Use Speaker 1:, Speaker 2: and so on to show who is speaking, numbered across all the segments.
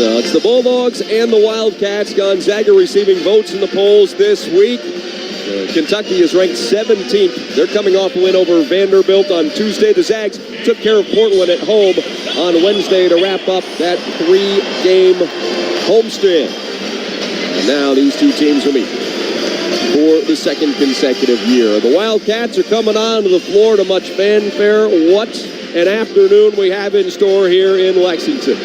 Speaker 1: It's the Bulldogs and the Wildcats. Gonzaga receiving votes in the polls this week. Kentucky is ranked 17th. They're coming off a win over Vanderbilt on Tuesday. The Zags took care of Portland at home on Wednesday to wrap up that 3-game homestand. And now these two teams will meet for the second consecutive year. The Wildcats are coming onto the floor to much fanfare. What an afternoon we have in store here in Lexington.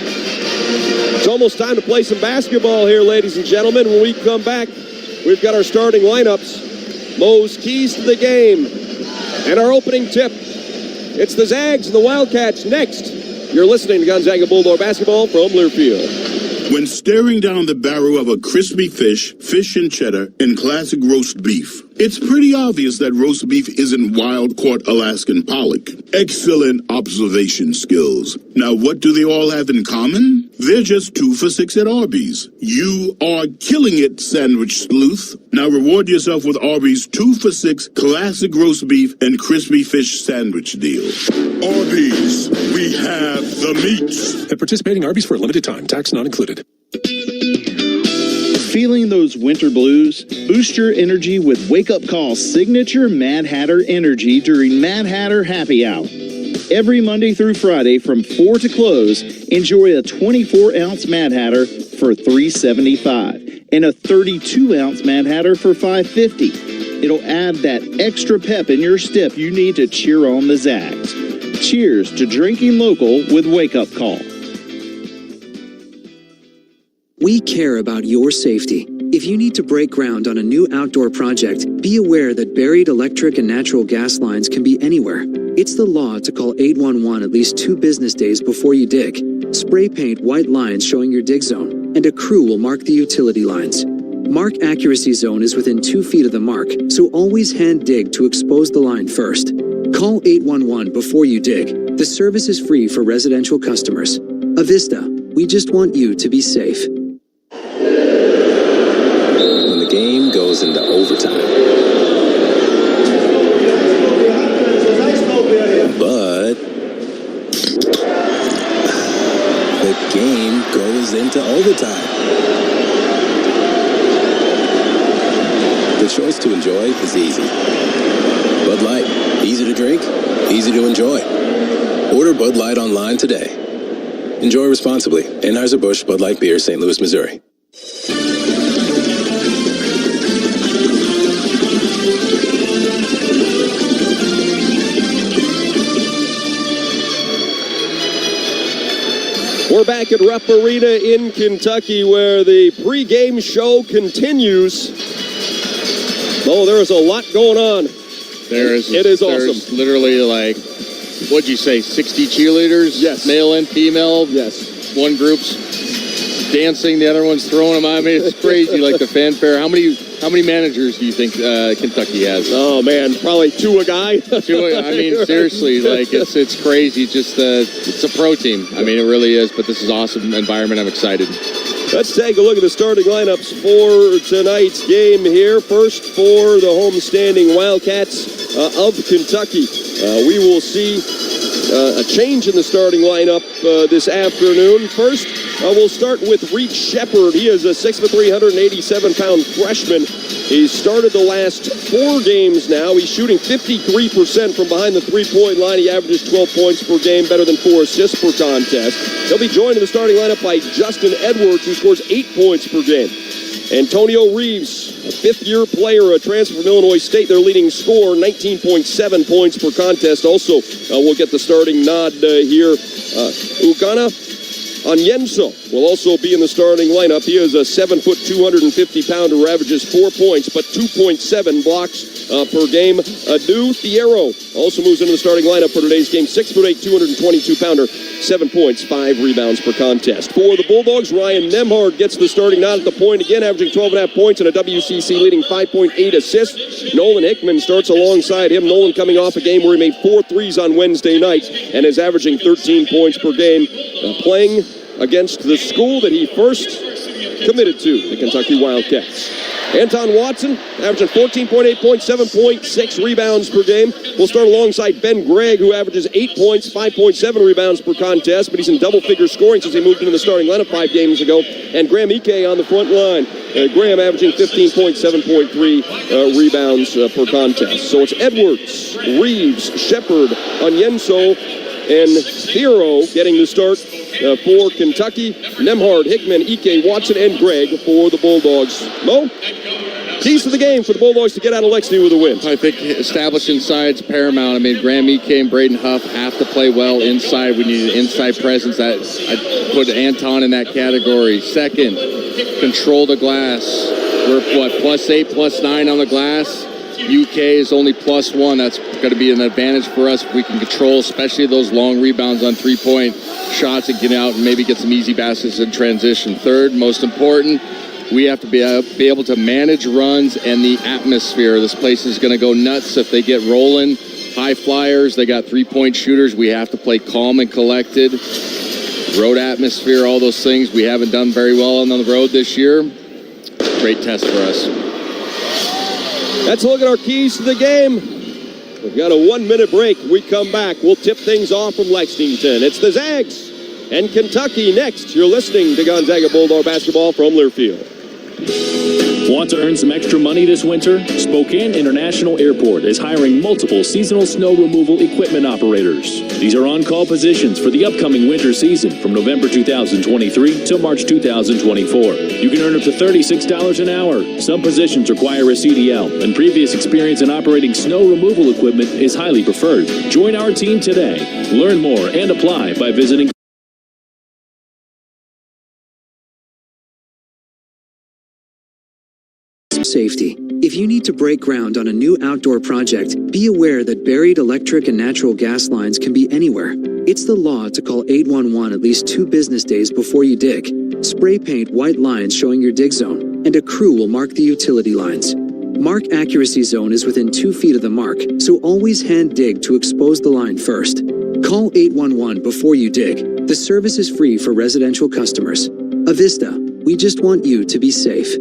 Speaker 1: It's almost time to play some basketball here, ladies and gentlemen. When we come back, we've got our starting lineups, Mo's keys to the game, and our opening tip. It's the Zags and the Wildcats next. You're listening to Gonzaga Bulldog basketball from Learfield.
Speaker 2: When staring down the barrel of a crispy fish, fish and cheddar, and classic roast beef, it's pretty obvious that roast beef isn't wild-caught Alaskan pollock. Excellent observation skills. Now, what do they all have in common? They're just 2 for $6 at Arby's. You are killing it, sandwich sleuth. Now reward yourself with Arby's 2 for $6 classic roast beef and crispy fish sandwich deal. Arby's, we have the meats.
Speaker 3: At participating Arby's for a limited time, tax not included.
Speaker 4: Feeling those winter blues? Boost your energy with Wake Up Call's signature Mad Hatter energy during Mad Hatter Happy Hour. Every Monday through Friday from 4 to close, enjoy a 24-ounce Mad Hatter for $3.75 and a 32-ounce Mad Hatter for $5.50. It'll add that extra pep in your step you need to cheer on the Zags. Cheers to drinking local with Wake Up Call.
Speaker 5: We care about your safety. If you need to break ground on a new outdoor project, be aware that buried electric and natural gas lines can be anywhere. It's the law to call 811 at least 2 business days before you dig. Spray paint white lines showing your dig zone, and a crew will mark the utility lines. Mark accuracy zone is within 2 feet of the mark, so always hand dig to expose the line first. Call 811 before you dig. The service is free for residential customers. Avista, we just want you to be safe.
Speaker 6: When the game goes into overtime. But the game goes into overtime. The choice to enjoy is easy. Bud Light, easy to drink, easy to enjoy. Order Bud Light online today. Enjoy responsibly. Anheuser-Busch Bud Light Beer, St. Louis, Missouri.
Speaker 1: We're back at Rupp Arena in Kentucky where the pregame show continues. Oh, there is a lot going on. It is awesome.
Speaker 7: There's literally like, what'd you say, 60 cheerleaders?
Speaker 1: Yes.
Speaker 7: Male and female?
Speaker 1: Yes.
Speaker 7: One group's dancing, the other one's throwing them. I mean, it's crazy, like the fanfare. How many managers do you think Kentucky has?
Speaker 1: Oh, man, probably 2 a guy.
Speaker 7: 2, I mean, seriously, like, it's crazy. Just, it's a pro team. I mean, it really is, but this is awesome environment. I'm excited.
Speaker 1: Let's take a look at the starting lineups for tonight's game here. First, for the homestanding Wildcats of Kentucky. We will see a change in the starting lineup this afternoon. First, we'll start with Reed Shepard. He is a 6'3", 187-pound freshman. He's started the last 4 games now. He's shooting 53% from behind the three-point line. He averages 12 points per game, better than 4 assists per contest. He'll be joined in the starting lineup by Justin Edwards, who scores 8 points per game. Antonio Reeves, a 5th-year player, a transfer from Illinois State, their leading scorer, 19.7 points per contest. Also, we'll get the starting nod here. Ugana Onyenso will also be in the starting lineup. He is a 7', 250-pounder who averages 4 points, but 2.7 blocks per game. Adu Thiero also moves into the starting lineup for today's game. 6'8", 222-pounder, 7 points, 5 rebounds per contest. For the Bulldogs, Ryan Nemhard gets the starting nod at the point again, averaging 12.5 points and a WCC leading 5.8 assists. Nolan Hickman starts alongside him. Nolan coming off a game where he made 4 threes on Wednesday night and is averaging 13 points per game, playing against the school that he first committed to, the Kentucky Wildcats. Anton Watson, averaging 14.8 points, 7.6 rebounds per game. We'll start alongside Ben Gregg, who averages 8 points, 5.7 rebounds per contest, but he's in double-figure scoring since he moved into the starting lineup 5 games ago. And Graham Ike on the front line. Graham averaging 15 points, 7.3 rebounds per contest. So it's Edwards, Reeves, Shepard, Onyenso, and Thiero getting the start for Kentucky. Nemhard, Hickman, Ike, Watson, and Gregg for the Bulldogs. Mo, keys to the game for the Bulldogs to get out of Lexington with a win.
Speaker 7: I think establishing side's paramount. I mean, Graham Ike and Braden Huff have to play well inside. We need an inside presence. I'd put Anton in that category. Second, control the glass. We're, +8, +9 on the glass. UK is only +1. That's going to be an advantage for us if we can control, especially those long rebounds on three-point shots and get out and maybe get some easy baskets in transition. Third, most important, we have to be able to manage runs and the atmosphere. This place is going to go nuts if they get rolling. High flyers, they got three-point shooters. We have to play calm and collected. Road atmosphere, all those things. We haven't done very well on the road this year. Great test for us.
Speaker 1: Let's look at our keys to the game. We've got a 1-minute break. We come back. We'll tip things off from Lexington. It's the Zags and Kentucky next. You're listening to Gonzaga Bulldog basketball from Learfield.
Speaker 8: Want to earn some extra money this winter? Spokane International Airport is hiring multiple seasonal snow removal equipment operators. These are on-call positions for the upcoming winter season from November 2023 to March 2024. You can earn up to $36 an hour. Some positions require a CDL, and previous experience in operating snow removal equipment is highly preferred. Join our team today. Learn more and apply by visiting
Speaker 5: Safety. If you need to break ground on a new outdoor project, be aware that buried electric and natural gas lines can be anywhere. It's the law to call 811 at least 2 business days before you dig. Spray paint white lines showing your dig zone, and a crew will mark the utility lines. Mark accuracy zone is within 2 feet of the mark, so always hand dig to expose the line first. Call 811 before you dig. The service is free for residential customers. Avista, we just want you to be safe.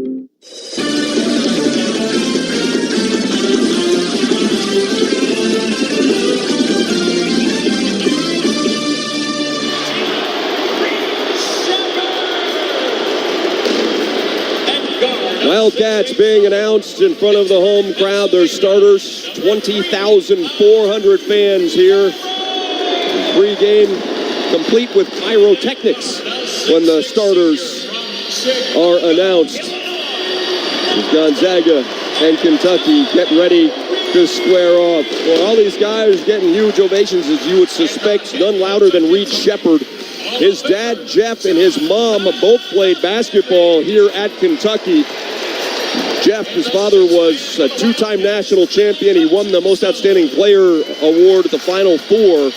Speaker 1: Wildcats being announced in front of the home crowd. Their starters, 20,400 fans here. Pregame complete with pyrotechnics when the starters are announced. Gonzaga and Kentucky getting ready to square off. Well, all these guys getting huge ovations, as you would suspect, none louder than Reed Shepard. His dad, Jeff, and his mom both played basketball here at Kentucky. Jeff, his father, was a 2-time national champion. He won the Most Outstanding Player award at the Final Four.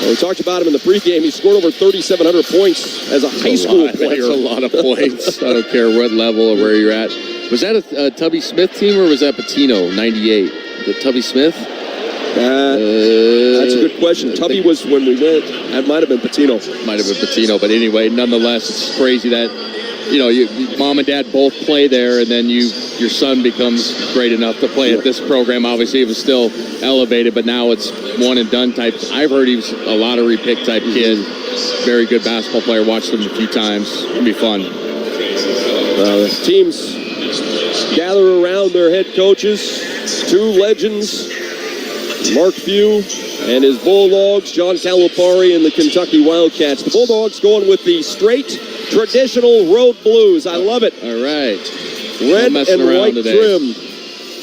Speaker 1: We talked about him in the pregame. He scored over 3,700 points as a high school player.
Speaker 7: That's a lot of points. I don't care what level or where you're at. Was that a Tubby Smith team, or was that Pitino, 98? The Tubby Smith?
Speaker 1: That's a good question. Tubby was when we went. That might have been Pitino.
Speaker 7: Might have been Pitino, but anyway, nonetheless, it's crazy that, you know, mom and dad both play there, and then your son becomes great enough to play at this program. Obviously, it was still elevated, but now it's one and done type. I've heard he was a lottery pick type kid. Very good basketball player. Watched him a few times. It'll be fun.
Speaker 1: Teams gather around their head coaches. 2 legends, Mark Few and his Bulldogs, John Calipari and the Kentucky Wildcats. The Bulldogs going with the straight traditional road blues. I love it.
Speaker 7: All right.
Speaker 1: Red and white trim.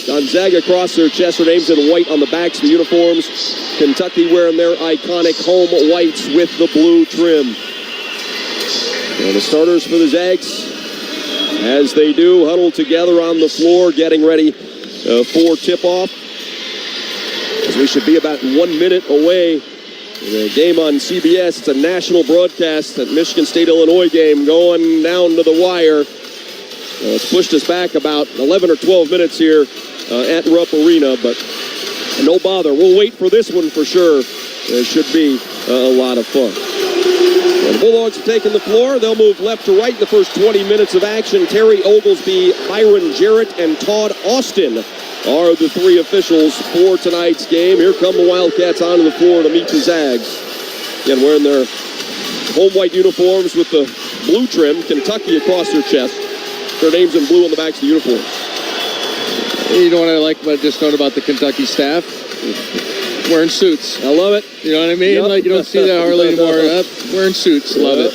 Speaker 1: Gonzaga across their chest, their names in white on the backs of the uniforms. Kentucky wearing their iconic home whites with the blue trim. And the starters for the Zags, as they do, huddle together on the floor, getting ready for tip-off. As we should be about 1 minute away. The game on CBS, it's a national broadcast. That Michigan State-Illinois game going down to the wire. It's pushed us back about 11 or 12 minutes here at Rupp Arena, but no bother. We'll wait for this one for sure. It should be a lot of fun. And the Bulldogs have taken the floor. They'll move left to right in the first 20 minutes of action. Terry Oglesby, Byron Jarrett, and Todd Austin are the three officials for tonight's game. Here come the Wildcats onto the floor to meet the Zags. Again, wearing their home white uniforms with the blue trim, Kentucky across their chest. Their names in blue on the backs of the uniforms.
Speaker 7: You know what I like about just knowing about the Kentucky staff? Wearing suits. I love it. You know what I mean?
Speaker 1: Yep.
Speaker 7: Like, you don't see that hardly anymore. Wearing suits. Love it.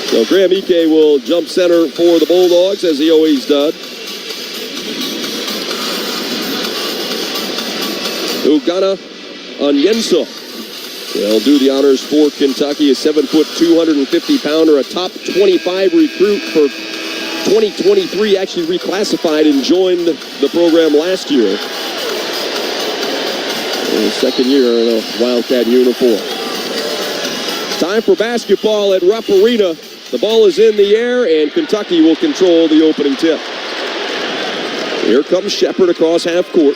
Speaker 1: So Graham Ike will jump center for the Bulldogs, as he always does. Ugana Onyenso will do the honors for Kentucky. A 7-foot, 250-pounder, a top 25 recruit for 2023. Actually reclassified and joined the program last year. Second year in a Wildcat uniform. Time for basketball at Rupp Arena. The ball is in the air, and Kentucky will control the opening tip. Here comes Shepard across half court.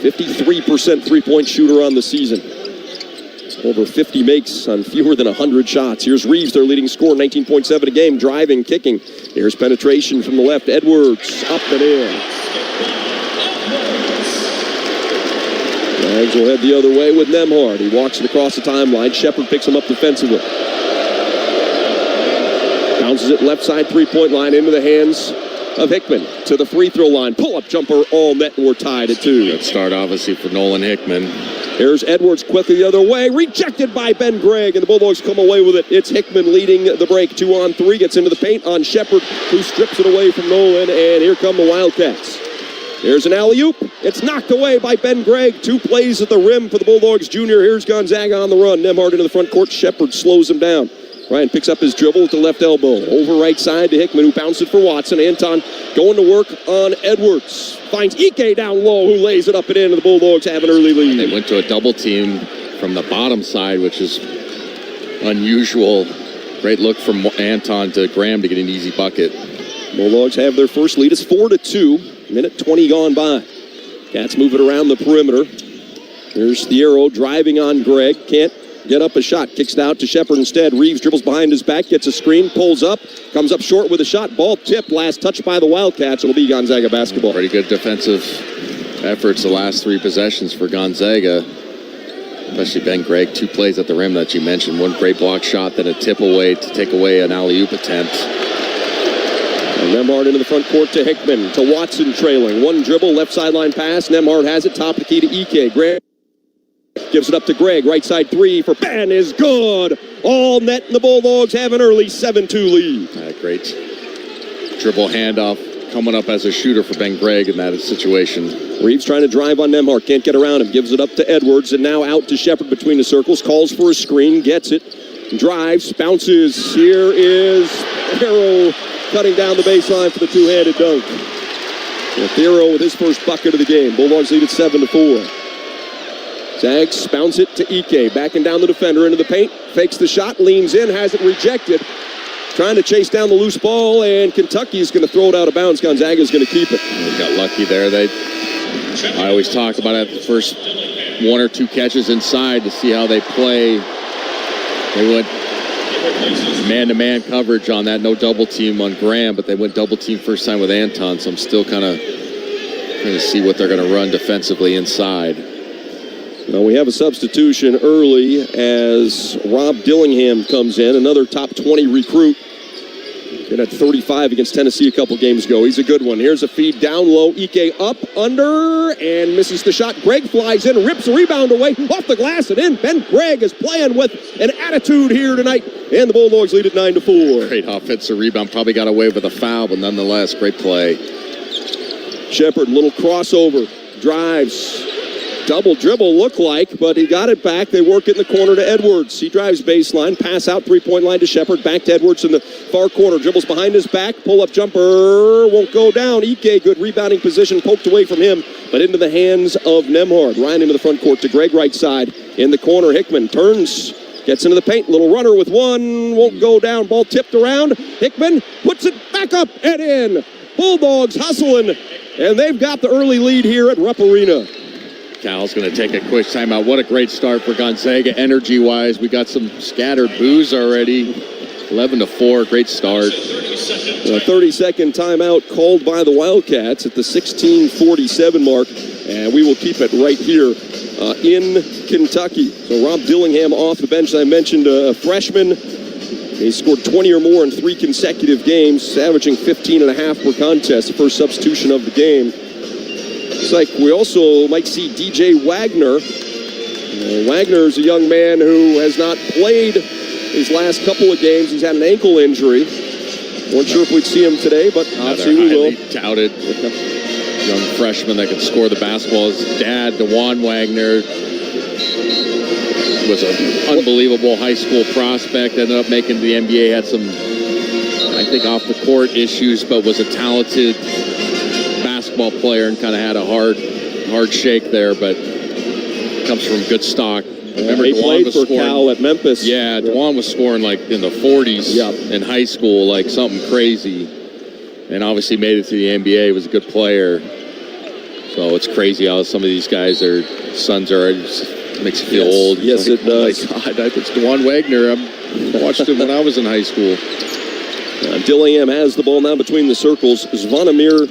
Speaker 1: 53% three-point shooter on the season. Over 50 makes on fewer than 100 shots. Here's Reeves, their leading scorer, 19.7 a game, driving, kicking. Here's penetration from the left. Edwards up and in. Zags will head the other way with Nembhard. He walks it across the timeline. Shepard picks him up defensively. Bounces it left side three-point line into the hands of Hickman. To the free throw line. Pull-up jumper, all net, and we're tied at 2.
Speaker 7: Good start, obviously, for Nolan Hickman.
Speaker 1: Here's Edwards quickly the other way. Rejected by Ben Gregg, and the Bulldogs come away with it. It's Hickman leading the break. 2-on-3. Gets into the paint on Shepard, who strips it away from Nolan, and here come the Wildcats. Here's an alley-oop. It's knocked away by Ben Gregg. 2 plays at the rim for the Bulldogs junior. Here's Gonzaga on the run. Nembhard into the front court. Shepard slows him down. Ryan picks up his dribble with the left elbow. Over right side to Hickman, who bounced it for Watson. Anton going to work on Edwards. Finds Ike down low, who lays it up and in, and the Bulldogs have an early lead.
Speaker 7: They went to a double team from the bottom side, which is unusual. Great look from Anton to Graham to get an easy bucket.
Speaker 1: Bulldogs have their first lead. It's 4-2. Minute 20 gone by. Cats move it around the perimeter. Here's Thiero driving on Gregg. Can't get up a shot. Kicks it out to Shepard instead. Reeves dribbles behind his back, gets a screen, pulls up, comes up short with a shot. Ball tipped. Last touch by the Wildcats. It'll be Gonzaga basketball.
Speaker 7: Pretty good defensive efforts the last 3 possessions for Gonzaga. Especially Ben Gregg. 2 plays at the rim that you mentioned. 1 great block shot, then a tip away to take away an alley-oop attempt.
Speaker 1: Nembhard into the front court to Hickman, to Watson trailing. 1 dribble, left sideline pass. Nembhard has it, top of the key to Ike. Gregg gives it up to Gregg. Right side 3 for Ben is good. All net, and the Bulldogs have an early 7-2 lead.
Speaker 7: Great dribble handoff coming up as a shooter for Ben Gregg in that situation.
Speaker 1: Reeves trying to drive on Nembhard, can't get around him. Gives it up to Edwards, and now out to Shepard between the circles. Calls for a screen, gets it. Drives, bounces. Here is Thiero cutting down the baseline for the 2-handed dunk. Thiero with his first bucket of the game. Bulldogs lead at 7-4. Zags bounce it to Ike. Backing down the defender into the paint. Fakes the shot, leans in, has it rejected. Trying to chase down the loose ball, and Kentucky's going to throw it out of bounds. Gonzaga's going to keep it.
Speaker 7: They got lucky there. I always talk about it, the first 1 or 2 catches inside to see how they play. They went man-to-man coverage on that. No double team on Graham, but they went double team first time with Anton, so I'm still kind of trying to see what they're going to run defensively inside.
Speaker 1: Well, we have a substitution early as Rob Dillingham comes in, another top 20 recruit. Good at 35 against Tennessee a couple games ago. He's a good one. Here's a feed down low. Ike up, under, and misses the shot. Gregg flies in, rips the rebound away, off the glass and in. Ben Gregg is playing with an attitude here tonight, and the Bulldogs lead at 9-4.
Speaker 7: Great offensive rebound. Probably got away with a foul, but nonetheless, great play.
Speaker 1: Shepard, little crossover, drives. Double dribble looked like, but he got it back. They work it in the corner to Edwards. He drives baseline, pass out, 3-point line to Shepard, back to Edwards in the far corner. Dribbles behind his back, pull-up jumper, won't go down. Ike, good rebounding position, poked away from him, but into the hands of Nembhard. Ryan into the front court to Gregg, right side. In the corner, Hickman turns, gets into the paint, little runner with 1, won't go down. Ball tipped around. Hickman puts it back up and in. Bulldogs hustling, and they've got the early lead here at Rupp Arena.
Speaker 7: Cal's going to take a quick timeout. What a great start for Gonzaga energy-wise. We got some scattered boos already. 11-4, great start.
Speaker 1: A 30-second timeout called by the Wildcats at the 16:47 mark, and we will keep it right here in Kentucky. So Rob Dillingham off the bench. As I mentioned, a freshman. He scored 20 or more in 3 consecutive games, averaging 15.5 per contest, the first substitution of the game. It's like we also might see DJ Wagner. Wagner is a young man who has not played his last couple of games. He's had an ankle injury. Weren't sure if we'd see him today, but obviously we will.
Speaker 7: Touted young freshman that can score the basketball. His dad, DeJuan Wagner, was an unbelievable high school prospect. Ended up making the NBA. Had some, I think, off the court issues, but was a talented basketball player and kind of had a hard shake there. But comes from good stock. Remember,
Speaker 1: he
Speaker 7: DeJuan
Speaker 1: played
Speaker 7: was
Speaker 1: for
Speaker 7: scoring,
Speaker 1: Cal at Memphis.
Speaker 7: Yeah, DeJuan was scoring like in the 40s in high school, like something crazy. And obviously made it to the NBA, was a good player. So it's crazy how some of these guys, their sons are, it makes you feel old.
Speaker 1: Yes, it does.
Speaker 7: Oh my God, it's DeJuan Wagner. I watched him when I was in high school.
Speaker 1: Dillingham has the ball now between the circles. Zvonimir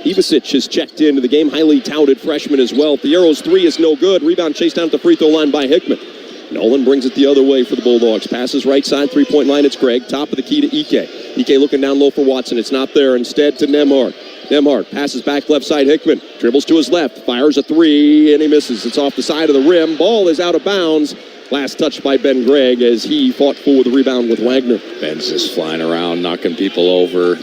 Speaker 1: Ivasic has checked into the game. Highly touted freshman as well. Fierro's three is no good. Rebound chased down at the free throw line by Hickman. Nolan brings it the other way for the Bulldogs. Passes right side, three-point line. It's Greg. Top of the key to Ike. Ike looking down low for Watson. It's not there. Instead to Nemhard. Nemhard passes back left side. Hickman dribbles to his left. Fires a three, and he misses. It's off the side of the rim. Ball is out of bounds. Last touch by Ben Gregg as he fought for the rebound with Wagner.
Speaker 7: Ben's just flying around, knocking people over.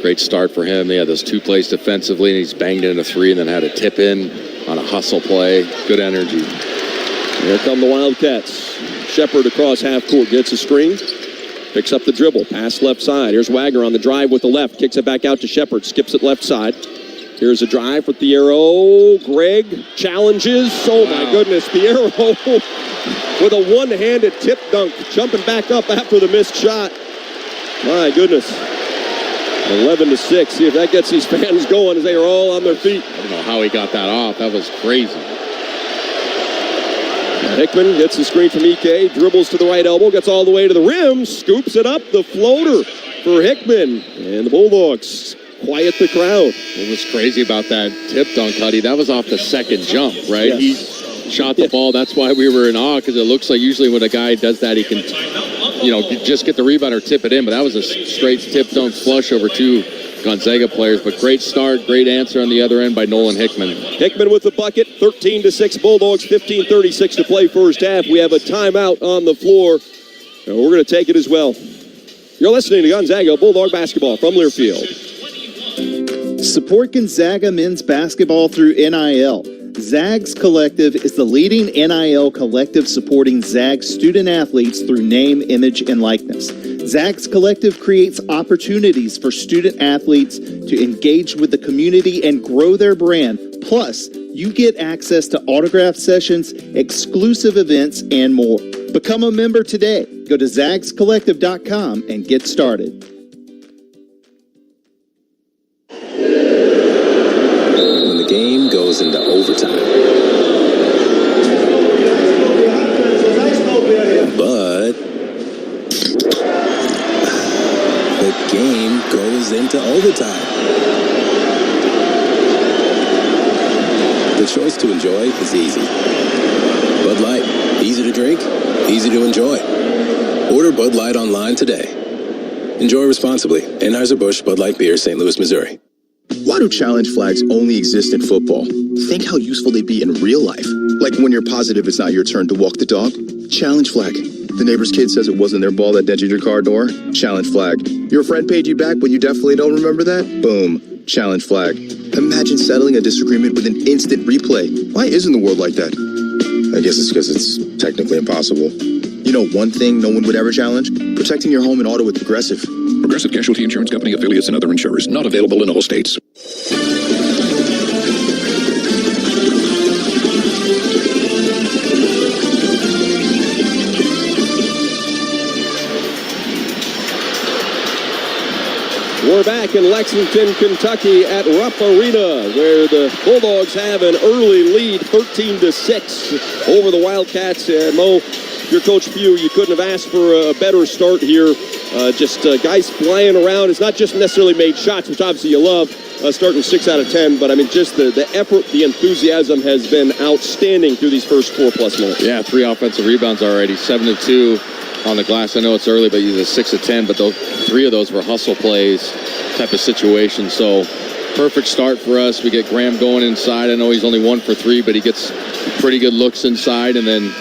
Speaker 7: Great start for him. They had those 2 plays defensively, and he's banged in a 3 and then had a tip in on a hustle play. Good energy.
Speaker 1: Here come the Wildcats. Shepard across half court, gets a screen, picks up the dribble, pass left side. Here's Wagner on the drive with the left, kicks it back out to Shepard, skips it left side. Here's a drive for Fierro. Greg challenges. Oh my goodness, Fierro with a one-handed tip dunk, jumping back up after the missed shot. My goodness. 11-6. See if that gets these fans going as they are all on their feet.
Speaker 7: I don't know how he got that off. That was crazy.
Speaker 1: Hickman gets the screen from Ike, dribbles to the right elbow, gets all the way to the rim, scoops it up, the floater for Hickman. And the Bulldogs quiet the crowd.
Speaker 7: What was crazy about that tip dunk, Huddy, that was off the second jump, right?
Speaker 1: Yes.
Speaker 7: He shot the ball. That's why we were in awe, because it looks like usually when a guy does that, he can, just get the rebound or tip it in. But that was a straight tip dunk flush over 2 Gonzaga players. But great start, great answer on the other end by Nolan Hickman.
Speaker 1: Hickman with the bucket, 13-6 Bulldogs, 15:36 to play first half. We have a timeout on the floor, and we're going to take it as well. You're listening to Gonzaga Bulldog basketball from Learfield.
Speaker 4: Support Gonzaga men's basketball through NIL. Zags Collective is the leading NIL collective supporting Zags student athletes through name, image, and likeness. Zags Collective creates opportunities for student athletes to engage with the community and grow their brand. Plus, you get access to autograph sessions, exclusive events, and more. Become a member today. Go to zagscollective.com and get started.
Speaker 6: When the game goes into overtime. But the game goes into overtime. The choice to enjoy is easy. Bud Light, easy to drink, easy to enjoy. Order Bud Light online today. Enjoy responsibly. Anheuser-Busch Bud Light Beer, St. Louis, Missouri.
Speaker 9: Why do challenge flags only exist in football? Think how useful they'd be in real life. Like when you're positive it's not your turn to walk the dog. Challenge flag. The neighbor's kid says it wasn't their ball that dented your car door. Challenge flag. Your friend paid you back, but you definitely don't remember that? Boom. Challenge flag. Imagine settling a disagreement with an instant replay. Why isn't the world like that? I guess it's because it's technically impossible. You know one thing no one would ever challenge? Protecting your home and auto with Progressive.
Speaker 3: Progressive Casualty Insurance Company, affiliates, and other insurers. Not available in all states.
Speaker 1: We're back in Lexington, Kentucky at Rupp Arena, where the Bulldogs have an early lead, 13-6 over the Wildcats. Mo, your Coach Pugh, you couldn't have asked for a better start here. Just guys flying around. It's not just necessarily made shots, which obviously you love, starting 6 out of 10, but I mean just the effort, the enthusiasm has been outstanding through these first 4+ minutes.
Speaker 7: Yeah, 3 offensive rebounds already, 7 of 2 on the glass. I know it's early, but he's 6 of 10, but 3 of those were hustle plays type of situation. So perfect start for us. We get Graham going inside. I know he's only 1 for 3, but he gets pretty good looks inside, and then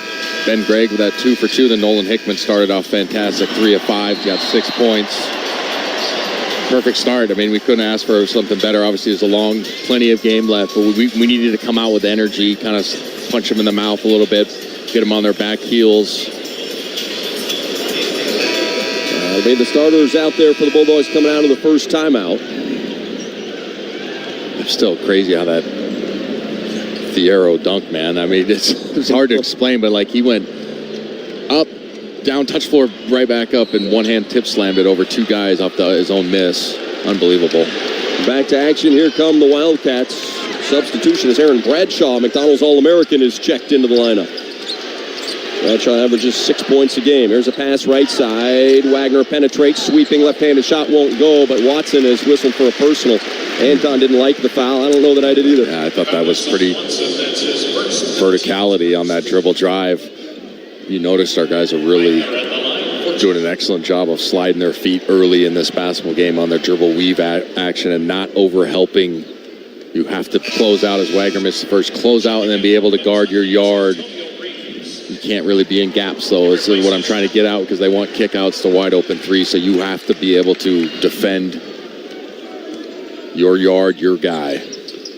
Speaker 7: Ben Gregg with that 2 for 2. Then Nolan Hickman started off fantastic, 3 of 5, got 6 points. Perfect start. I mean, we couldn't ask for something better. Obviously, there's plenty of game left, but we needed to come out with energy, kind of punch them in the mouth a little bit, get them on their back heels.
Speaker 1: The starters out there for the Bulldogs coming out of the first timeout.
Speaker 7: It's still crazy how that Thiero dunk, man. I mean, it's hard to explain, but like he went up, down, touch floor, right back up, and one-hand tip slammed it over 2 guys off his own miss. Unbelievable.
Speaker 1: Back to action. Here come the Wildcats. Substitution is Aaron Bradshaw. McDonald's All-American is checked into the lineup. Bradshaw averages 6 points a game. Here's a pass right side. Wagner penetrates, sweeping left-handed shot won't go, but Watson is whistling for a personal. Anton didn't like the foul. I don't know that I did either.
Speaker 7: Yeah, I thought that was pretty verticality on that dribble drive. You noticed our guys are really doing an excellent job of sliding their feet early in this basketball game on their dribble weave action and not over-helping. You have to close out as Wagner missed the first. Close out and then be able to guard your yard. You can't really be in gaps, though. This is what I'm trying to get out because they want kickouts to wide open 3, so you have to be able to defend your yard, your guy.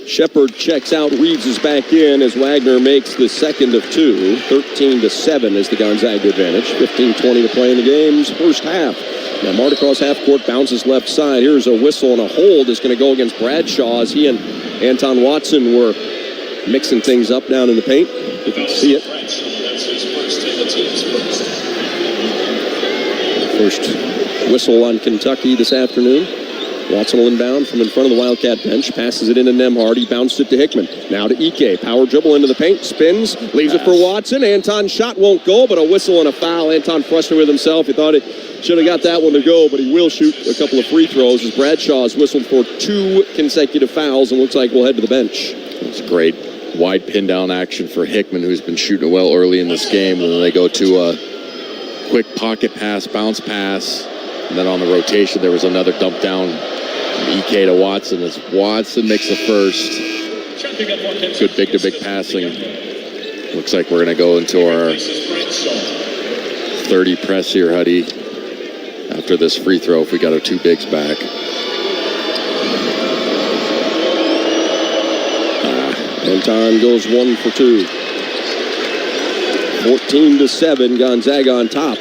Speaker 1: Shepard checks out. Reeves is back in as Wagner makes the second of 2. 13-7 is the Gonzaga advantage. 15:20 to play in the game's first half. Now Marta across half court, bounces left side. Here's a whistle and a hold that's going to go against Bradshaw as he and Anton Watson were mixing things up down in the paint. You can see it. First whistle on Kentucky this afternoon. Watson will inbound from in front of the Wildcat bench, passes it into Nembhard. He bounced it to Hickman. Now to Ike. Power dribble into the paint, spins, leaves it for Watson. Anton's shot won't go, but a whistle and a foul. Anton frustrated with himself. He thought it should have got that one to go, but he will shoot a couple of free throws as Bradshaw has whistled for 2 consecutive fouls and looks like we'll head to the bench.
Speaker 7: It's great wide pin down action for Hickman, who's been shooting it well early in this game. And then they go to a quick pocket pass, bounce pass, and then on the rotation there was another dump down EK to Watson as Watson makes the first. Good big-to-big passing. Looks like we're going to go into our 30 press here, Huddy, after this free throw if we got our 2 bigs back.
Speaker 1: Anton goes 1 for 2. 14-7, Gonzaga on top.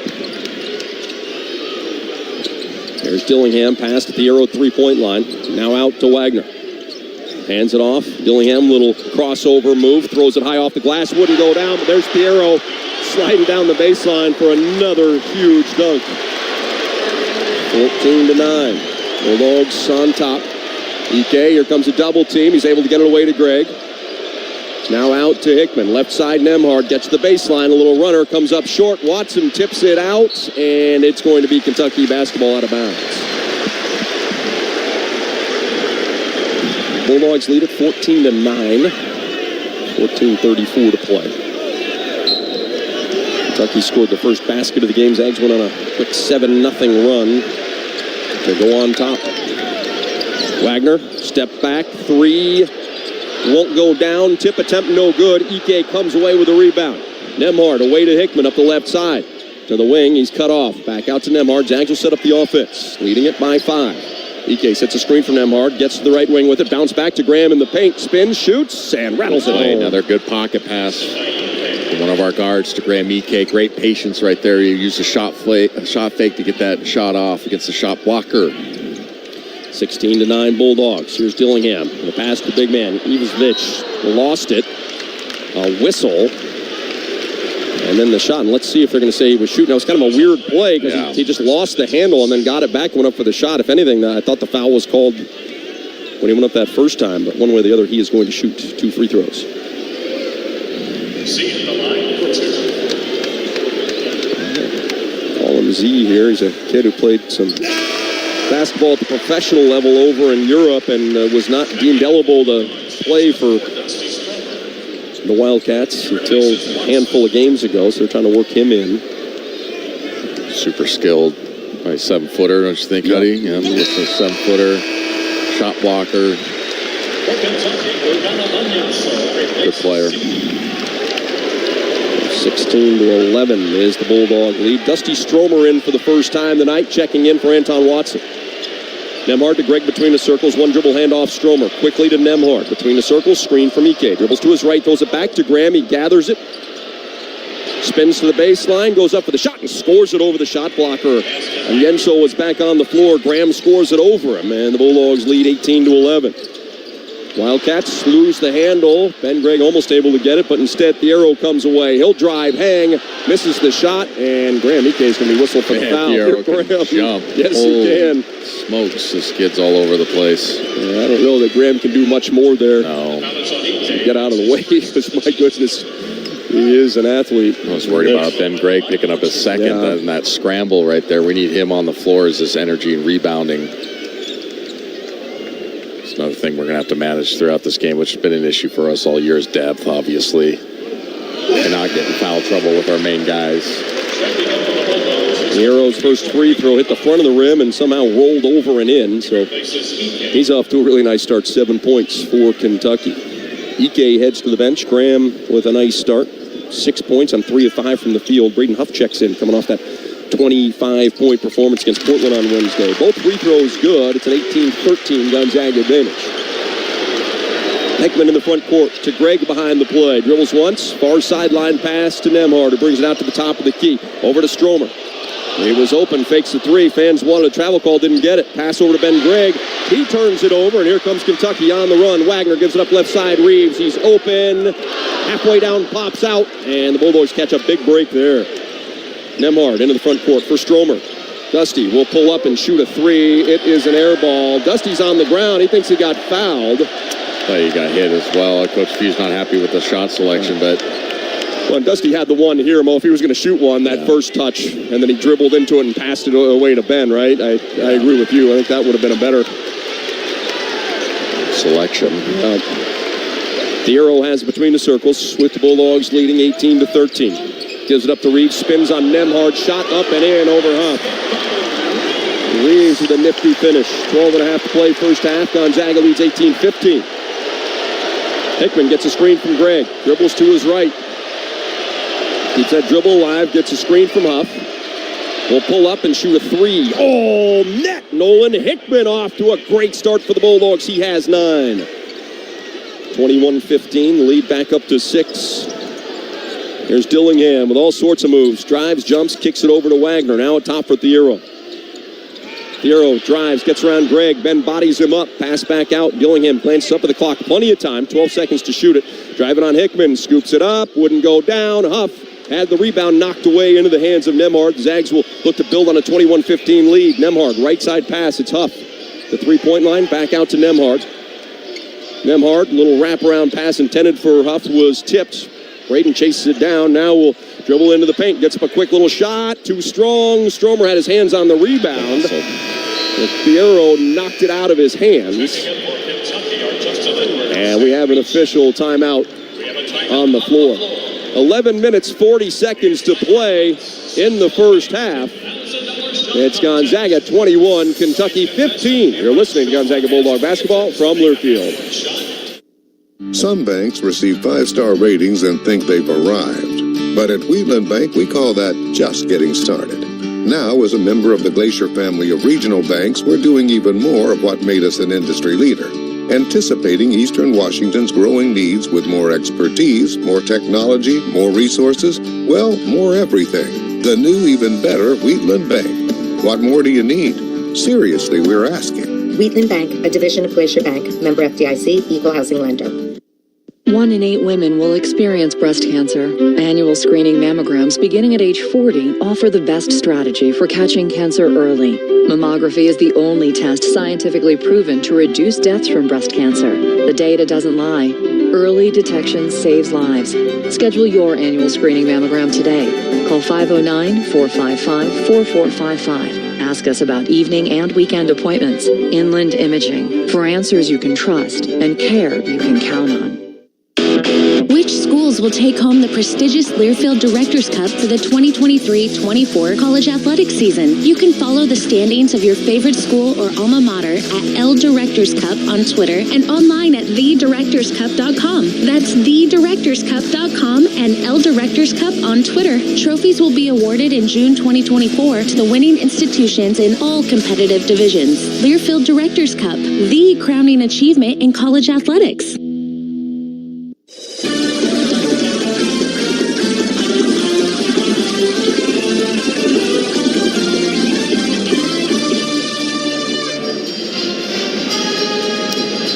Speaker 1: There's Dillingham, pass to the Thiero 3-point line. Now out to Wagner. Hands it off. Dillingham, little crossover move, throws it high off the glass. Wouldn't go down, but there's Thiero sliding down the baseline for another huge dunk. 14-9. Bulldogs on top. Ike, here comes a double team. He's able to get it away to Gregg. Now out to Hickman. Left side, Nembhard gets the baseline. A little runner comes up short. Watson tips it out, and it's going to be Kentucky basketball out of bounds. Bulldogs lead at 14-9. 14:34 to play. Kentucky scored the first basket of the game. Zags went on a quick 7-0 run to go on top. Wagner, step back, 3. Won't go down. Tip attempt no good. Ike comes away with a rebound. Nembhard away to Hickman up the left side. To the wing. He's cut off. Back out to Nembhard. Zags will set up the offense. Leading it by 5. Ike sets a screen from Nembhard. Gets to the right wing with it. Bounce back to Graham in the paint. Spins, shoots, and rattles it home.
Speaker 7: Another good pocket pass from one of our guards to Graham Ike. Great patience right there. He used a shot fake to get that shot off against the shot blocker.
Speaker 1: 16-9 Bulldogs. Here's Dillingham. The pass to the big man. Ivkovic lost it. A whistle. And then the shot, and let's see if they're going to say he was shooting. That was kind of a weird play because he just lost the handle and then got it back, went up for the shot. If anything, I thought the foul was called when he went up that first time, but one way or the other, he is going to shoot 2 free throws. Call him Z here. He's a kid who played some basketball at the professional level over in Europe and was not deemed eligible to play for the Wildcats until a handful of games ago, so they're trying to work him in.
Speaker 7: Super skilled. Probably 7-footer, don't you think, Huddy? Yeah, just a 7-footer. Shot blocker. Good player.
Speaker 1: 16-11 is the Bulldog lead. Dusty Stromer in for the first time tonight, checking in for Anton Watson. Nembhard to Gregg between the circles. One dribble handoff. Stromer quickly to Nembhard between the circles. Screen from Ike. Dribbles to his right. Throws it back to Graham. He gathers it. Spins to the baseline. Goes up for the shot and scores it over the shot blocker. And Yenso was back on the floor. Graham scores it over him. And the Bulldogs lead 18-11. Wildcats lose the handle. Ben Gregg almost able to get it, but instead Thiero comes away. He'll drive, hang, misses the shot, and Graham Ike is going to be whistled for the foul.
Speaker 7: Thiero can jump.
Speaker 1: Yes, he can.
Speaker 7: Smokes, this kid's all over the place.
Speaker 1: Yeah, I don't know that Graham can do much more there.
Speaker 7: No.
Speaker 1: Get out of the way, because my goodness, he is an athlete.
Speaker 7: I was worried about Ben Gregg picking up his second and that scramble right there. We need him on the floor as this energy and rebounding. It's another thing we're going to have to manage throughout this game, which has been an issue for us all year, is depth, obviously. And not get in foul trouble with our main guys.
Speaker 1: Nero's first free throw hit the front of the rim and somehow rolled over and in. So he's off to a really nice start. 7 points for Kentucky. Ike heads to the bench. Graham with a nice start. 6 points on 3 of 5 from the field. Braden Huff checks in, coming off that 25-point performance against Portland on Wednesday. Both free throws good. It's an 18-13 Gonzaga advantage. Heckman in the front court to Gregg behind the play. Dribbles once. Far sideline pass to Nembhard, who brings it out to the top of the key. Over to Stromer. He was open, fakes the three. Fans wanted a travel call, didn't get it. Pass over to Ben Gregg. He turns it over, and here comes Kentucky on the run. Wagner gives it up left side. Reeves, he's open. Halfway down, pops out, and the Bulldogs catch a big break there. Nembhard into the front court for Stromer. Dusty will pull up and shoot a three. It is an air ball. Dusty's on the ground. He thinks he got fouled.
Speaker 7: He got hit as well. Coach Few's not happy with the shot selection, but...
Speaker 1: Well, Dusty had the one here, Mo, if he was going to shoot one, that first touch, and then he dribbled into it and passed it away to Ben, right? I agree with you. I think that would have been a better
Speaker 7: selection.
Speaker 1: Thiero has between the circles with the Bulldogs leading 18-13. Gives it up to Reeves, spins on Nembhard, shot up and in over Huff. Reeves with a nifty finish. 12.5 to play first half. Gonzaga leads 18-15. Hickman gets a screen from Gregg. Dribbles to his right. Keeps that dribble alive, gets a screen from Huff. Will pull up and shoot a three. Oh, net! Nolan Hickman off to a great start for the Bulldogs. He has 9. 21-15, the lead back up to 6. Here's Dillingham with all sorts of moves. Drives, jumps, kicks it over to Wagner. Now at top for Thiero. Thiero drives, gets around Gregg. Ben bodies him up. Pass back out. Dillingham glances up at the clock. Plenty of time. 12 seconds to shoot it. Driving on Hickman. Scoops it up. Wouldn't go down. Huff had the rebound knocked away into the hands of Nembhard. Zags will look to build on a 21-15 lead. Nembhard, right side pass. It's Huff. The three-point line. Back out to Nembhard. Nembhard, little wraparound pass intended for Huff was tipped. Braden chases it down. Now will dribble into the paint. Gets up a quick little shot. Too strong. Stromer had his hands on the rebound. Thiero knocked it out of his hands. And we have an official timeout on the floor. 11 minutes, 40 seconds to play in the first half. It's Gonzaga 21, Kentucky 15. You're listening to Gonzaga Bulldog Basketball from Learfield.
Speaker 10: Some banks receive 5-star ratings and think they've arrived. But at Wheatland Bank, we call that just getting started. Now, as a member of the Glacier family of regional banks, we're doing even more of what made us an industry leader. Anticipating Eastern Washington's growing needs with more expertise, more technology, more resources, well, more everything. The new, even better Wheatland Bank. What more do you need? Seriously, we're asking.
Speaker 11: Wheatland Bank, a division of Glacier Bank, member FDIC, equal housing lender. 1 in 8 women will experience breast cancer. Annual screening mammograms beginning at age 40 offer the best strategy for catching cancer early. Mammography is the only test scientifically proven to reduce deaths from breast cancer. The data doesn't lie. Early detection saves lives. Schedule your annual screening mammogram today. Call 509-455-4455. Ask us about evening and weekend appointments. Inland Imaging, for answers you can trust and care you can count on.
Speaker 12: Which schools will take home the prestigious Learfield Directors Cup for the 2023-24 college athletics season? You can follow the standings of your favorite school or alma mater at L Directors Cup on Twitter and online at thedirectorscup.com. That's thedirectorscup.com and L Directors Cup on Twitter. Trophies will be awarded in June 2024 to the winning institutions in all competitive divisions. Learfield Directors Cup, the crowning achievement in college athletics.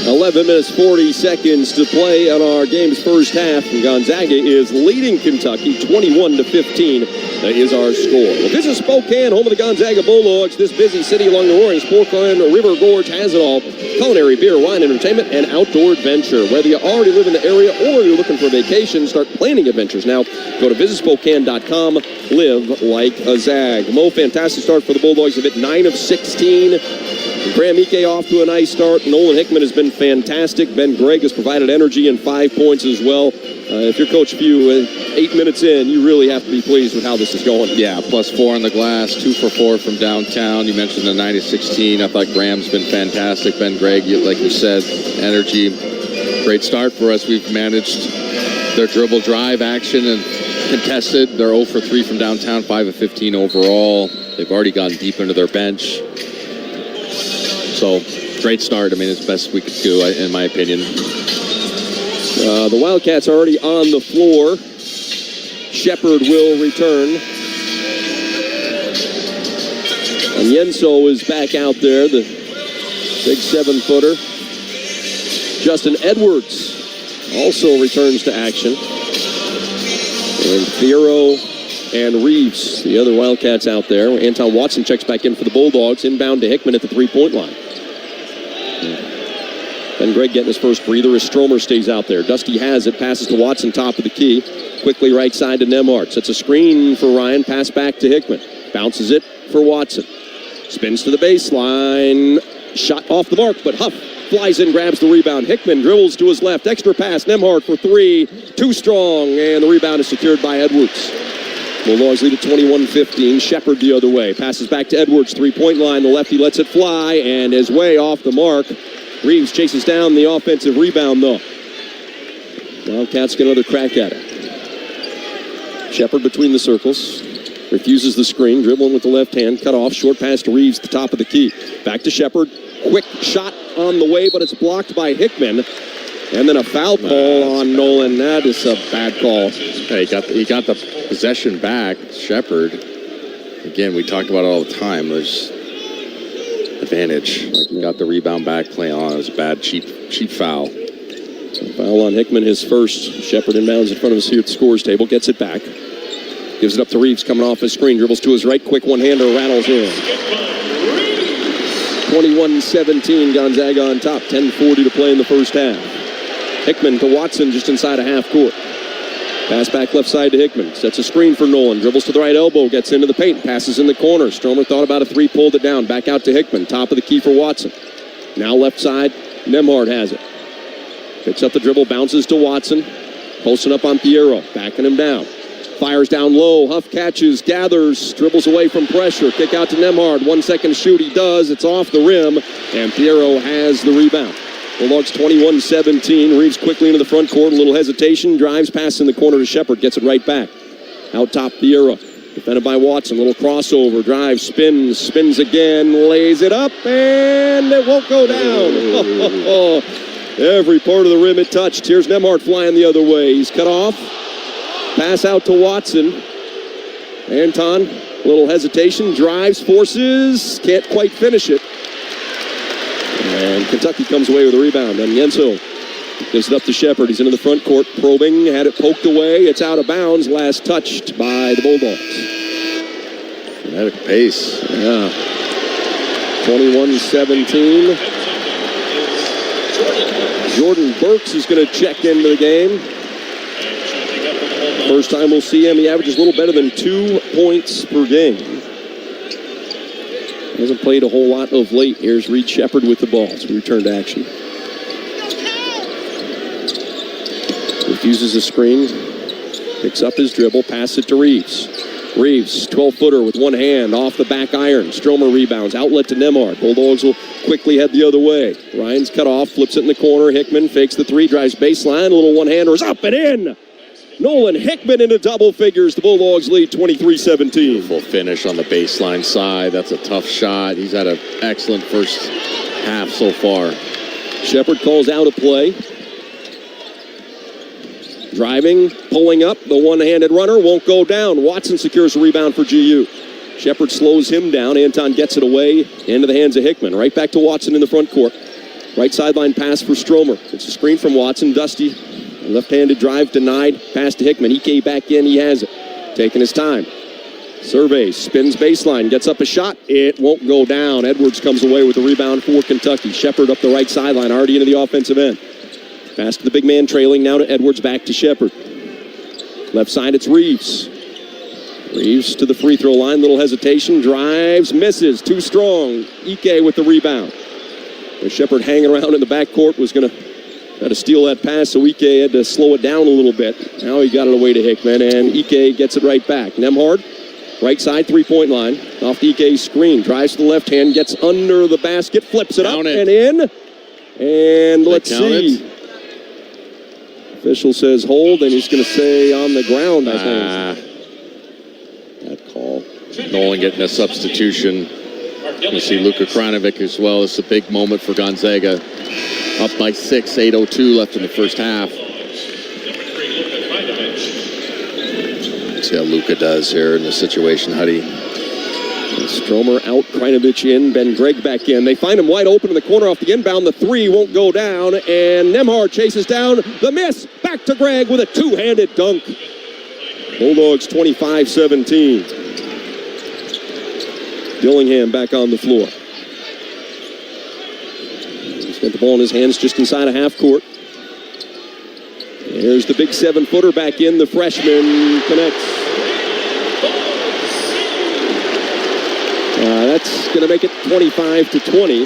Speaker 1: 11 minutes 40 seconds to play on our game's first half. And Gonzaga is leading Kentucky 21-15 is our score. Well, this is Spokane, home of the Gonzaga Bulldogs. This busy city along the roaring Spokane River Gorge has it all. Culinary, beer, wine, entertainment, and outdoor adventure. Whether you already live in the area or you're looking for a vacation, start planning adventures now. Go to visitspokane.com. Live like a Zag. Mo, fantastic start for the Bulldogs. They've hit 9 of 16. Graham Ike off to a nice start. Nolan Hickman has been fantastic. Ben Gregg has provided energy and 5 points as well. If you're Coach Few, 8 minutes in, you really have to be pleased with how this is going.
Speaker 7: Yeah, +4 on the glass, 2 for 4 from downtown. You mentioned the 9 of 16. I thought Graham's been fantastic. Ben Gregg, like you said, energy. Great start for us. We've managed their dribble drive action and contested. They're 0 for 3 from downtown, 5 of 15 overall. They've already gotten deep into their bench. So, great start. I mean, it's the best we could do, in my opinion.
Speaker 1: The Wildcats are already on the floor. Shepard will return. And Yenso is back out there, the big 7-footer. Justin Edwards also returns to action. And Fierro and Reeves, the other Wildcats out there. Anton Watson checks back in for the Bulldogs. Inbound to Hickman at the 3-point line. Ben Gregg getting his first breather as Stromer stays out there. Dusty has it, passes to Watson, top of the key. Quickly right side to Nemhart. Sets a screen for Ryan, pass back to Hickman. Bounces it for Watson. Spins to the baseline. Shot off the mark, but Huff flies in, grabs the rebound. Hickman dribbles to his left. Extra pass, Nemhart for 3. Too strong, and the rebound is secured by Edwards. Bulldogs lead at 21-15. Shepard the other way. Passes back to Edwards, 3-point line. The lefty lets it fly, and is way off the mark. Reeves chases down the offensive rebound, though. Wildcats get another crack at it. Shepard between the circles. Refuses the screen. Dribbling with the left hand. Cut off. Short pass to Reeves, the top of the key. Back to Shepard. Quick shot on the way, but it's blocked by Hickman. And then a foul call on Nolan. That is a bad call.
Speaker 7: Hey, he got the possession back. Shepard. Again, we talked about it all the time. There's advantage. Like, he got the rebound back, play on. It was a bad, cheap foul.
Speaker 1: So foul on Hickman, his first. Shepard inbounds in front of us here at the scores table. Gets it back. Gives it up to Reeves coming off his screen. Dribbles to his right. Quick one-hander. Rattles in. 21-17. Gonzaga on top. 10:40 to play in the first half. Hickman to Watson just inside a half court. Pass back left side to Hickman. Sets a screen for Nolan. Dribbles to the right elbow. Gets into the paint. Passes in the corner. Stromer thought about a 3. Pulled it down. Back out to Hickman. Top of the key for Watson. Now left side. Nemhart has it. Picks up the dribble. Bounces to Watson. Posting up on Fierro. Backing him down. Fires down low. Huff catches. Gathers. Dribbles away from pressure. Kick out to Nemhart. 1 second shoot. He does. It's off the rim. And Fierro has the rebound. Bulldogs 21-17. Reeves quickly into the front court. A little hesitation. Drives past in the corner to Shepard. Gets it right back. Out top, Fierro. Defended by Watson. Little crossover. Drives. Spins. Spins again. Lays it up. And it won't go down. Every part of the rim it touched. Here's Nemhart flying the other way. He's cut off. Pass out to Watson. Anton. A little hesitation. Drives. Forces. Can't quite finish it. And Kentucky comes away with a rebound. And Yenso Gives it up to Shepard. He's into the front court, probing, had it poked away. It's out of bounds. Last touched by the Bulldogs.
Speaker 7: Kinetic pace.
Speaker 1: Yeah. 21-17. Jordan Burks is going to check into the game. First time we'll see him. He averages a little better than 2 points per game. Hasn't played a whole lot of late. Here's Reed Shepard with the ball as we return to action. Refuses a screen. Picks up his dribble. Pass it to Reeves. Reeves, 12-footer with one hand off the back iron. Stromer rebounds. Outlet to Nembhard. Bulldogs will quickly head the other way. Ryan's cut off. Flips it in the corner. Hickman fakes the three. Drives baseline. A little one-hander is up and in. Nolan Hickman into double figures. The Bulldogs lead 23-17.
Speaker 7: Full finish on the baseline side. That's a tough shot. He's had an excellent first half so far.
Speaker 1: Shepard calls out a play. Driving, pulling up. The one-handed runner won't go down. Watson secures the rebound for GU. Shepard slows him down. Anton gets it away into the hands of Hickman. Right back to Watson in the front court. Right sideline pass for Stromer. It's a screen from Watson. Dusty. Left-handed drive denied. Pass to Hickman. Ike back in. He has it. Taking his time. Surveys. Spins baseline. Gets up a shot. It won't go down. Edwards comes away with the rebound for Kentucky. Shepard up the right sideline. Already into the offensive end. Pass to the big man trailing. Now to Edwards. Back to Shepard. Left side it's Reeves. Reeves to the free throw line. Little hesitation. Drives. Misses. Too strong. Ike with the rebound. Shepard hanging around in the backcourt was going to try to steal that pass, so Ike had to slow it down a little bit. Now he got it away to Hickman, and Ike gets it right back. Nembhard, right side, three-point line. Off the Ike screen. Drives to the left hand, gets under the basket, flips it up and in. And let's see. Official says hold, and he's going to say on the ground, I think.
Speaker 7: That call. Nolan getting a substitution. You see Luka Kranovic as well. It's a big moment for Gonzaga. Up by 6, 8:02 left in the first half. Let's see how Luka does here in the situation.
Speaker 1: Stromer out, Krajinovic in, Ben Gregg back in. They find him wide open in the corner off the inbound. The three won't go down, and Nembhard chases down the miss. Back to Gregg with a two-handed dunk. Bulldogs 25-17. Dillingham back on the floor. He's got the ball in his hands just inside of half court. There's the big 7-footer back in. The freshman connects. That's going to make it 25-20.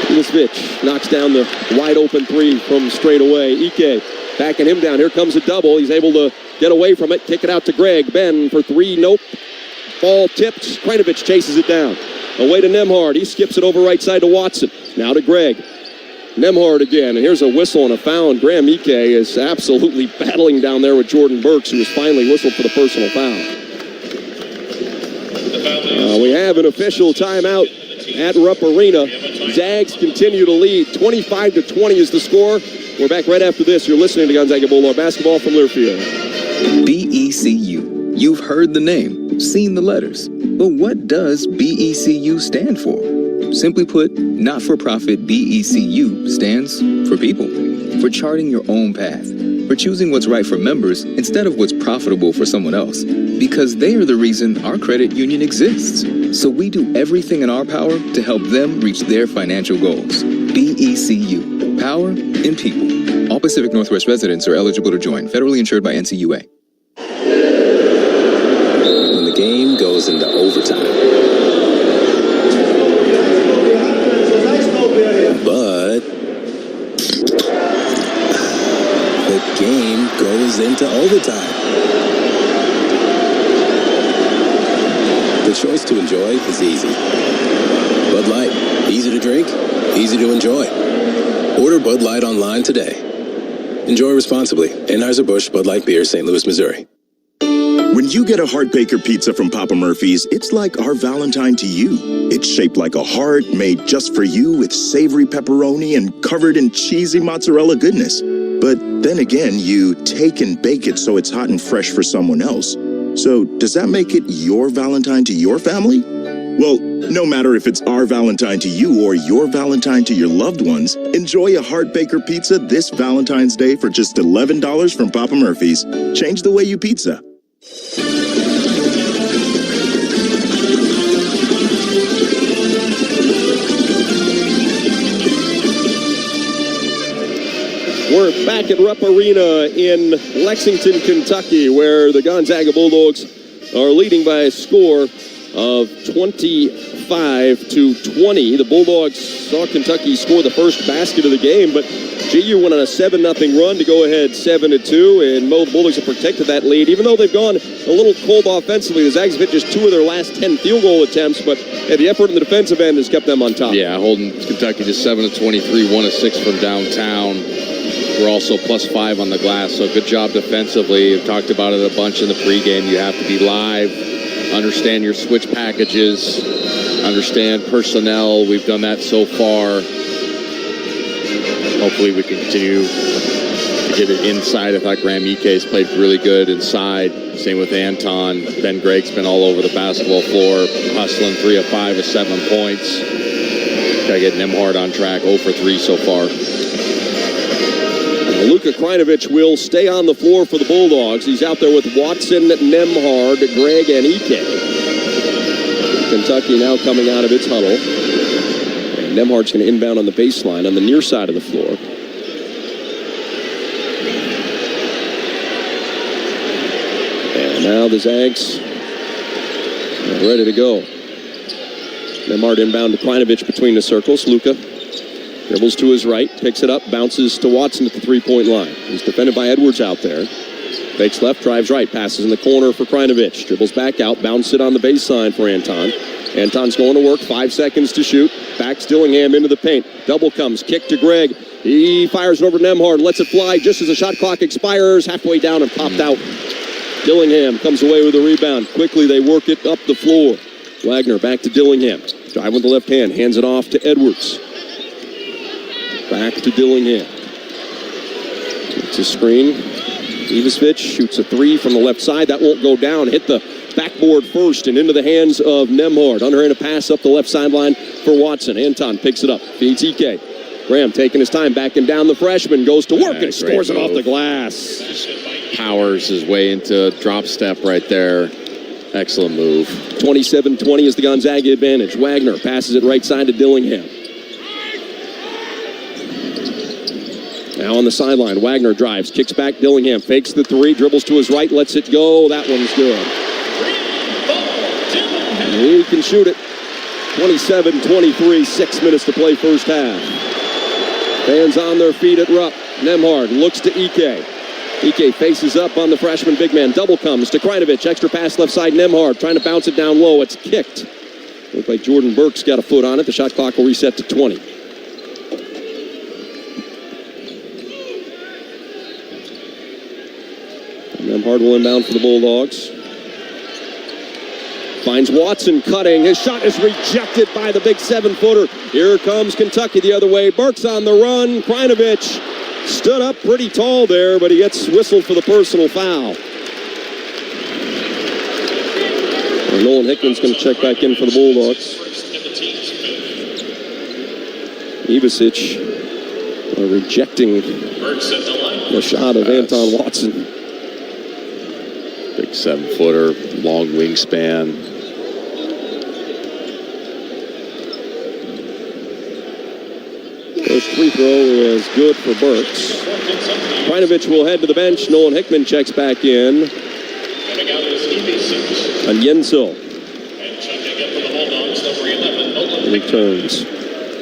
Speaker 1: Ilisvich knocks down the wide open three from straight away. Ike backing him down. Here comes a double. He's able to get away from it. Kick it out to Gregg. Ben for three. Nope. Ball tipped. Krajinovic chases it down. Away to Nembhard. He skips it over right side to Watson. Now to Gregg. Nembhard again. And here's a whistle and a foul. And Graham Ike is absolutely battling down there with Jordan Burks, who was finally whistled for the personal foul. We have an official timeout at Rupp Arena. Zags continue to lead. 25-20 is the score. We're back right after this. You're listening to Gonzaga Bulldog basketball from Learfield.
Speaker 13: BECU. You've heard the name, seen the letters. But what does BECU stand for? Simply put, not-for-profit BECU stands for people. For charting your own path. For choosing what's right for members instead of what's profitable for someone else. Because they are the reason our credit union exists. So we do everything in our power to help them reach their financial goals. BECU. Power in people. All Pacific Northwest residents are eligible to join. Federally insured by NCUA.
Speaker 6: When the game goes into overtime. But the game goes into overtime. The choice to enjoy is easy. Bud Light, easy to drink, easy to enjoy. Order Bud Light online today. Enjoy responsibly. Anheuser-Busch Bud Light Beer, St. Louis, Missouri.
Speaker 14: When you get a Heart Baker pizza from Papa Murphy's, it's like our Valentine to you. It's shaped like a heart, made just for you with savory pepperoni and covered in cheesy mozzarella goodness. But then again, you take and bake it so it's hot and fresh for someone else. So does that make it your Valentine to your family? Well, no matter if it's our Valentine to you or your Valentine to your loved ones, enjoy a Heart Baker pizza this Valentine's Day for just $11 from Papa Murphy's. Change the way you pizza.
Speaker 1: We're back at Rupp Arena in Lexington, Kentucky, where the Gonzaga Bulldogs are leading by a score of 25-20. The Bulldogs saw Kentucky score the first basket of the game, but GU went on a 7-0 run to go ahead 7-2, and the Bulldogs have protected that lead. Even though they've gone a little cold offensively, the Zags have hit just 2 of their last 10 field goal attempts, but the effort in the defensive end has kept them on top.
Speaker 7: Yeah, holding Kentucky to 7-23, 1 of 6 from downtown. We're also +5 on the glass, so good job defensively. We've talked about it a bunch in the pregame. You have to be live, understand your switch packages, understand personnel. We've done that so far. Hopefully we can continue to get it inside. I thought Graham Ike's played really good inside. Same with Anton. Ben Gregg's been all over the basketball floor, hustling 3 of 5 with 7 points. Got to get Nembhard on track, 0 for 3 so far.
Speaker 1: Luka Krinovich will stay on the floor for the Bulldogs. He's out there with Watson, Nembhard, Gregg, and Ike. Kentucky now coming out of its huddle. And Nembhard's going to inbound on the baseline on the near side of the floor. And now the Zags are ready to go. Nembhard inbound to Krinovich between the circles. Luka dribbles to his right, picks it up, bounces to Watson at the three-point line. He's defended by Edwards out there. Fakes left, drives right, passes in the corner for Krinovich. Dribbles back out, bounces it on the baseline for Anton. Anton's going to work, 5 seconds to shoot. Backs Dillingham into the paint. Double comes, kick to Gregg. He fires it over to Nembhard, lets it fly just as the shot clock expires. Halfway down and popped out. Dillingham comes away with a rebound. Quickly they work it up the floor. Wagner back to Dillingham. Drive with the left hand, hands it off to Edwards. Back to Dillingham. It's a screen. Ivasvich shoots a 3 from the left side. That won't go down. Hit the backboard first and into the hands of Nembhard. Underhand a pass up the left sideline for Watson. Anton picks it up. Feeds Ike. Graham taking his time, backing down the freshman. Goes to work and scores it off the glass.
Speaker 7: Powers his way into drop step right there. Excellent move.
Speaker 1: 27-20 is the Gonzaga advantage. Wagner passes it right side to Dillingham. Now on the sideline, Wagner drives, kicks back, Dillingham fakes the 3, dribbles to his right, lets it go. That one's good. He can shoot it. 27-23, 6 minutes to play first half. Fans on their feet at Rupp. Nembhard looks to Ike. Ike faces up on the freshman big man. Double comes to Krinovich. Extra pass left side, Nembhard trying to bounce it down low. It's kicked. Looks like Jordan Burke's got a foot on it. The shot clock will reset to 20. Nembhard will inbound for the Bulldogs. Finds Watson cutting. His shot is rejected by the big 7-footer. Here comes Kentucky the other way. Burke's on the run. Krinovich stood up pretty tall there, but he gets whistled for the personal foul. And Nolan Hickman's going to check back in for the Bulldogs. Ivasic rejecting the shot of Anton Watson.
Speaker 7: Big 7-footer, long wingspan.
Speaker 1: First free throw is good for Burks. Krinovich will head to the bench. Nolan Hickman checks back in. And Yensil returns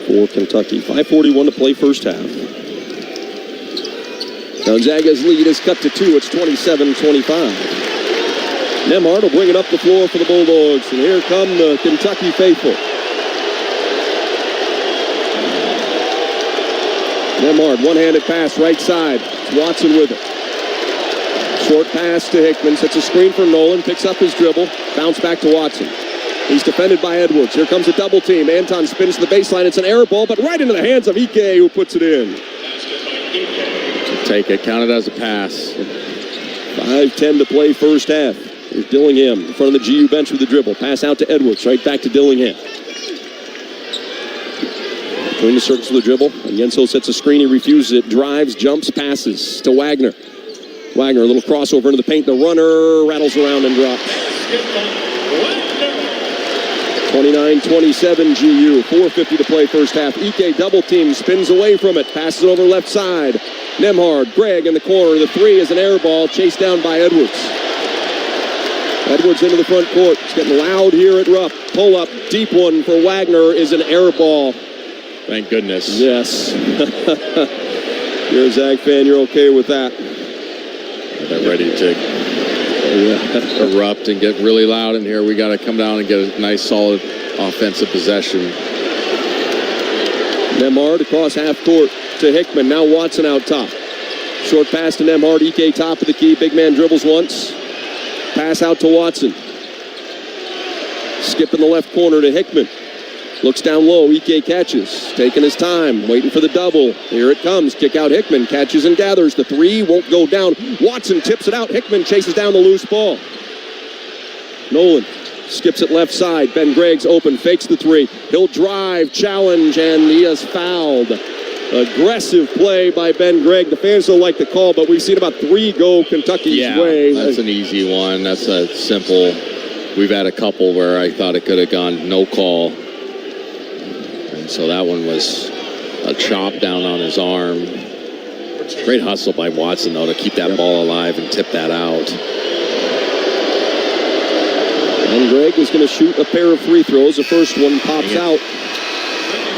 Speaker 1: for Kentucky. 5:41 to play first half. Gonzaga's lead is cut to 2. It's 27-25. Nembhard will bring it up the floor for the Bulldogs. And here come the Kentucky faithful. Nembhard, one-handed pass, right side. Watson with it. Short pass to Hickman. Sets a screen for Nolan. Picks up his dribble. Bounce back to Watson. He's defended by Edwards. Here comes a double team. Anton spins to the baseline. It's an air ball, but right into the hands of Ike, who puts it in.
Speaker 7: Take it. Count it as a pass.
Speaker 1: 5:10 to play first half. Here's Dillingham in front of the GU bench with the dribble. Pass out to Edwards, right back to Dillingham. Between the circles of the dribble. And Yenso sets a screen. He refuses it. Drives, jumps, passes to Wagner. Wagner, a little crossover into the paint. The runner rattles around and drops. 29-27 GU. 4:50 to play first half. Ike double team, spins away from it. Passes it over left side. Nemhard, Gregg in the corner. The three is an air ball chased down by Edwards. Edwards into the front court. It's getting loud here at Rupp. Pull up, deep one for Wagner is an air ball.
Speaker 7: Thank goodness.
Speaker 1: Yes. You're a Zag fan, you're okay with that.
Speaker 7: They're ready to erupt and get really loud in here. We got to come down and get a nice, solid offensive possession.
Speaker 1: Nemhard across half court to Hickman. Now Watson out top. Short pass to Nemhard. Ike top of the key. Big man dribbles once. Pass out to Watson. Skip in the left corner to Hickman. Looks down low. Ike catches. Taking his time. Waiting for the double. Here it comes. Kick out Hickman. Catches and gathers. The three won't go down. Watson tips it out. Hickman chases down the loose ball. Nolan skips it left side. Ben Gregg's open. Fakes the three. He'll drive, challenge, and he is fouled. Aggressive play by Ben Gregg. The fans don't like the call, but we've seen about three go Kentucky's way.
Speaker 7: That's an easy one. That's a simple. We've had a couple where I thought it could have gone no call. And so that one was a chop down on his arm. Great hustle by Watson, though, to keep that ball alive and tip that out.
Speaker 1: And Gregg is going to shoot a pair of free throws. The first one pops out.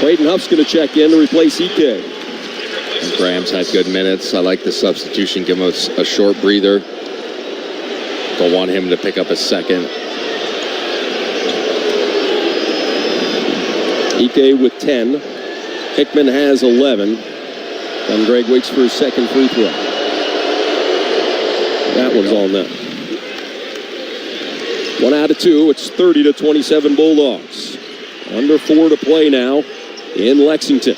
Speaker 1: Braden Huff's going to check in to replace Ike.
Speaker 7: And Graham's had good minutes. I like the substitution. Give him a short breather. Don't want him to pick up a second.
Speaker 1: Ike with 10. Hickman has 11. And Gregg waits for his second free throw. That one's all net. 1 out of 2. It's 30-27 Bulldogs. Under 4 to play now in Lexington.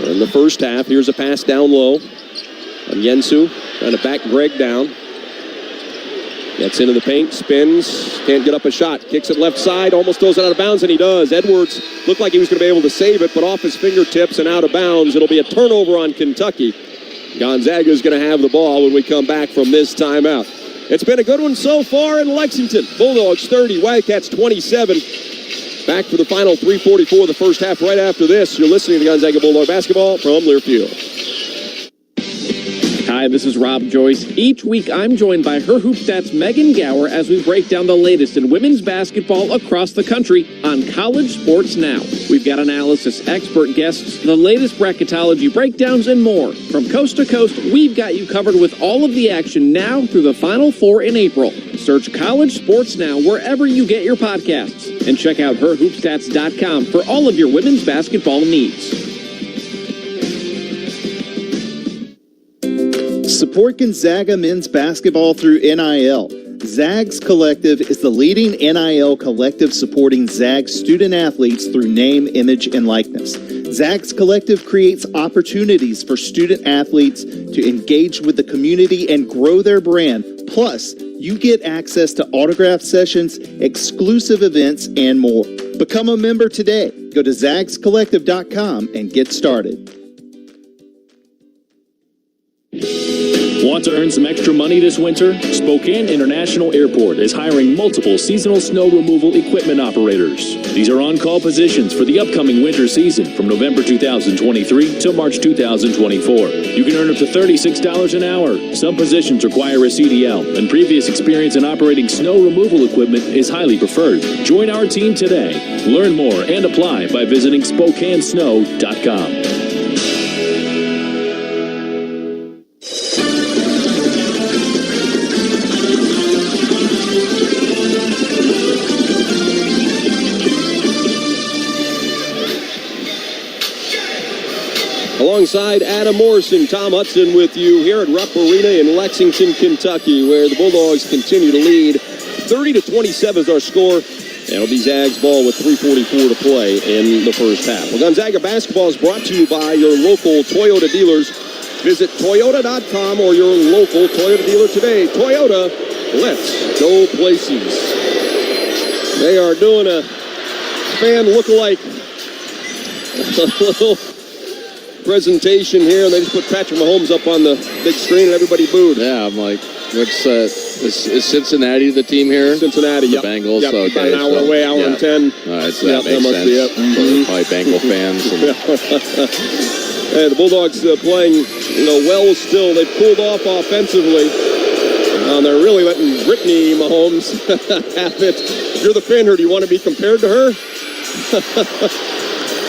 Speaker 1: In the first half, here's a pass down low. And Yensu trying to back Gregg down. Gets into the paint, spins, can't get up a shot. Kicks it left side, almost throws it out of bounds, and he does. Edwards looked like he was going to be able to save it, but off his fingertips and out of bounds. It'll be a turnover on Kentucky. Gonzaga is going to have the ball when we come back from this timeout. It's been a good one so far in Lexington. Bulldogs 30, Wildcats 27. Back for the final 3:44 of the first half right after this. You're listening to Gonzaga Bulldog basketball from Learfield.
Speaker 15: Hi, this is Rob Joyce. Each week I'm joined by her Hoop Stats Megan Gower as we break down the latest in women's basketball across the country on College Sports Now. We've got analysis, expert guests, the latest bracketology breakdowns, and more. From coast to coast, we've got you covered with all of the action now through the Final Four in April. Search College Sports Now wherever you get your podcasts. And check out herhoopstats.com for all of your women's basketball needs.
Speaker 4: Support Gonzaga men's basketball through NIL. Zags Collective is the leading NIL collective supporting Zags student athletes through name, image, and likeness. Zags Collective creates opportunities for student athletes to engage with the community and grow their brand. Plus, you get access to autograph sessions, exclusive events, and more. Become a member today. Go to zagscollective.com and get started.
Speaker 8: Want to earn some extra money this winter? Spokane International Airport is hiring multiple seasonal snow removal equipment operators. These are on-call positions for the upcoming winter season from November 2023 to March 2024. You can earn up to $36 an hour. Some positions require a CDL, and previous experience in operating snow removal equipment is highly preferred. Join our team today. Learn more and apply by visiting SpokaneSnow.com.
Speaker 1: Alongside Adam Morrison, Tom Hudson with you here at Rupp Arena in Lexington, Kentucky, where the Bulldogs continue to lead. 30-27 is our score. And it'll be Zags ball with 3:44 to play in the first half. Well, Gonzaga basketball is brought to you by your local Toyota dealers. Visit Toyota.com or your local Toyota dealer today. Toyota, Let's go places. They are doing a fan look-alike little presentation here, and they just put Patrick Mahomes up on the big screen, and everybody booed.
Speaker 7: Yeah, I'm like, is Cincinnati the team here?
Speaker 1: Cincinnati,
Speaker 7: the Bengals.
Speaker 1: Yep,
Speaker 7: Okay,
Speaker 1: about an hour away, hour and 10.
Speaker 7: All right, so that makes
Speaker 1: must
Speaker 7: sense.
Speaker 1: be it.
Speaker 7: So probably Bengal fans.
Speaker 1: And the Bulldogs playing, well still. They pulled off offensively. They're really letting Brittany Mahomes have it. If you're the fan here, do you want to be compared to her?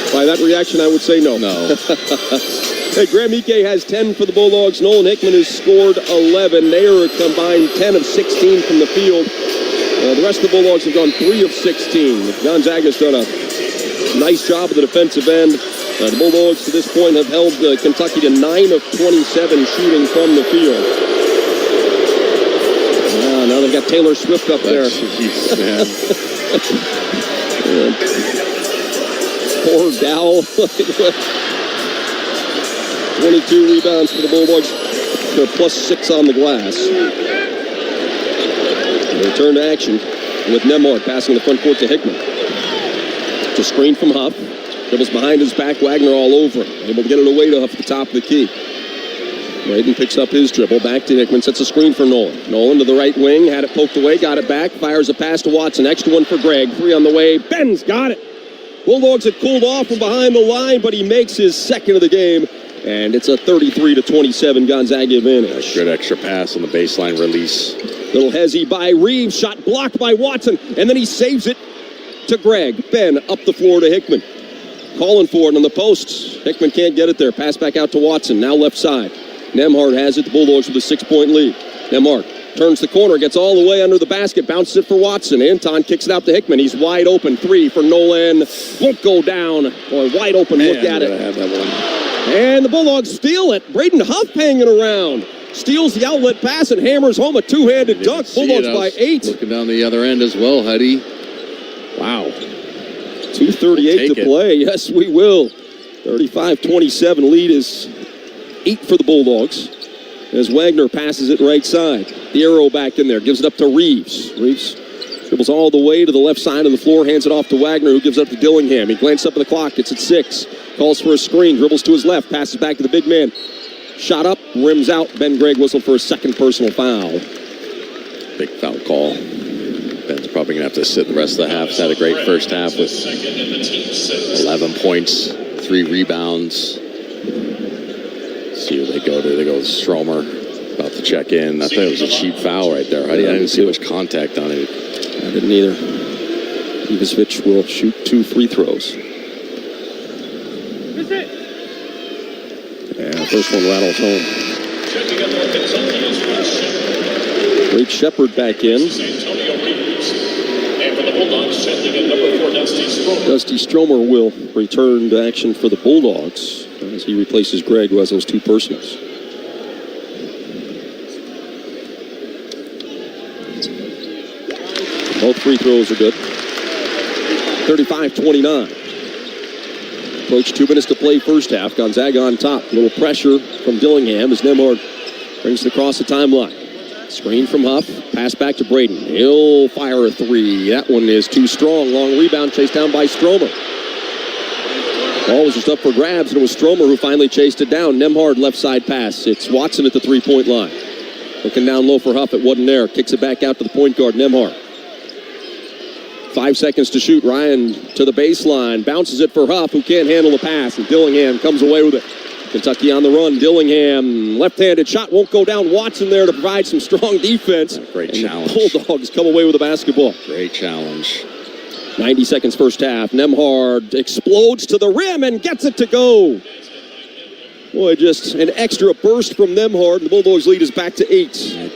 Speaker 1: By that reaction, I would say no.
Speaker 7: No.
Speaker 1: Hey, Graham Ike has 10 for the Bulldogs. Nolan Hickman has scored 11. They are a combined 10 of 16 from the field. The rest of the Bulldogs have gone 3 of 16. Gonzaga's done a nice job at the defensive end. The Bulldogs, to this point, have held Kentucky to 9 of 27 shooting from the field. Now they've got Taylor Swift up there.
Speaker 7: Jeez, man.
Speaker 1: Poor Dow. 22 rebounds for the Bulldogs. They're +6 on the glass. They return to action with Nembhard passing the front court to Hickman. It's a screen from Huff. Dribbles behind his back. Wagner all over him. Able to get it away to Huff at the top of the key. Braden picks up his dribble. Back to Hickman. Sets a screen for Nolan. Nolan to the right wing. Had it poked away. Got it back. Fires a pass to Watson. Extra one for Greg. 3 on the way. Ben's got it. Bulldogs had cooled off from behind the line, but he makes his second of the game. And it's a 33-27 Gonzaga advantage.
Speaker 7: Good extra pass on the baseline release.
Speaker 1: Little hezzy by Reeves. Shot blocked by Watson. And then he saves it to Greg. Ben up the floor to Hickman. Calling for it on the posts. Hickman can't get it there. Pass back out to Watson. Now left side. Nembhard has it. The Bulldogs with a 6-point lead. Nembhard turns the corner. Gets all the way under the basket. Bounces it for Watson. Anton kicks it out to Hickman. He's wide open. 3 for Nolan. Won't go down. Boy, wide open.
Speaker 7: Man,
Speaker 1: look at it.
Speaker 7: Have that one.
Speaker 1: And the Bulldogs steal it. Braden Huff hanging around. Steals the outlet pass and hammers home a two-handed dunk. Bulldogs by 8.
Speaker 7: Looking down the other end as well, Huddy. Wow.
Speaker 1: 2:38 to play. Yes, we will. 35-27 lead is 8 for the Bulldogs. As Wagner passes it right side. The arrow back in there. Gives it up to Reeves. Reeves dribbles all the way to the left side of the floor. Hands it off to Wagner, who gives it up to Dillingham. He glances up at the clock. It's at 6. Calls for a screen. Dribbles to his left. Passes back to the big man. Shot up. Rims out. Ben Gregg whistled for a second personal foul.
Speaker 7: Big foul call. Ben's probably going to have to sit the rest of the half. He's had a great first half with 11 points, 3 rebounds. See who they go to. They go with Stromer. About to check in. I thought it was a cheap foul right there. I didn't see much contact on it.
Speaker 1: I didn't either. Ivasevich will shoot 2 free throws. Yeah, first one rattles home. Great Shepard back in. Dusty Stromer will return to action for the Bulldogs as he replaces Greg, who has those 2 personals. Both free throws are good. 35-29. Approach 2 minutes to play first half. Gonzaga on top. A little pressure from Dillingham as Nembhard brings it across the timeline. Screen from Huff. Pass back to Braden. He'll fire a 3. That one is too strong. Long rebound chased down by Stromer. Ball was just up for grabs, and it was Stromer who finally chased it down. Nembhard left side pass. It's Watson at the 3-point line. Looking down low for Huff. It wasn't there. Kicks it back out to the point guard, Nembhard. 5 seconds to shoot. Ryan to the baseline. Bounces it for Huff, who can't handle the pass. And Dillingham comes away with it. Kentucky on the run. Dillingham, left-handed shot, won't go down. Watson there to provide some strong defense.
Speaker 7: Great challenge.
Speaker 1: The Bulldogs come away with the basketball.
Speaker 7: Great challenge.
Speaker 1: 90 seconds first half. Nembhard explodes to the rim and gets it to go. Boy, just an extra burst from Nembhard. The Bulldogs lead is back to 8.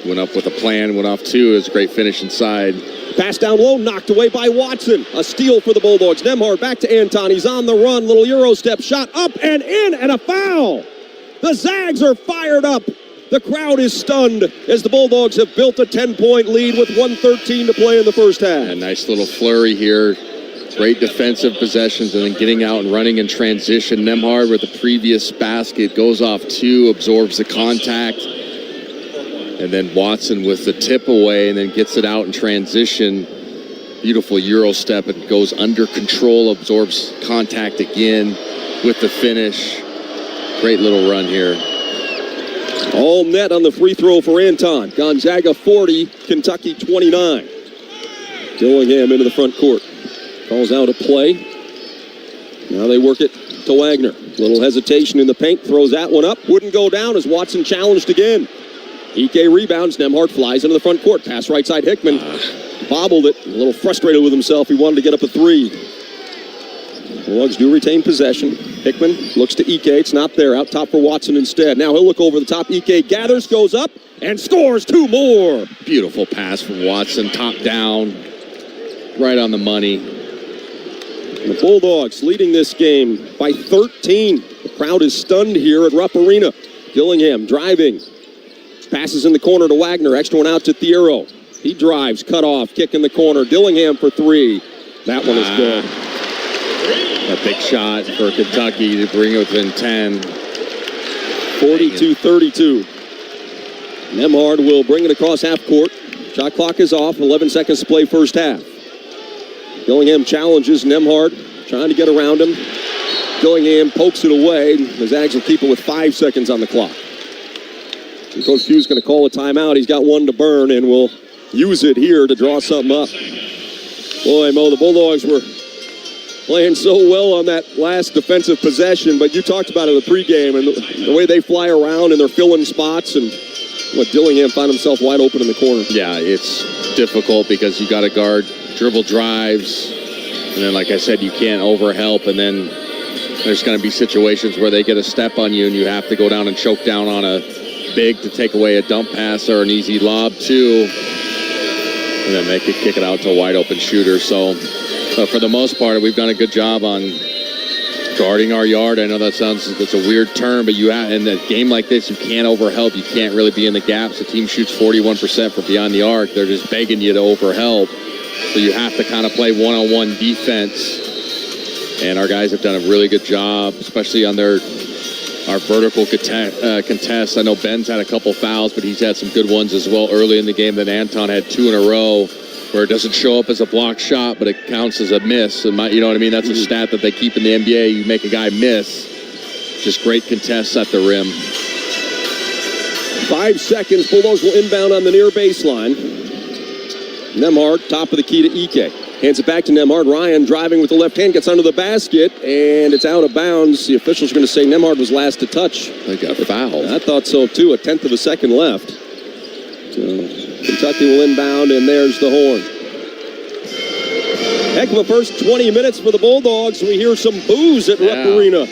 Speaker 7: Went up with a plan, went off 2. It was a great finish inside.
Speaker 1: Pass down low, knocked away by Watson. A steal for the Bulldogs. Nembhard back to Anton. He's on the run. Little Euro step. Shot up and in, and a foul. The Zags are fired up. The crowd is stunned as the Bulldogs have built a 10-point lead with 1:13 to play in the first half.
Speaker 7: A nice little flurry here. Great defensive possessions and then getting out and running in transition. Nembhard with the previous basket goes off 2, absorbs the contact. And then Watson with the tip away and then gets it out in transition. Beautiful Euro step. It goes under control, absorbs contact again with the finish. Great little run here.
Speaker 1: All net on the free throw for Anton. Gonzaga 40, Kentucky 29. Dillingham into the front court. Calls out a play. Now they work it to Wagner. Little hesitation in the paint. Throws that one up. Wouldn't go down as Watson challenged again. Ike rebounds. Nembhard flies into the front court. Pass right side. Hickman bobbled it. A little frustrated with himself. He wanted to get up a three. The Lugs do retain possession. Hickman looks to Ike. It's not there. Out top for Watson instead. Now he'll look over the top. Ike gathers, goes up, and scores two more.
Speaker 7: Beautiful pass from Watson. Top down. Right on the money.
Speaker 1: And the Bulldogs leading this game by 13. The crowd is stunned here at Rupp Arena. Dillingham driving. Passes in the corner to Wagner. Extra one out to Thiero. He drives. Cut off. Kick in the corner. Dillingham for three. That one is good.
Speaker 7: A big shot for Kentucky to bring it within 10.
Speaker 1: 42-32. Nembhard will bring it across half court. Shot clock is off. 11 seconds to play first half. Dillingham challenges Nembhard, trying to get around him. Dillingham pokes it away. The Zags will keep it with 5 seconds on the clock. And Coach Pugh's going to call a timeout. He's got one to burn, and will use it here to draw something up. Boy, Mo, the Bulldogs were playing so well on that last defensive possession, but you talked about it in the pregame, and the way they fly around and they're filling spots, and Dillingham found himself wide open in the corner.
Speaker 7: Yeah, it's difficult because you got to guard dribble drives, and then, like I said, you can't overhelp, and then there's going to be situations where they get a step on you, and you have to go down and choke down on a big to take away a dump pass or an easy lob, too. And then they could kick it out to a wide open shooter. So for the most part, we've done a good job on guarding our yard. I know that's a weird term, but you have, in a game like this, you can't overhelp. You can't really be in the gaps. The team shoots 41% from beyond the arc. They're just begging you to overhelp. So you have to kind of play one-on-one defense. And our guys have done a really good job, especially on our vertical contest. I know Ben's had a couple fouls, but he's had some good ones as well early in the game. Then Anton had two in a row where it doesn't show up as a blocked shot, but it counts as a miss. You know what I mean? That's a stat that they keep in the NBA. You make a guy miss. Just great contests at the rim.
Speaker 1: 5 seconds. Bulldogs will inbound on the near baseline. Nembhard, top of the key to Ike. Hands it back to Nembhard. Ryan driving with the left hand, gets under the basket, and it's out of bounds. The officials are going to say Nembhard was last to touch.
Speaker 7: They got fouled.
Speaker 1: I thought so, too. 1/10 of a second left. So Kentucky will inbound, and there's the horn. Heck of a first 20 minutes for the Bulldogs. We hear some boos at Rupp Arena.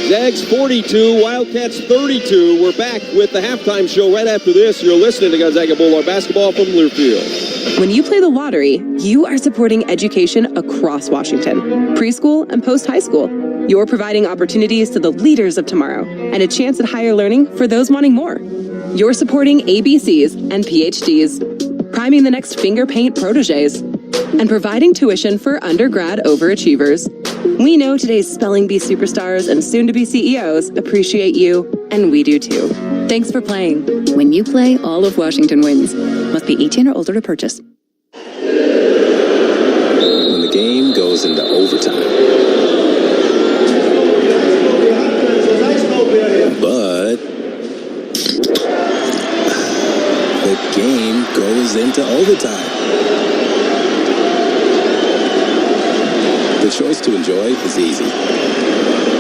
Speaker 1: Zags 42, Wildcats 32. We're back with the halftime show right after this. You're listening to Gonzaga Bulldog basketball from Learfield.
Speaker 16: When you play the lottery, you are supporting education across Washington, preschool and post-high school. You're providing opportunities to the leaders of tomorrow and a chance at higher learning for those wanting more. You're supporting ABCs and PhDs, priming the next finger paint proteges, and providing tuition for undergrad overachievers. We know today's spelling bee superstars and soon-to-be CEOs appreciate you, and we do too. Thanks for playing.
Speaker 17: When you play, all of Washington wins. Must be 18 or older to purchase.
Speaker 6: When the game goes into overtime. But the game goes into overtime. The choice to enjoy is easy.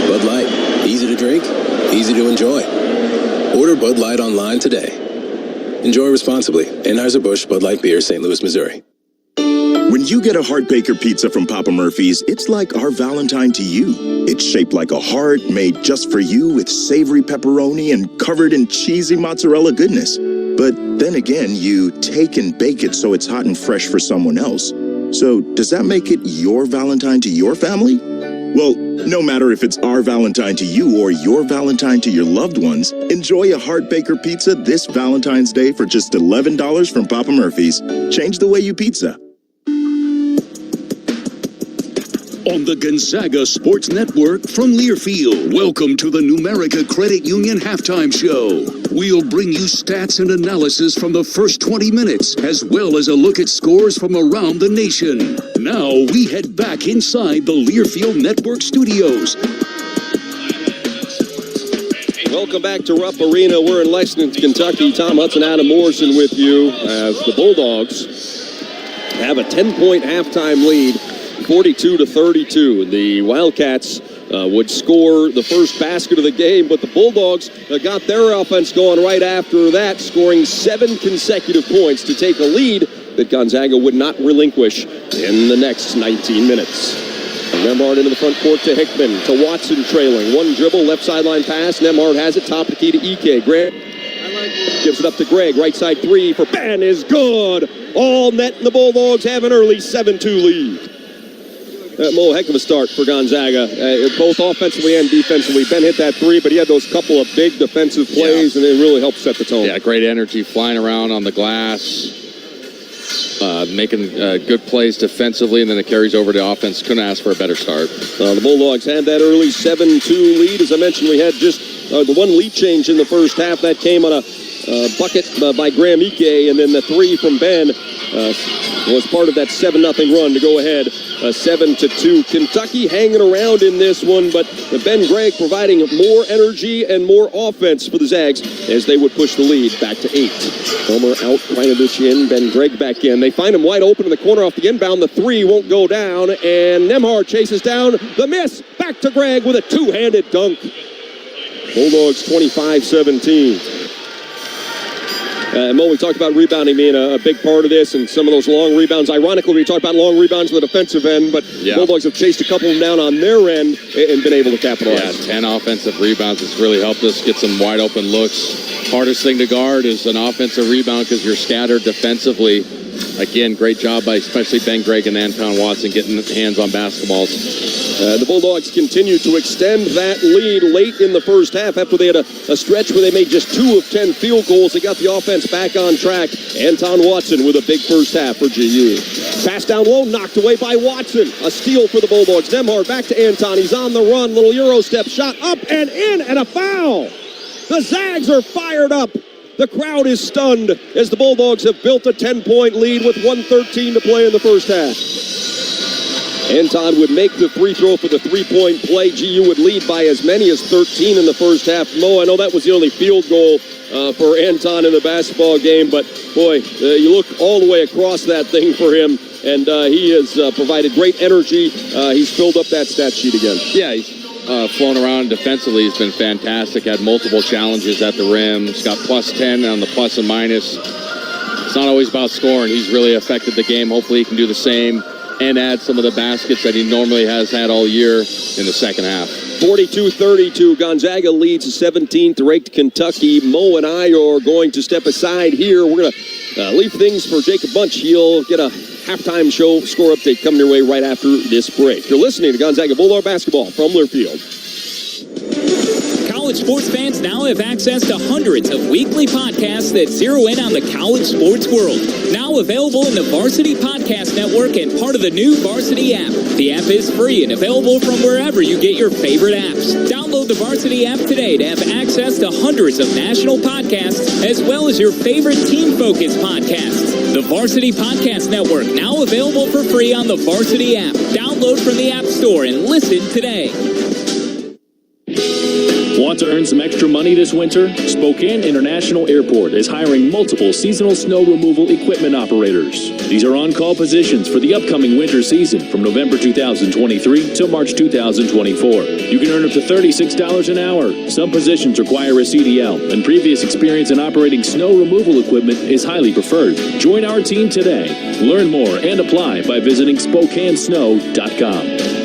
Speaker 6: Bud Light, easy to drink, easy to enjoy. Order Bud Light online today. Enjoy responsibly. Anheuser-Busch Bud Light Beer, St. Louis, Missouri.
Speaker 14: When you get a Heart Baker pizza from Papa Murphy's, it's like our Valentine to you. It's shaped like a heart made just for you with savory pepperoni and covered in cheesy mozzarella goodness. But then again, you take and bake it so it's hot and fresh for someone else. So does that make it your Valentine to your family? Well, no matter if it's our Valentine to you or your Valentine to your loved ones, enjoy a Heart Baker pizza this Valentine's Day for just $11 from Papa Murphy's. Change the way you pizza.
Speaker 18: on the Gonzaga Sports Network from Learfield. Welcome to the Numerica Credit Union Halftime Show. We'll bring you stats and analysis from the first 20 minutes, as well as a look at scores from around the nation. Now we head back inside the Learfield Network studios.
Speaker 1: Welcome back to Rupp Arena. We're in Lexington, Kentucky. Tom Hudson, Adam Morrison with you as the Bulldogs have a 10-point halftime lead, 42-32. The Wildcats would score the first basket of the game, but the Bulldogs got their offense going right after that, scoring 7 consecutive points to take a lead that Gonzaga would not relinquish in the next 19 minutes. Nemhard into the front court to Hickman, to Watson trailing. One dribble, left sideline pass. Nemhard has it, top of the key to Ike. Greg gives it up to Greg. Right side three for Ben is good. All net, and the Bulldogs have an early 7-2 lead. Mo, heck of a start for Gonzaga, both offensively and defensively. Ben hit that three, but he had those couple of big defensive plays, and it really helped set the tone.
Speaker 7: Yeah, great energy flying around on the glass. Making good plays defensively, and then it carries over to offense. Couldn't ask for a better start.
Speaker 1: The Bulldogs had that early 7-2 lead. As I mentioned, we had just the one lead change in the first half. That came on a bucket by Graham Ike, and then the three from Ben was part of that 7-0 run to go ahead 7-2. Kentucky hanging around in this one, but Ben Gregg providing more energy and more offense for the Zags as they would push the lead back to 8. Homer out, Krajinovic in, Ben Gregg back in. They find him wide open in the corner off the inbound. The three won't go down, and Nemhard chases down the miss. Back to Gregg with a two-handed dunk. Bulldogs 25-17. Mo, we talked about rebounding being a big part of this, and some of those long rebounds. Ironically, we talked about long rebounds on the defensive end, but Bulldogs have chased a couple of them down on their end and been able to capitalize.
Speaker 7: Yeah, 10 offensive rebounds. It's really helped us get some wide open looks. Hardest thing to guard is an offensive rebound because you're scattered defensively. Again, great job by especially Ben Gregg and Anton Watson getting hands on basketballs.
Speaker 1: The Bulldogs continue to extend that lead late in the first half after they had a stretch where they made just 2 of 10 field goals. They got the offense back on track. Anton Watson with a big first half for GU. Pass down low, knocked away by Watson. A steal for the Bulldogs. Nemhard back to Anton. He's on the run. Little Euro step shot up and in, and a foul. The Zags are fired up. The crowd is stunned as the Bulldogs have built a 10-point lead with 1:13 to play in the first half. Anton would make the free throw for the three-point play. GU would lead by as many as 13 in the first half. Mo, I know that was the only field goal for Anton in the basketball game, but boy, you look all the way across that thing for him, and he has provided great energy. He's filled up that stat sheet again.
Speaker 7: Yeah, he's flown around defensively. He's been fantastic. Had multiple challenges at the rim. He's got plus 10 on the plus and minus. It's not always about scoring. He's really affected the game. Hopefully he can do the same and add some of the baskets that he normally has had all year in the second half.
Speaker 1: 42-32, Gonzaga leads 17th ranked Kentucky. Mo and I are going to step aside here. We're going to leave things for Jacob Bunch. He'll get a halftime show score update coming your way right after this break. You're listening to Gonzaga Bulldog Basketball from Learfield.
Speaker 19: College sports fans now have access to hundreds of weekly podcasts that zero in on the college sports world. Now available in the Varsity Podcast Network and part of the new Varsity app. The app is free and available from wherever you get your favorite apps. Download the Varsity app today to have access to hundreds of national podcasts as well as your favorite team-focused podcasts. The Varsity Podcast Network, now available for free on the Varsity app. Download from the App Store and listen today.
Speaker 8: Want to earn some extra money this winter? Spokane International Airport is hiring multiple seasonal snow removal equipment operators. These are on-call positions for the upcoming winter season from November 2023 to March 2024. You can earn up to $36 an hour. Some positions require a CDL, and previous experience in operating snow removal equipment is highly preferred. Join our team today. Learn more and apply by visiting SpokaneSnow.com.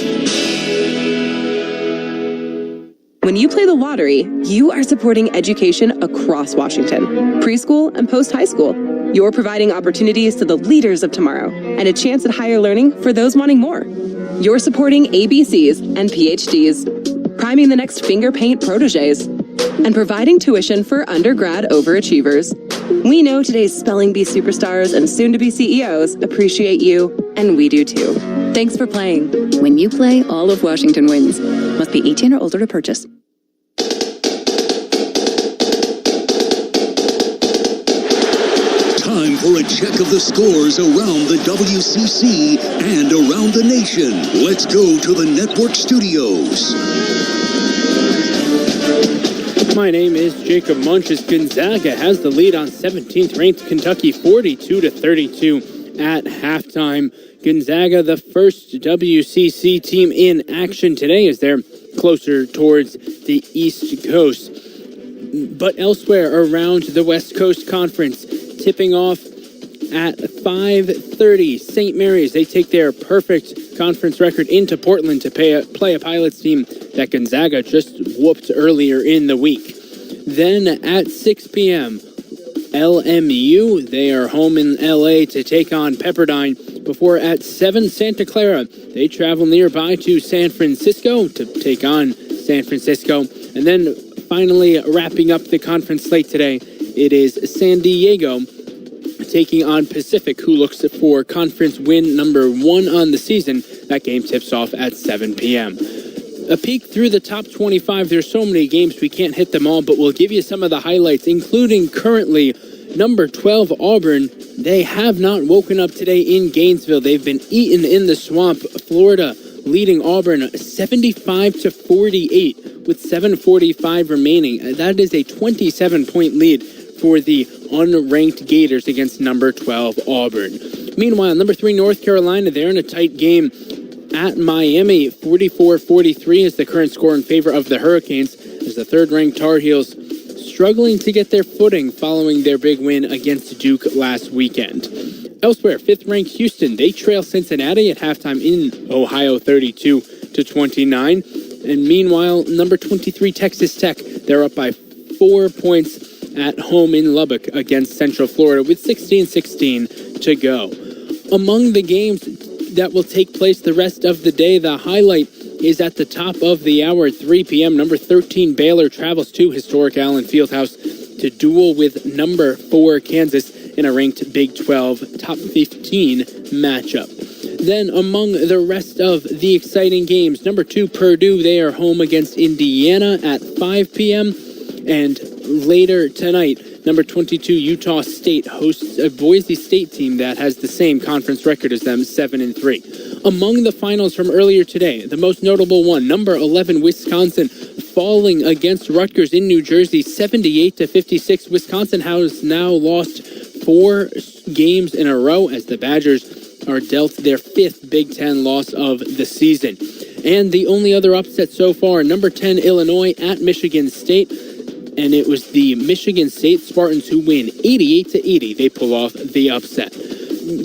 Speaker 16: When you play the lottery, you are supporting education across Washington. Preschool and post-high school. You're providing opportunities to the leaders of tomorrow and a chance at higher learning for those wanting more. You're supporting ABCs and PhDs, priming the next finger paint proteges, and providing tuition for undergrad overachievers. We know today's spelling bee superstars and soon-to-be CEOs appreciate you, and we do too. Thanks for playing.
Speaker 17: When you play, all of Washington wins. Must be 18 or older to purchase.
Speaker 18: Time for a check of the scores around the WCC and around the nation. Let's go to the network studios.
Speaker 20: My name is Jacob Munches. Gonzaga has the lead on 17th ranked Kentucky 42-32 at halftime. Gonzaga, the first WCC team in action today, as they're closer towards the East Coast. But elsewhere around the West Coast Conference, tipping off at 5:30, St. Mary's, they take their perfect conference record into Portland to play a Pilots team that Gonzaga just whooped earlier in the week. Then at 6 p.m., LMU, they are home in LA to take on Pepperdine. Before at 7, Santa Clara, they travel nearby to San Francisco to take on San Francisco. And then finally wrapping up the conference slate today, it is San Diego taking on Pacific, who looks for conference win number 1 on the season. That game tips off at 7 p.m. A peek through the top 25. There's so many games we can't hit them all, but we'll give you some of the highlights, including currently number 12 Auburn. They have not woken up today in Gainesville. They've been eaten in the swamp. Florida leading Auburn 75-48 with 7:45 remaining. That is a 27-point lead for the unranked Gators against number 12 Auburn. Meanwhile, number 3 North Carolina, they're in a tight game at Miami. 44-43 is the current score in favor of the Hurricanes, as the third-ranked Tar Heels struggling to get their footing following their big win against Duke last weekend. Elsewhere, 5th-ranked Houston, they trail Cincinnati at halftime in Ohio 32-29. And meanwhile, number 23 Texas Tech, they're up by 4 points at home in Lubbock against Central Florida with 16-16 to go. Among the games that will take place the rest of the day, the highlight is at the top of the hour at 3 p.m. Number 13 Baylor travels to historic Allen Fieldhouse to duel with number 4 Kansas in a ranked Big 12 top 15 matchup. Then among the rest of the exciting games, number 2 Purdue, they are home against Indiana at 5 p.m. And later tonight, number 22 Utah State hosts a Boise State team that has the same conference record as them, 7-3. Among the finals from earlier today, the most notable one, number 11 Wisconsin falling against Rutgers in New Jersey, 78-56. Wisconsin has now lost 4 games in a row as the Badgers are dealt their 5th Big Ten loss of the season. And the only other upset so far, number 10 Illinois at Michigan State. And it was the Michigan State Spartans who win 88-80. They pull off the upset.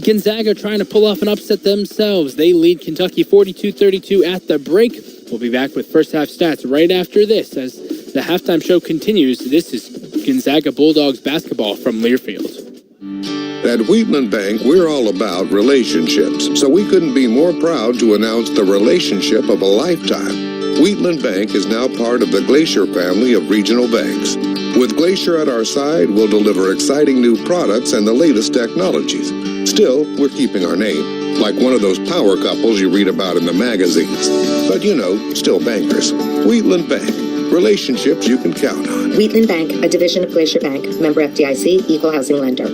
Speaker 20: Gonzaga trying to pull off an upset themselves. They lead Kentucky 42-32 at the break. We'll be back with first half stats right after this as the halftime show continues. This is Gonzaga Bulldogs basketball from Learfield.
Speaker 10: At Wheatland Bank, we're all about relationships, so we couldn't be more proud to announce the relationship of a lifetime. Wheatland Bank is now part of the Glacier family of regional banks. With Glacier at our side, we'll deliver exciting new products and the latest technologies. Still, we're keeping our name, like one of those power couples you read about in the magazines. But you know, still bankers. Wheatland Bank. Relationships you can count on.
Speaker 21: Wheatland Bank, a division of Glacier Bank, member FDIC, equal housing lender.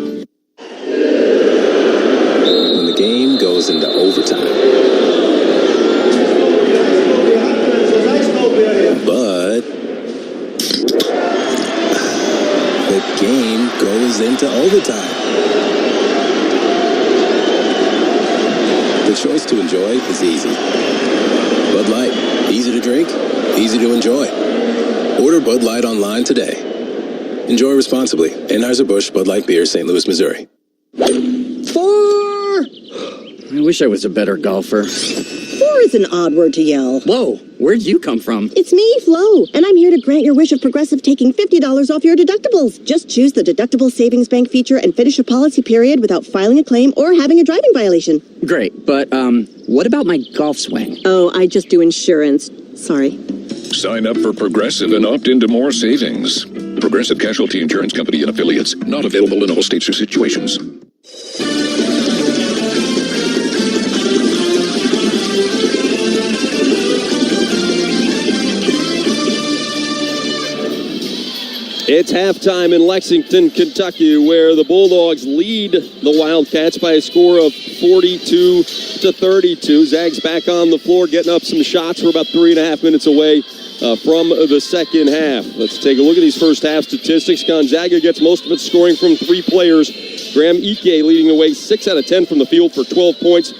Speaker 6: When the game goes into overtime. But the game goes into overtime. The choice to enjoy is easy. Bud Light, easy to drink, easy to enjoy. Order Bud Light online today. Enjoy responsibly. Anheuser-Busch Bud Light Beer, St. Louis, Missouri.
Speaker 22: 4! I wish I was a better golfer.
Speaker 23: 4 is an odd word to yell.
Speaker 22: Whoa, where'd you come from?
Speaker 23: It's me, Flo, and I'm here to grant your wish of Progressive taking $50 off your deductibles. Just choose the Deductible Savings Bank feature and finish a policy period without filing a claim or having a driving violation.
Speaker 22: Great, but what about my golf swing?
Speaker 23: Oh, I just do insurance. Sorry.
Speaker 3: Sign up for Progressive and opt into more savings. Progressive Casualty Insurance Company and Affiliates. Not available in all states or situations.
Speaker 1: It's halftime in Lexington, Kentucky, where the Bulldogs lead the Wildcats by a score of 42-32. Zags back on the floor, getting up some shots. We're about 3.5 minutes away from the second half. Let's take a look at these first half statistics. Gonzaga gets most of its scoring from 3 players. Graham Ike leading the way, 6 out of 10 from the field for 12 points.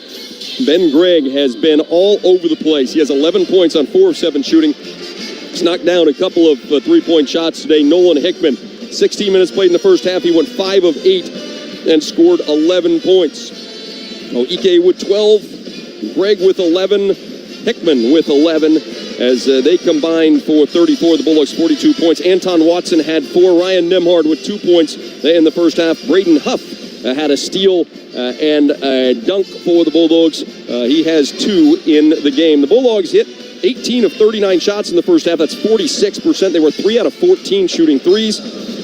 Speaker 1: Ben Gregg has been all over the place. He has 11 points on 4 of 7 shooting. He's knocked down a couple of 3-point shots today. Nolan Hickman, 16 minutes played in the first half. He went 5 of 8 and scored 11 points. Ike with 12, Gregg with 11, Hickman with 11 as they combined for 34. The Bulldogs 42 points. Anton Watson had 4. Ryan Nembhard with 2 points in the first half. Braden Huff had a steal and a dunk for the Bulldogs. He has 2 in the game. The Bulldogs hit 18 of 39 shots in the first half. That's 46%. They were 3 out of 14 shooting threes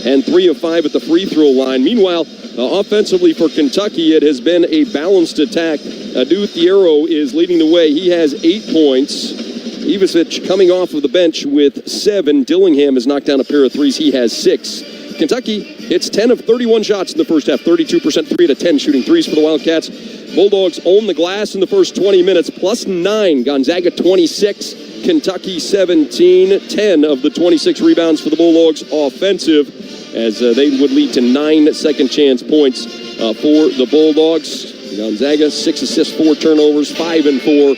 Speaker 1: and 3 of 5 at the free throw line. Meanwhile, offensively for Kentucky, it has been a balanced attack. Adu Thiero is leading the way. He has 8 points. Ivicic coming off of the bench with 7. Dillingham has knocked down a pair of threes. He has 6. Kentucky hits 10 of 31 shots in the first half, 32%, 3 out of 10 shooting threes for the Wildcats. Bulldogs own the glass in the first 20 minutes, plus 9. Gonzaga 26, Kentucky 17. 10 of the 26 rebounds for the Bulldogs offensive, as they would lead to 9 second chance points for the Bulldogs. Gonzaga 6 assists, 4 turnovers, 5 and 4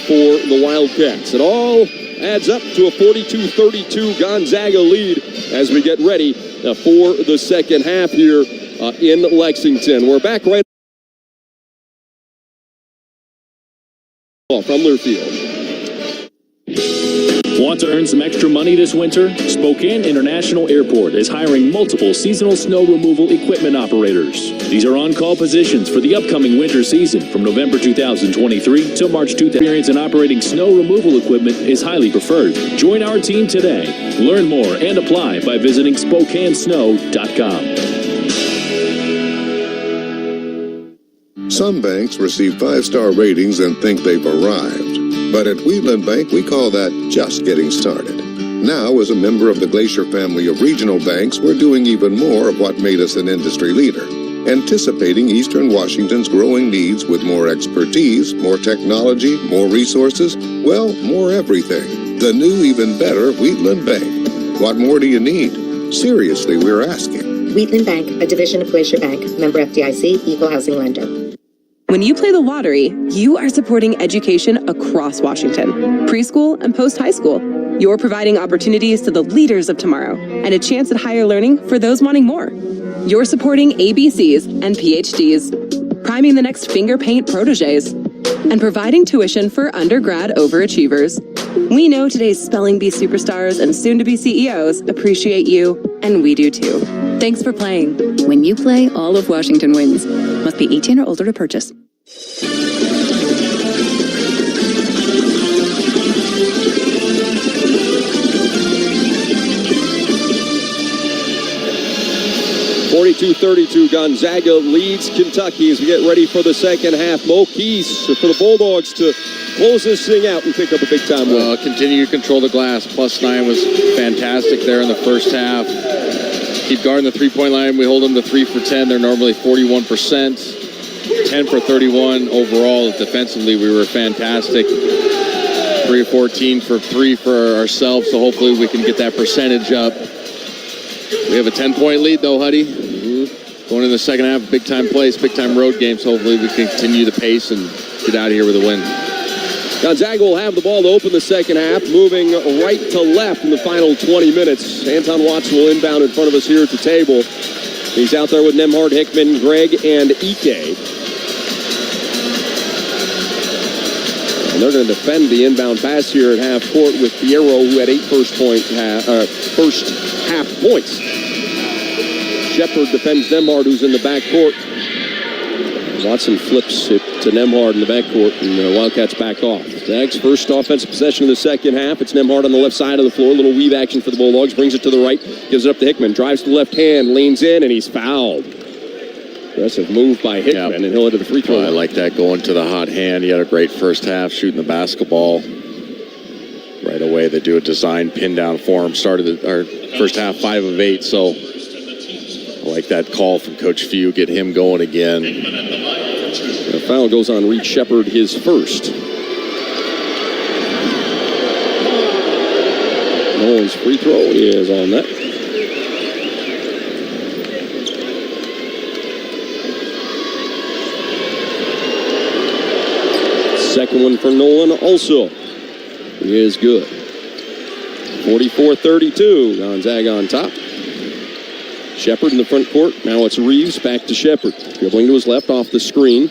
Speaker 1: for the Wildcats. It all adds up to a 42-32 Gonzaga lead as we get ready for the second half here in Lexington. We're back right from Learfield.
Speaker 8: Want to earn some extra money this winter? Spokane International Airport is hiring multiple seasonal snow removal equipment operators. These are on-call positions for the upcoming winter season from November 2023 to March 2023. Experience in operating snow removal equipment is highly preferred. Join our team today. Learn more and apply by visiting SpokaneSnow.com.
Speaker 10: Some banks receive 5-star ratings and think they've arrived. But at Wheatland Bank, we call that just getting started. Now, as a member of the Glacier family of regional banks, we're doing even more of what made us an industry leader. Anticipating Eastern Washington's growing needs with more expertise, more technology, more resources, well, more everything. The new, even better Wheatland Bank. What more do you need? Seriously, we're asking.
Speaker 21: Wheatland Bank, a division of Glacier Bank, member FDIC, equal housing lender.
Speaker 16: When you play the lottery, you are supporting education across Washington. Preschool and post-high school. You're providing opportunities to the leaders of tomorrow and a chance at higher learning for those wanting more. You're supporting ABCs and PhDs, priming the next finger paint proteges, and providing tuition for undergrad overachievers. We know today's spelling bee superstars and soon-to-be CEOs appreciate you, and we do too. Thanks for playing.
Speaker 17: When you play, all of Washington wins. Must be 18 or older to purchase.
Speaker 1: 42-32, Gonzaga leads Kentucky as we get ready for the second half. Mo Keys for the Bulldogs to close this thing out and pick up a big-time win.
Speaker 7: Continue to control the glass. Plus 9 was fantastic there in the first half. Keep guarding the three-point line. We hold them to 3 for 10. They're normally 41%. 10 for 31 overall. Defensively, we were fantastic. 3 of 14 for 3 for ourselves, so hopefully we can get that percentage up. We have a 10-point lead, though, Huddy. Going in the second half, big-time place, big-time road games. Hopefully we can continue the pace and get out of here with a win.
Speaker 1: Gonzaga will have the ball to open the second half, moving right to left in the final 20 minutes. Anton Watson will inbound in front of us here at the table. He's out there with Nembhard, Hickman, Gregg, and Ike. And they're going to defend the inbound pass here at half court with Thiero, who had 8 first half points. Shepard defends Nembhard, who's in the back court. Watson flips it to Nembhard in the backcourt, and the Wildcats back off. Zags first offensive possession of the second half. It's Nembhard on the left side of the floor. A little weave action for the Bulldogs. Brings it to the right. Gives it up to Hickman. Drives to the left hand. Leans in, and he's fouled. Aggressive move by Hickman, and he'll head to the free throw line.
Speaker 7: I like that, going to the hot hand. He had a great first half shooting the basketball. Right away, they do a design pin down for him. Started our first half 5 of 8, so I like that call from Coach Few. Get him going again.
Speaker 1: The foul goes on Reed Shepard, his first. Nolan's free throw is on net. Second one for Nolan also is good. 44-32, Gonzaga on top. Shepard in the front court. Now it's Reeves, back to Shepard. Dribbling to his left off the screen.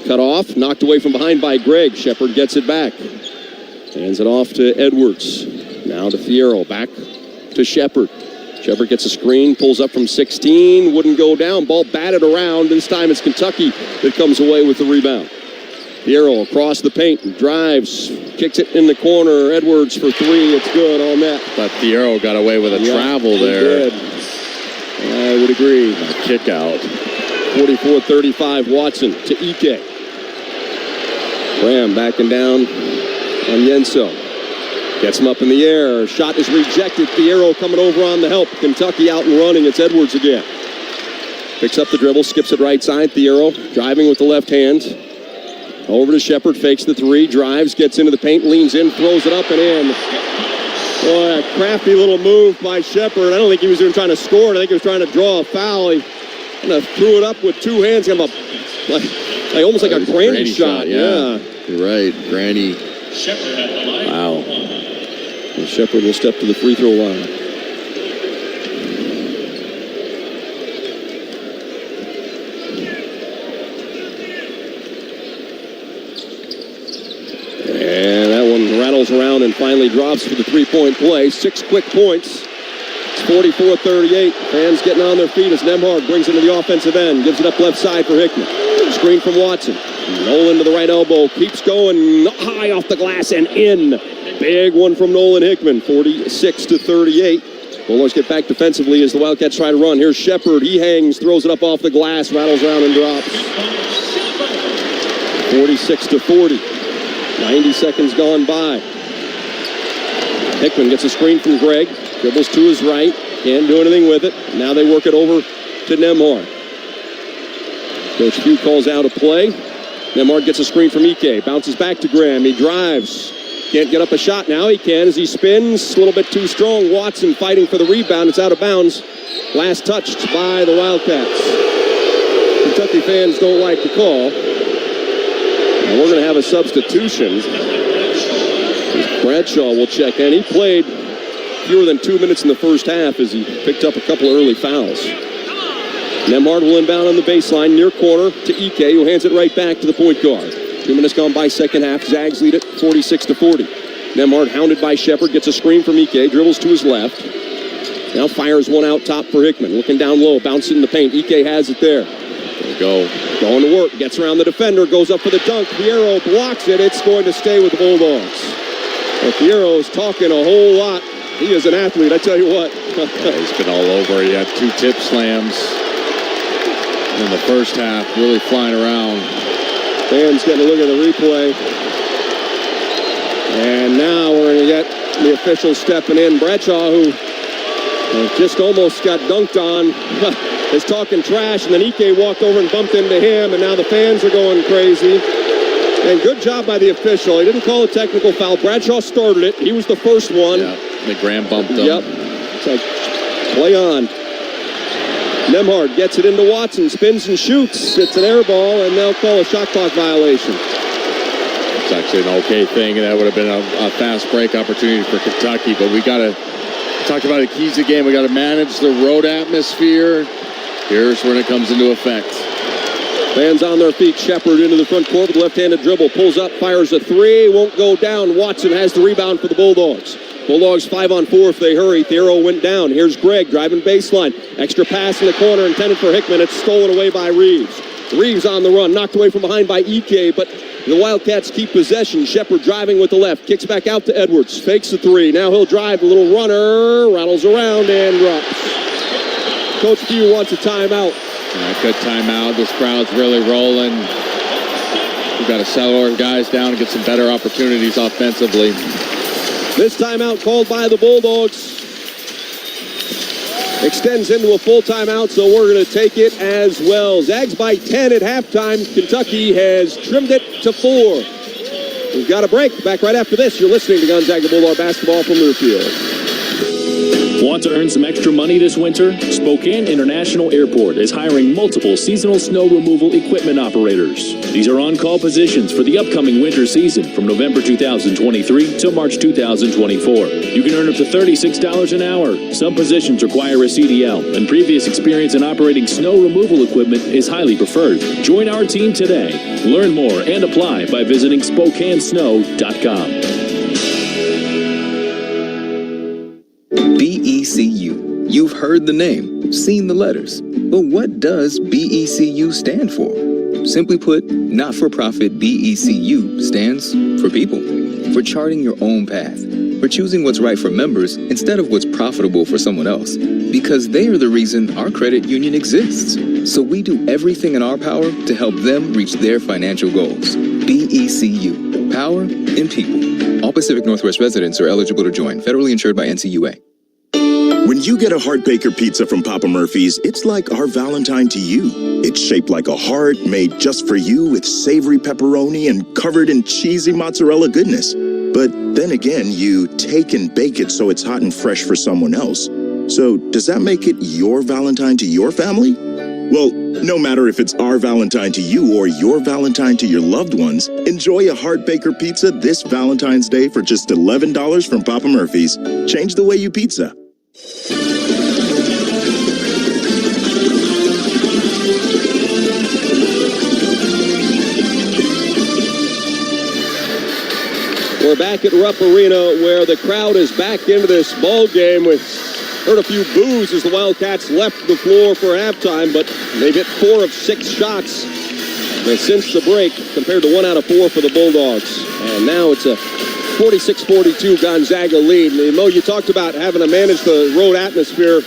Speaker 1: Cut off, knocked away from behind by Gregg. Shepard gets it back. Hands it off to Edwards. Now to Fierro, back to Shepard. Shepard gets a screen, pulls up from 16, wouldn't go down. Ball batted around. This time it's Kentucky that comes away with the rebound. Fierro across the paint, drives, kicks it in the corner. Edwards for 3, it's good on net.
Speaker 7: But Fierro got away with a travel there.
Speaker 1: I would agree.
Speaker 7: Kick out.
Speaker 1: 44-35, Watson to Ike. Graham backing down on Yenso. Gets him up in the air. Shot is rejected. Fierro coming over on the help. Kentucky out and running. It's Edwards again. Picks up the dribble, skips it right side. Fierro driving with the left hand. Over to Shepard, fakes the 3, drives, gets into the paint, leans in, throws it up and in. Boy, a crafty little move by Shepard. I don't think he was even trying to score it. I think he was trying to draw a foul. He kind of threw it up with 2 hands, kind of like almost like a granny shot. Yeah.
Speaker 7: You're right, granny. Wow.
Speaker 1: And Shepard will step to the free throw line. And that one rattles around and finally drops for the 3-point play. 6 quick points. It's 44-38. Fans getting on their feet as Nembhard brings it to the offensive end. Gives it up left side for Hickman. Screen from Watson. Nolan to the right elbow. Keeps going high off the glass and in. Big one from Nolan Hickman. 46-38. Bulldogs get back defensively as the Wildcats try to run. Here's Shepard. He hangs, throws it up off the glass, rattles around and drops. 46-40. 90 seconds gone by. Hickman gets a screen from Gregg. Dribbles to his right. Can't do anything with it. Now they work it over to Nembhard. Coach Few calls out a play. Nembhard gets a screen from Ike. Bounces back to Graham. He drives. Can't get up a shot. Now he can as he spins. A little bit too strong. Watson fighting for the rebound. It's out of bounds. Last touched by the Wildcats. Kentucky fans don't like the call. And we're going to have a substitution. Bradshaw will check in. He played fewer than 2 minutes in the first half as he picked up a couple of early fouls. Nembhard will inbound on the baseline, near corner to Ike, who hands it right back to the point guard. 2 minutes gone by, second half. Zags lead it 46-40. Nembhard hounded by Shepard, gets a screen from Ike, dribbles to his left. Now fires one out top for Hickman. Looking down low, bouncing in the paint. Ike has it there.
Speaker 7: There we go.
Speaker 1: Going to work, gets around the defender, goes up for the dunk. Fierro blocks it. It's going to stay with the Bulldogs. Well, Fierro is talking a whole lot. He is an athlete, I tell you what.
Speaker 7: Yeah, he's been all over. He had 2 tip slams in the first half, really flying around.
Speaker 1: Fans getting a look at the replay. And now we're going to get the official stepping in. Bradshaw, who just almost got dunked on, is talking trash, and then Ike walked over and bumped into him, and now the fans are going crazy. And good job by the official. He didn't call a technical foul. Bradshaw started it. He was the first one.
Speaker 7: Yeah, the Graham bumped him.
Speaker 1: Yep. It's like, play on. Nembhard gets it into Watson, spins and shoots. It's an air ball, and they'll call a shot clock violation.
Speaker 7: It's actually an okay thing, and that would have been a fast break opportunity for Kentucky, but we got to talk about the keys of the game. We got to manage the road atmosphere. Here's when it comes into effect.
Speaker 1: Fans on their feet. Shepard into the front court with left-handed dribble. Pulls up, fires a 3. Won't go down. Watson has the rebound for the Bulldogs. Bulldogs 5-on-4 if they hurry. Theoro went down. Here's Gregg driving baseline. Extra pass in the corner intended for Hickman. It's stolen away by Reeves. Reeves on the run. Knocked away from behind by Ike, but the Wildcats keep possession. Shepard driving with the left. Kicks back out to Edwards. Fakes the 3. Now he'll drive. A little runner. Rattles around and drops. Coach Few wants a timeout.
Speaker 7: Good timeout. This crowd's really rolling. We've got to settle our guys down and get some better opportunities offensively.
Speaker 1: This timeout called by the Bulldogs. Extends into a full timeout, so we're going to take it as well. Zags by 10 at halftime. Kentucky has trimmed it to 4. We've got a break. Back right after this. You're listening to Gonzaga Bulldog basketball from Learfield.
Speaker 8: Want to earn some extra money this winter? Spokane International Airport is hiring multiple seasonal snow removal equipment operators. These are on-call positions for the upcoming winter season from November 2023 to March 2024. You can earn up to $36 an hour. Some positions require a CDL, and previous experience in operating snow removal equipment is highly preferred. Join our team today. Learn more and apply by visiting SpokaneSnow.com.
Speaker 13: BECU. You've heard the name, seen the letters. But what does BECU stand for? Simply put, not-for-profit BECU stands for people. For charting your own path. For choosing what's right for members instead of what's profitable for someone else. Because they are the reason our credit union exists. So we do everything in our power to help them reach their financial goals. BECU. Power in people. All Pacific Northwest residents are eligible to join. Federally insured by NCAA.
Speaker 14: When you get a Heart Baker pizza from Papa Murphy's, it's like our Valentine to you. It's shaped like a heart made just for you with savory pepperoni and covered in cheesy mozzarella goodness. But then again, you take and bake it so it's hot and fresh for someone else. So does that make it your Valentine to your family? Well, no matter if it's our Valentine to you or your Valentine to your loved ones, enjoy a Heart Baker pizza this Valentine's Day for just $11 from Papa Murphy's. Change the way you pizza.
Speaker 1: We're back at Rupp Arena where the crowd is back into this ball game. We've heard a few boos as the Wildcats left the floor for halftime, but they've hit 4 of 6 shots since the break compared to 1 out of 4 for the Bulldogs. And now it's a 46-42 Gonzaga lead. And Mo, you talked about having to manage the road atmosphere.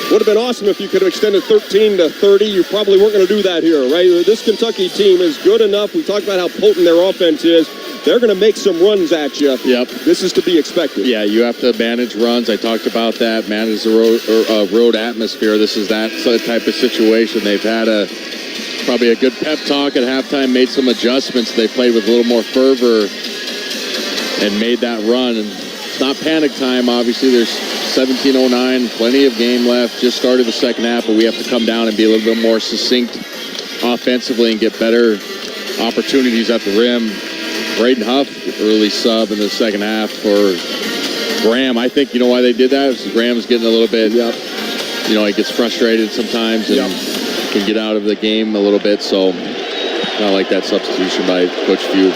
Speaker 1: Would have been awesome if you could have extended 13 to 30. You probably weren't going to do that here, right? This Kentucky team is good enough. We talked about how potent their offense is. They're going to make some runs at you.
Speaker 7: Yep.
Speaker 1: This is to be expected.
Speaker 7: Yeah, you have to manage runs. I talked about that. Manage the road atmosphere. This is that type of situation. They've had probably a good pep talk at halftime, made some adjustments. They played with a little more fervor and made that run. And it's not panic time, obviously. There's 17:09, plenty of game left. Just started the second half, but we have to come down and be a little bit more succinct offensively and get better opportunities at the rim. Braden Huff, early sub in the second half for Graham. I think you know why they did that? Because Graham's getting a little bit, he gets frustrated sometimes and can get out of the game a little bit. So I like that substitution by Coach Few.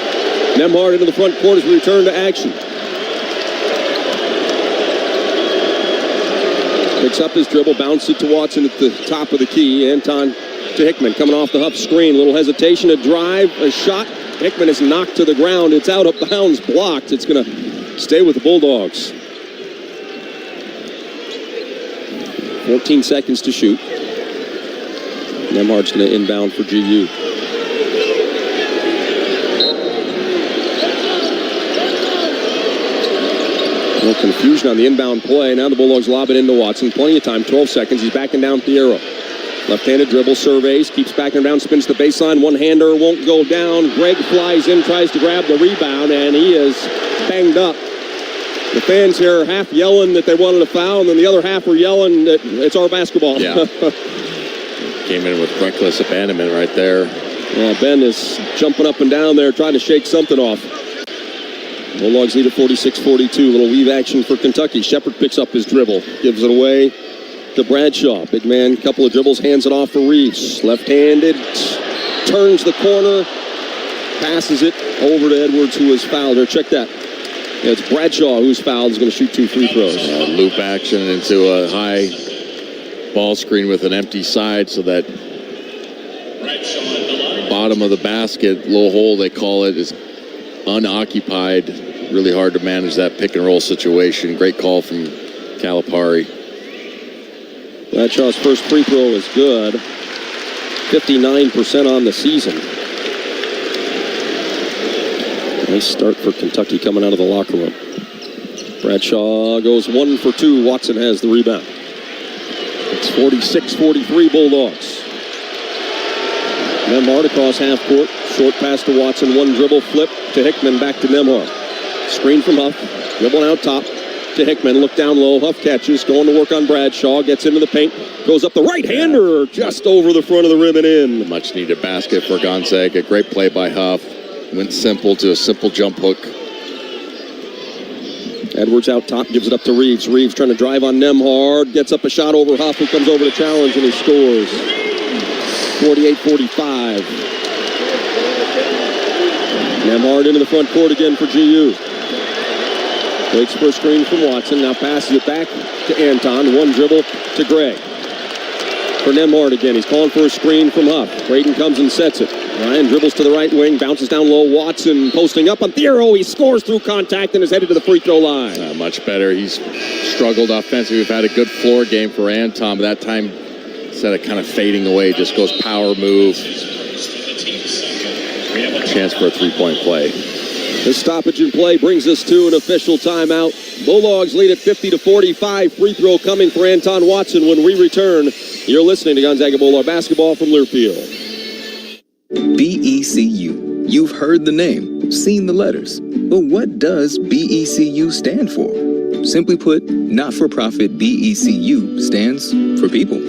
Speaker 1: Nembhard into the front court as we return to action. Picks up his dribble, bounces it to Watson at the top of the key. Anton to Hickman, coming off the Huff screen. Little hesitation, a drive, a shot. Hickman is knocked to the ground. It's out of bounds, blocked. It's going to stay with the Bulldogs. 14 seconds to shoot. Nembhard's going to inbound for GU. A little confusion on the inbound play. Now the Bulldogs lob it into Watson. Plenty of time, 12 seconds. He's backing down Piero. Left-handed dribble, surveys, keeps backing down, spins the baseline. One-hander won't go down. Greg flies in, tries to grab the rebound, and he is banged up. The fans here are half yelling that they wanted a foul, and then the other half are yelling that it's our basketball.
Speaker 7: Yeah. Came in with reckless abandonment right there.
Speaker 1: Yeah, Ben is jumping up and down there trying to shake something off. Bulldogs lead at 46-42. Little weave action for Kentucky. Shepard picks up his dribble, gives it away to Bradshaw. Big man, couple of dribbles, hands it off for Reeves. Left-handed, turns the corner, passes it over to Edwards, who is fouled. Or check that. Yeah, it's Bradshaw who's fouled. He's going to shoot 2 free throws.
Speaker 7: Loop action into a high ball screen with an empty side, so that bottom of the basket, low hole they call it, is unoccupied. Really hard to manage that pick and roll situation. Great call from Calipari.
Speaker 1: Bradshaw's first free throw is good. 59% on the season. Nice start for Kentucky coming out of the locker room. Bradshaw goes 1 for 2. Watson has the rebound. It's 46-43 Bulldogs. Nemhard across half court. Short pass to Watson. One dribble flip to Hickman. Back to Nemhard. Screen from Huff. Dribble out top to Hickman. Look down low. Huff catches. Going to work on Bradshaw. Gets into the paint. Goes up the right-hander. Just over the front of the rim and in.
Speaker 7: Much needed basket for Gonzaga. Great play by Huff. Went simple to a simple jump hook.
Speaker 1: Edwards out top, gives it up to Reeves. Reeves trying to drive on Nemhard. Gets up a shot over Huff, who comes over to challenge, and he scores. 48-45. Nemhard into the front court again for GU. Waits for a screen from Watson. Now passes it back to Anton. One dribble to Gray. For Nemhard again. He's calling for a screen from Huff. Braden comes and sets it. Ryan dribbles to the right wing, bounces down low. Watson posting up on Thiero. He scores through contact and is headed to the free throw line.
Speaker 7: Much better. He's struggled offensively. We've had a good floor game for Anton, but that time, instead of kind of fading away, just goes power move. Chance for a three-point play.
Speaker 1: The stoppage in play brings us to an official timeout. Bulldogs lead at 50-45. Free throw coming for Anton Watson when we return. You're listening to Gonzaga Bulldog basketball from Learfield.
Speaker 13: BECU. You've heard the name, seen the letters. But what does BECU stand for? Simply put, not-for-profit BECU stands for people.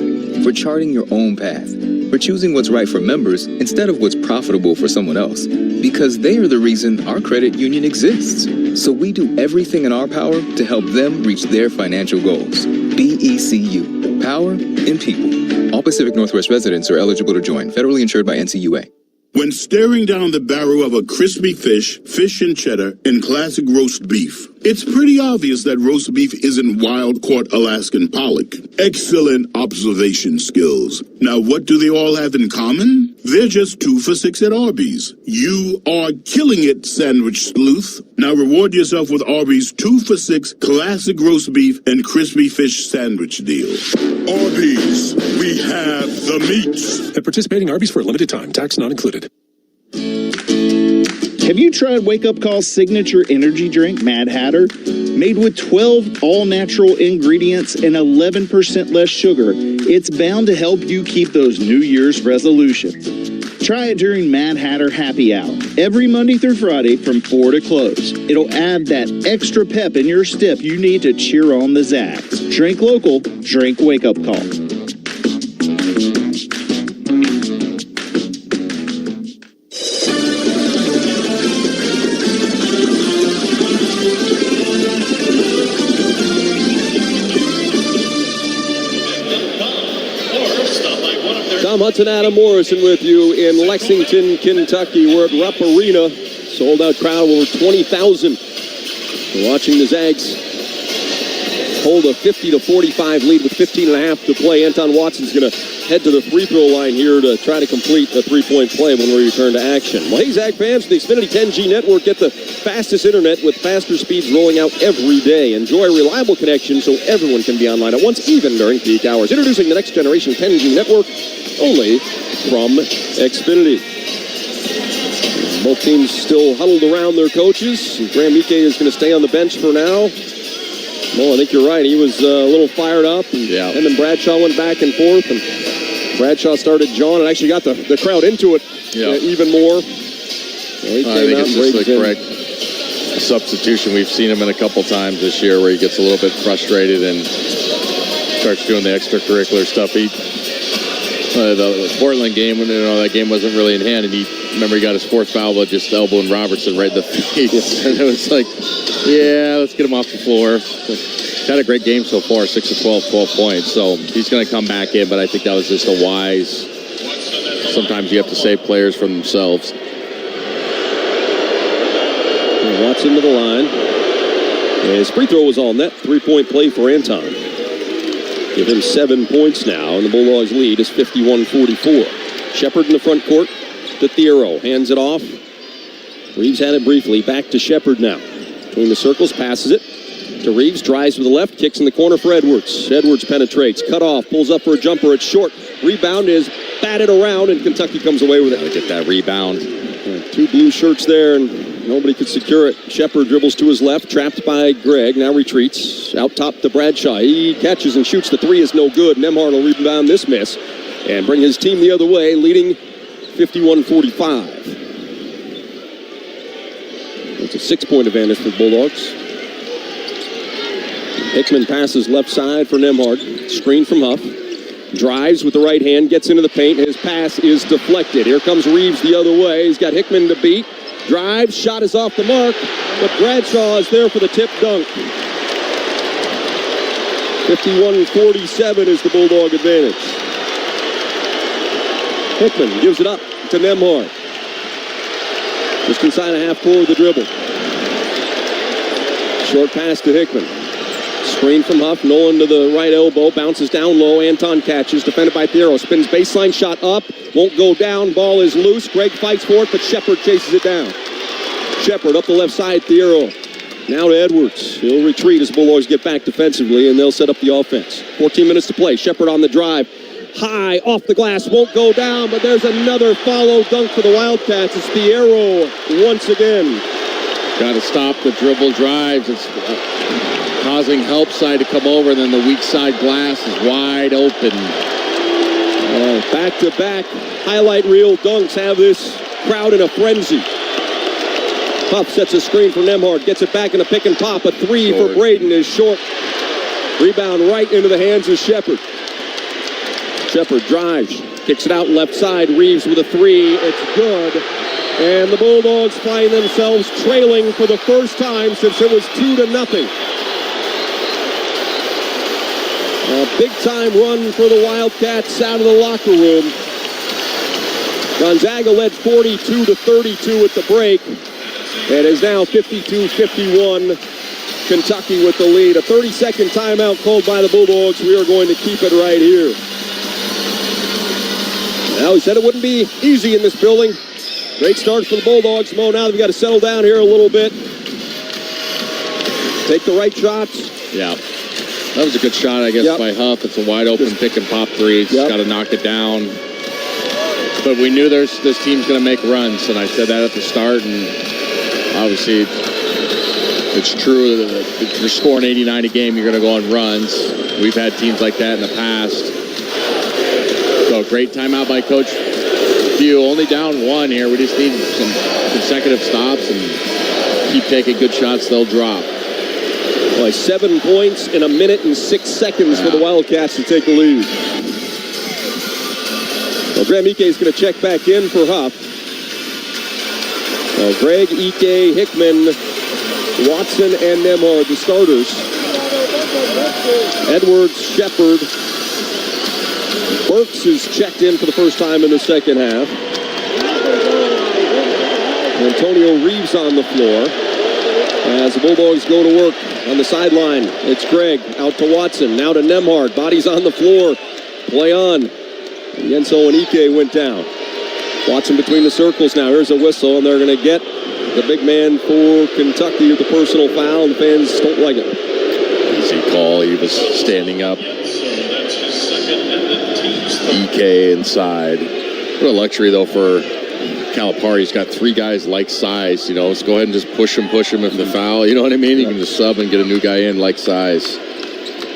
Speaker 13: For charting your own path. For choosing what's right for members instead of what's profitable for someone else. Because they are the reason our credit union exists. So we do everything in our power to help them reach their financial goals. BECU. Power in people. All Pacific Northwest residents are eligible to join. Federally insured by NCUA.
Speaker 2: When staring down the barrel of a crispy fish, fish and cheddar, and classic roast beef, it's pretty obvious that roast beef isn't wild-caught Alaskan pollock. Excellent observation skills. Now, what do they all have in common? They're just 2 for $6 at Arby's. You are killing it, sandwich sleuth. Now reward yourself with Arby's 2 for $6 classic roast beef and crispy fish sandwich deal. Arby's, we have the meats.
Speaker 5: At participating Arby's for a limited time, tax not included.
Speaker 4: Have you tried Wake Up Call's signature energy drink, Mad Hatter? Made with 12 all-natural ingredients and 11% less sugar, it's bound to help you keep those New Year's resolutions. Try it during Mad Hatter Happy Hour, every Monday through Friday from 4 to close. It'll add that extra pep in your step you need to cheer on the Zags. Drink local, drink Wake Up Call.
Speaker 1: Tom Hudson, Adam Morrison with you in Lexington, Kentucky. We're at Rupp Arena. Sold out crowd of over 20,000. We're watching the Zags hold a 50-45 lead with 15.5 to play. Anton Watson's going to head to the free throw line here to try to complete a three-point play when we return to action. Well, hey, Zag fans, the Xfinity 10G network, get the fastest internet with faster speeds rolling out every day. Enjoy a reliable connection so everyone can be online at once, even during peak hours. Introducing the next generation 10G network, only from Xfinity. Both teams still huddled around their coaches. Graham Ike is going to stay on the bench for now. Well, I think you're right. He was a little fired up. And him and Bradshaw went back and forth. And Bradshaw started jawing and actually got the crowd into it even more.
Speaker 7: I think it's just the correct substitution. We've seen him in a couple times this year where he gets a little bit frustrated and starts doing the extracurricular stuff. The Portland game, when that game wasn't really in hand, and he got his fourth foul by just elbowing Robertson right in the face. And it was like, yeah, let's get him off the floor. He's had a great game so far, 6 of 12, 12 points. So he's going to come back in, but I think that was just a wise. Sometimes you have to save players from themselves.
Speaker 1: Watson to the line. His free throw was all net. 3-point play for Anton. Give him 7 points now, and the Bulldogs lead is 51-44. Shepard in the front court to Thiero. Hands it off. Reeves had it briefly. Back to Shepard now. Between the circles, passes it to Reeves. Drives with the left. Kicks in the corner for Edwards. Edwards penetrates. Cut off. Pulls up for a jumper. It's short. Rebound is batted around, and Kentucky comes away with it.
Speaker 7: Get that rebound.
Speaker 1: 2 blue shirts there, and Nobody could secure it. Shepard dribbles to his left, trapped by Gregg. Now retreats. Out top to Bradshaw. He catches and shoots. The three is no good. Nembhard will rebound this miss and bring his team the other way, leading 51-45. It's a 6-point advantage for the Bulldogs. Hickman passes left side for Nembhard. Screen from Huff. Drives with the right hand, gets into the paint. His pass is deflected. Here comes Reeves the other way. He's got Hickman to beat. Drives, shot is off the mark, but Bradshaw is there for the tip dunk. 51-47 is the Bulldog advantage. Hickman gives it up to Nembhard. Just inside a half court with the dribble. Short pass to Hickman. Screen from Huff, Nolan to the right elbow, bounces down low, Anton catches, defended by Thiero, spins baseline, shot up, won't go down, ball is loose, Gregg fights for it, but Shepard chases it down. Shepard up the left side, Thiero, now to Edwards. He'll retreat as Bulldogs get back defensively, and they'll set up the offense. 14 minutes to play, Shepard on the drive, high, off the glass, won't go down, but there's another follow dunk for the Wildcats. It's Thiero once again.
Speaker 7: Got to stop the dribble drives. It's causing help side to come over, and then the weak side glass is wide open.
Speaker 1: Back-to-back highlight reel dunks have this crowd in a frenzy. Huff sets a screen for Nembhard, gets it back in a pick and pop. A three for Braden is short. Rebound right into the hands of Shepard. Shepard drives, kicks it out left side. Reeves with a three. It's good. And the Bulldogs find themselves trailing for the first time since it was 2-0. A big-time run for the Wildcats out of the locker room. Gonzaga led 42-32 at the break. It is now 52-51. Kentucky with the lead. A 30-second timeout called by the Bulldogs. We are going to keep it right here. Now, we said it wouldn't be easy in this building. Great start for the Bulldogs. Mo, now they've got to settle down here a little bit. Take the right shots.
Speaker 7: Yeah. That was a good shot, I guess, by Huff. It's a wide open pick and pop three. Just got to knock it down. But we knew this team's going to make runs, and I said that at the start. And obviously, it's true that if you're scoring 89 a game, you're going to go on runs. We've had teams like that in the past. So great timeout by Coach Few. Only down one here. We just need some consecutive stops and keep taking good shots. They'll drop.
Speaker 1: Like 7 points in a minute and 6 seconds for the Wildcats to take the lead. Well, Graham Ike is going to check back in for Huff. Well, Gregg, Ike, Hickman, Watson, and Nembhard, the starters. Edwards, Shepard. Burks is checked in for the first time in the second half. Antonio Reeves on the floor. As the Bulldogs go to work on the sideline, it's Gregg out to Watson, now to Nembhard. Bodies on the floor. Play on. Yenso and Ike went down. Watson between the circles now. Here's a whistle, and they're going to get the big man for Kentucky with the personal foul. The fans don't like it.
Speaker 7: Easy call. He was standing up. Ike inside. What a luxury, though, for Calipari. He's got three guys like size, you know. Let's go ahead and just push him if the foul, you know what I mean? You can just sub and get a new guy in like size.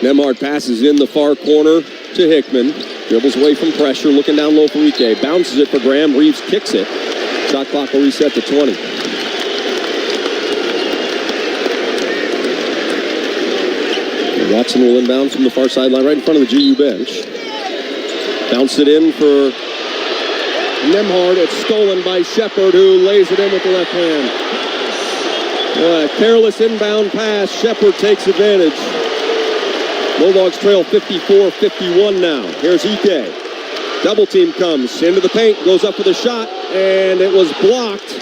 Speaker 1: Nembhard passes in the far corner to Hickman. Dribbles away from pressure, looking down low for Ike. Bounces it for Graham. Reeves kicks it. Shot clock will reset to 20. Watson will inbound from the far sideline right in front of the GU bench. Bounce it in for Nembhard. It's stolen by Shepard, who lays it in with the left hand. Careless inbound pass. Shepard takes advantage. Bulldogs trail 54-51 now. Here's Ike. Double team comes into the paint, goes up with a shot, and it was blocked.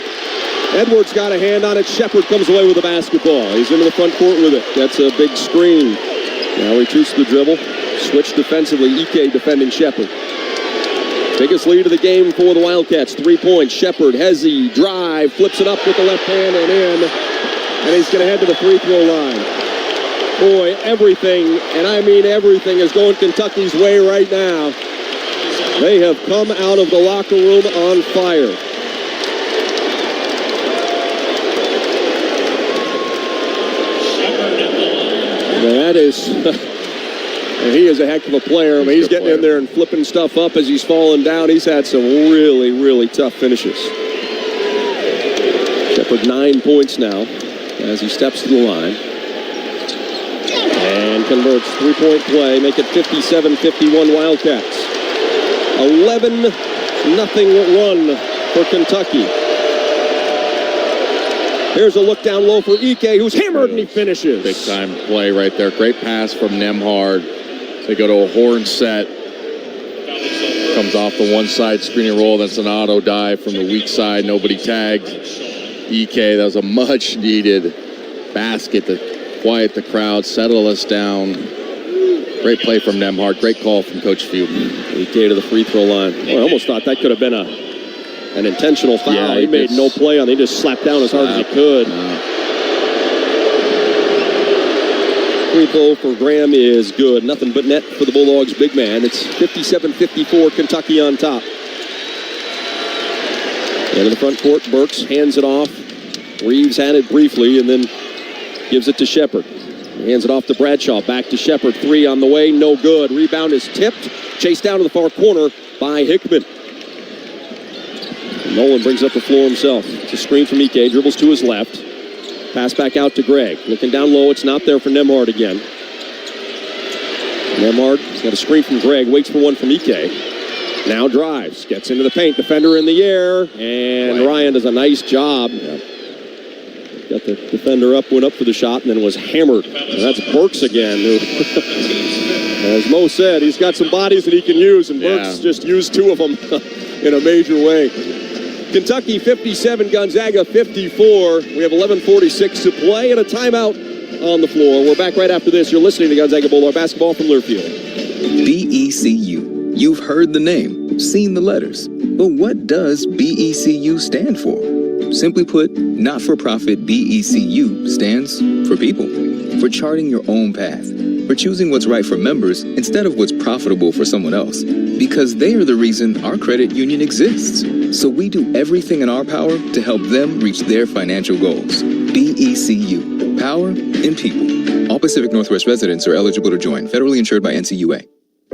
Speaker 1: Edwards got a hand on it. Shepard comes away with the basketball. He's into the front court with it. That's a big screen. Now retreats the dribble. Switch defensively. Ike defending Shepard. Biggest lead of the game for the Wildcats. 3 points. Shepard, Hezzy, drive, flips it up with the left hand and in. And he's going to head to the free throw line. Boy, everything, and I mean everything, is going Kentucky's way right now. They have come out of the locker room on fire. That is, and he is a heck of a player. I mean, he's getting in there and flipping stuff up as he's falling down. He's had some really, really tough finishes. Shepard 9 points now as he steps to the line. And converts three-point play, make it 57-51 Wildcats. 11-0 run for Kentucky. Here's a look down low for Ike, who's hammered and he finishes.
Speaker 7: Big time play right there. Great pass from Nembhard. They go to a horn set. Comes off the one side screen and roll. That's an auto dive from the weak side. Nobody tagged. Ike, that was a much needed basket to quiet the crowd, settle us down. Great play from Nembhard. Great call from Coach Few. Ike to the free throw line. Oh, I almost thought that could have been an intentional foul. Yeah, he made no play on it. He just slapped down as hard as he could. Free throw for Graham is good. Nothing but net for the Bulldogs big man. It's 57-54, Kentucky on top. Into the front court, Burks hands it off. Reeves had it briefly and then gives it to Shepard. Hands it off to Bradshaw. Back to Shepard. Three on the way. No good. Rebound is tipped. Chased down to the far corner by Hickman. Nolan brings up the floor himself. It's a screen from Ike. Dribbles to his left. Pass back out to Gregg. Looking down low. It's not there for Nembhard again. Nembhard's got a screen from Gregg. Waits for one from Ike. Now drives. Gets into the paint. Defender in the air. And Ryan does a nice job. Got the defender up, went up for the shot, and then was hammered. And that's Burks again, who, as Mo said, he's got some bodies that he can use, and Burks just used two of them in a major way. Kentucky 57, Gonzaga 54. We have 11:46 to play and a timeout on the floor. We're back right after this. You're listening to Gonzaga Bulldog basketball from Learfield.
Speaker 13: BECU. You've heard the name, seen the letters. But what does BECU stand for? Simply put, not-for-profit BECU stands for people. For charting your own path. For choosing what's right for members instead of what's profitable for someone else. Because they are the reason our credit union exists. So we do everything in our power to help them reach their financial goals. BECU. Power in people. All Pacific Northwest residents are eligible to join. Federally insured by NCUA.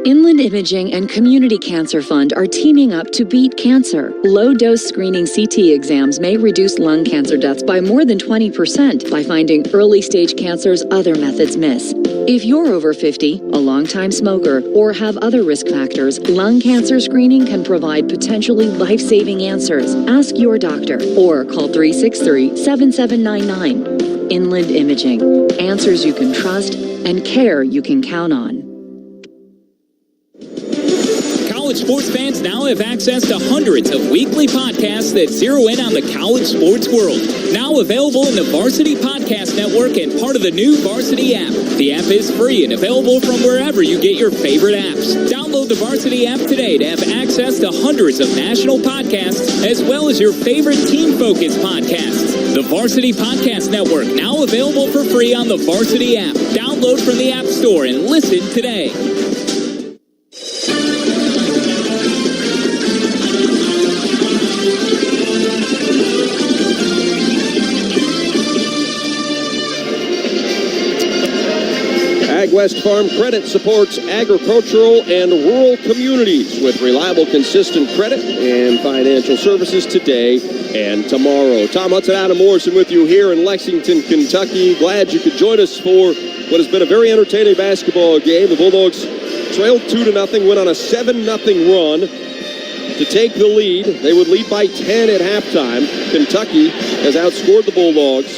Speaker 17: Inland Imaging and Community Cancer Fund are teaming up to beat cancer. Low-dose screening CT exams may reduce lung cancer deaths by more than 20% by finding early-stage cancers other methods miss. If you're over 50, a longtime smoker, or have other risk factors, lung cancer screening can provide potentially life-saving answers. Ask your doctor or call 363-7799. Inland Imaging. Answers you can trust and care you can count on.
Speaker 19: College sports fans now have access to hundreds of weekly podcasts that zero in on the college sports world. Now available in the Varsity Podcast Network and part of the new Varsity app. The app is free and available from wherever you get your favorite apps. Download the Varsity app today to have access to hundreds of national podcasts as well as your favorite team-focused podcasts. The Varsity Podcast Network, now available for free on the Varsity app. Download from the App Store and listen today.
Speaker 1: West Farm Credit supports agricultural and rural communities with reliable, consistent credit and financial services today and tomorrow. Tom Hudson, Adam Morrison with you here in Lexington, Kentucky. Glad you could join us for what has been a very entertaining basketball game. The Bulldogs trailed 2-0, went on a 7-0 run to take the lead. They would lead by 10 at halftime. Kentucky has outscored the Bulldogs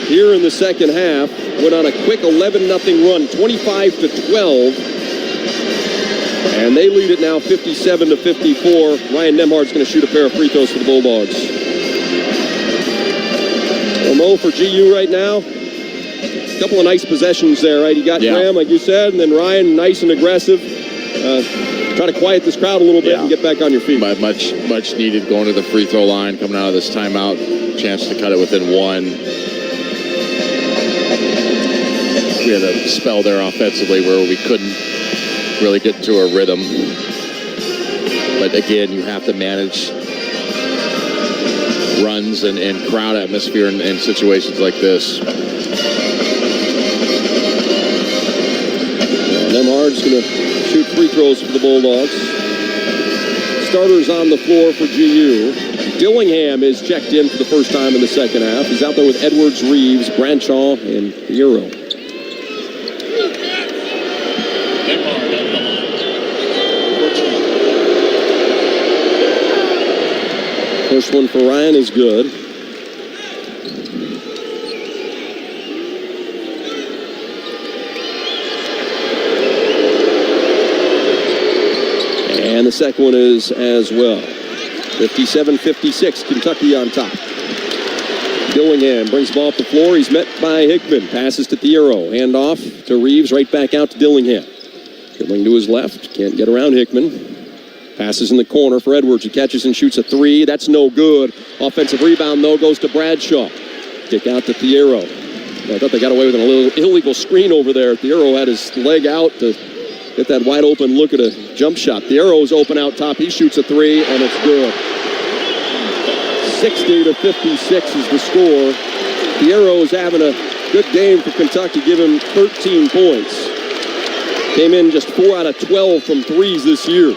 Speaker 1: here in the second half. Went on a quick 11-0 run, 25-12. And they lead it now 57-54. Ryan Nembhard's going to shoot a pair of free throws for the Bulldogs. Well, Mo, for GU right now, a couple of nice possessions there, right? You got Graham, like you said, and then Ryan, nice and aggressive. Try to quiet this crowd a little bit and get back on your feet.
Speaker 7: Much needed going to the free throw line, coming out of this timeout. Chance to cut it within one. We had a spell there offensively where we couldn't really get into a rhythm. But again, you have to manage runs and crowd atmosphere in situations like this.
Speaker 1: Nemhard's going to shoot free throws for the Bulldogs. Starters on the floor for GU. Dillingham is checked in for the first time in the second half. He's out there with Edwards, Reeves, Bradshaw, and Euro. First one for Ryan is good. And the second one is as well. 57-56, Kentucky on top. Dillingham brings the ball up the floor. He's met by Hickman. Passes to Thiero. Hand off to Reeves. Right back out to Dillingham. Dribbling to his left. Can't get around Hickman. Passes in the corner for Edwards. He catches and shoots a three. That's no good. Offensive rebound, though, goes to Bradshaw. Kick out to Thiero. I thought they got away with a little illegal screen over there. Thiero had his leg out to get that wide open look at a jump shot. Thiero's open out top. He shoots a three, and it's good. 60-56 is the score. Thiero's having a good game for Kentucky. Give him 13 points. Came in just 4 out of 12 from threes this year.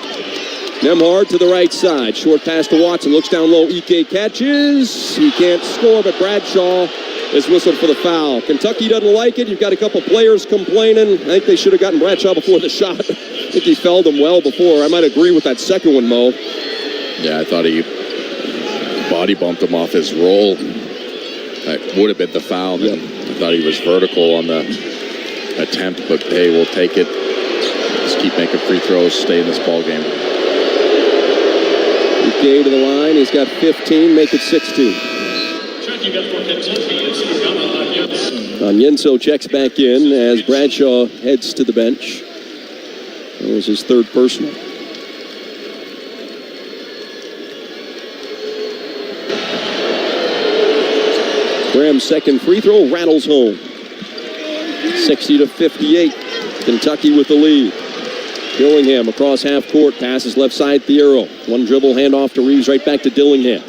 Speaker 1: Nemhard to the right side. Short pass to Watson. Looks down low. Ike catches. He can't score, but Bradshaw is whistled for the foul. Kentucky doesn't like it. You've got a couple players complaining. I think they should have gotten Bradshaw before the shot. I think he felled him well before. I might agree with that second one, Mo.
Speaker 7: Yeah, I thought he body bumped him off his roll. That would have been the foul. Yep. I thought he was vertical on the attempt, but hey, we'll take it. Just keep making free throws, stay in this ball game.
Speaker 1: Ike to the line. He's got 15, make it 16. Onyenso checks back in as Bradshaw heads to the bench. That was his third personal. Graham's second free throw rattles home. 60-58. Kentucky with the lead. Dillingham across half court, passes left side, Thiero. One dribble, handoff to Reeves, right back to Dillingham.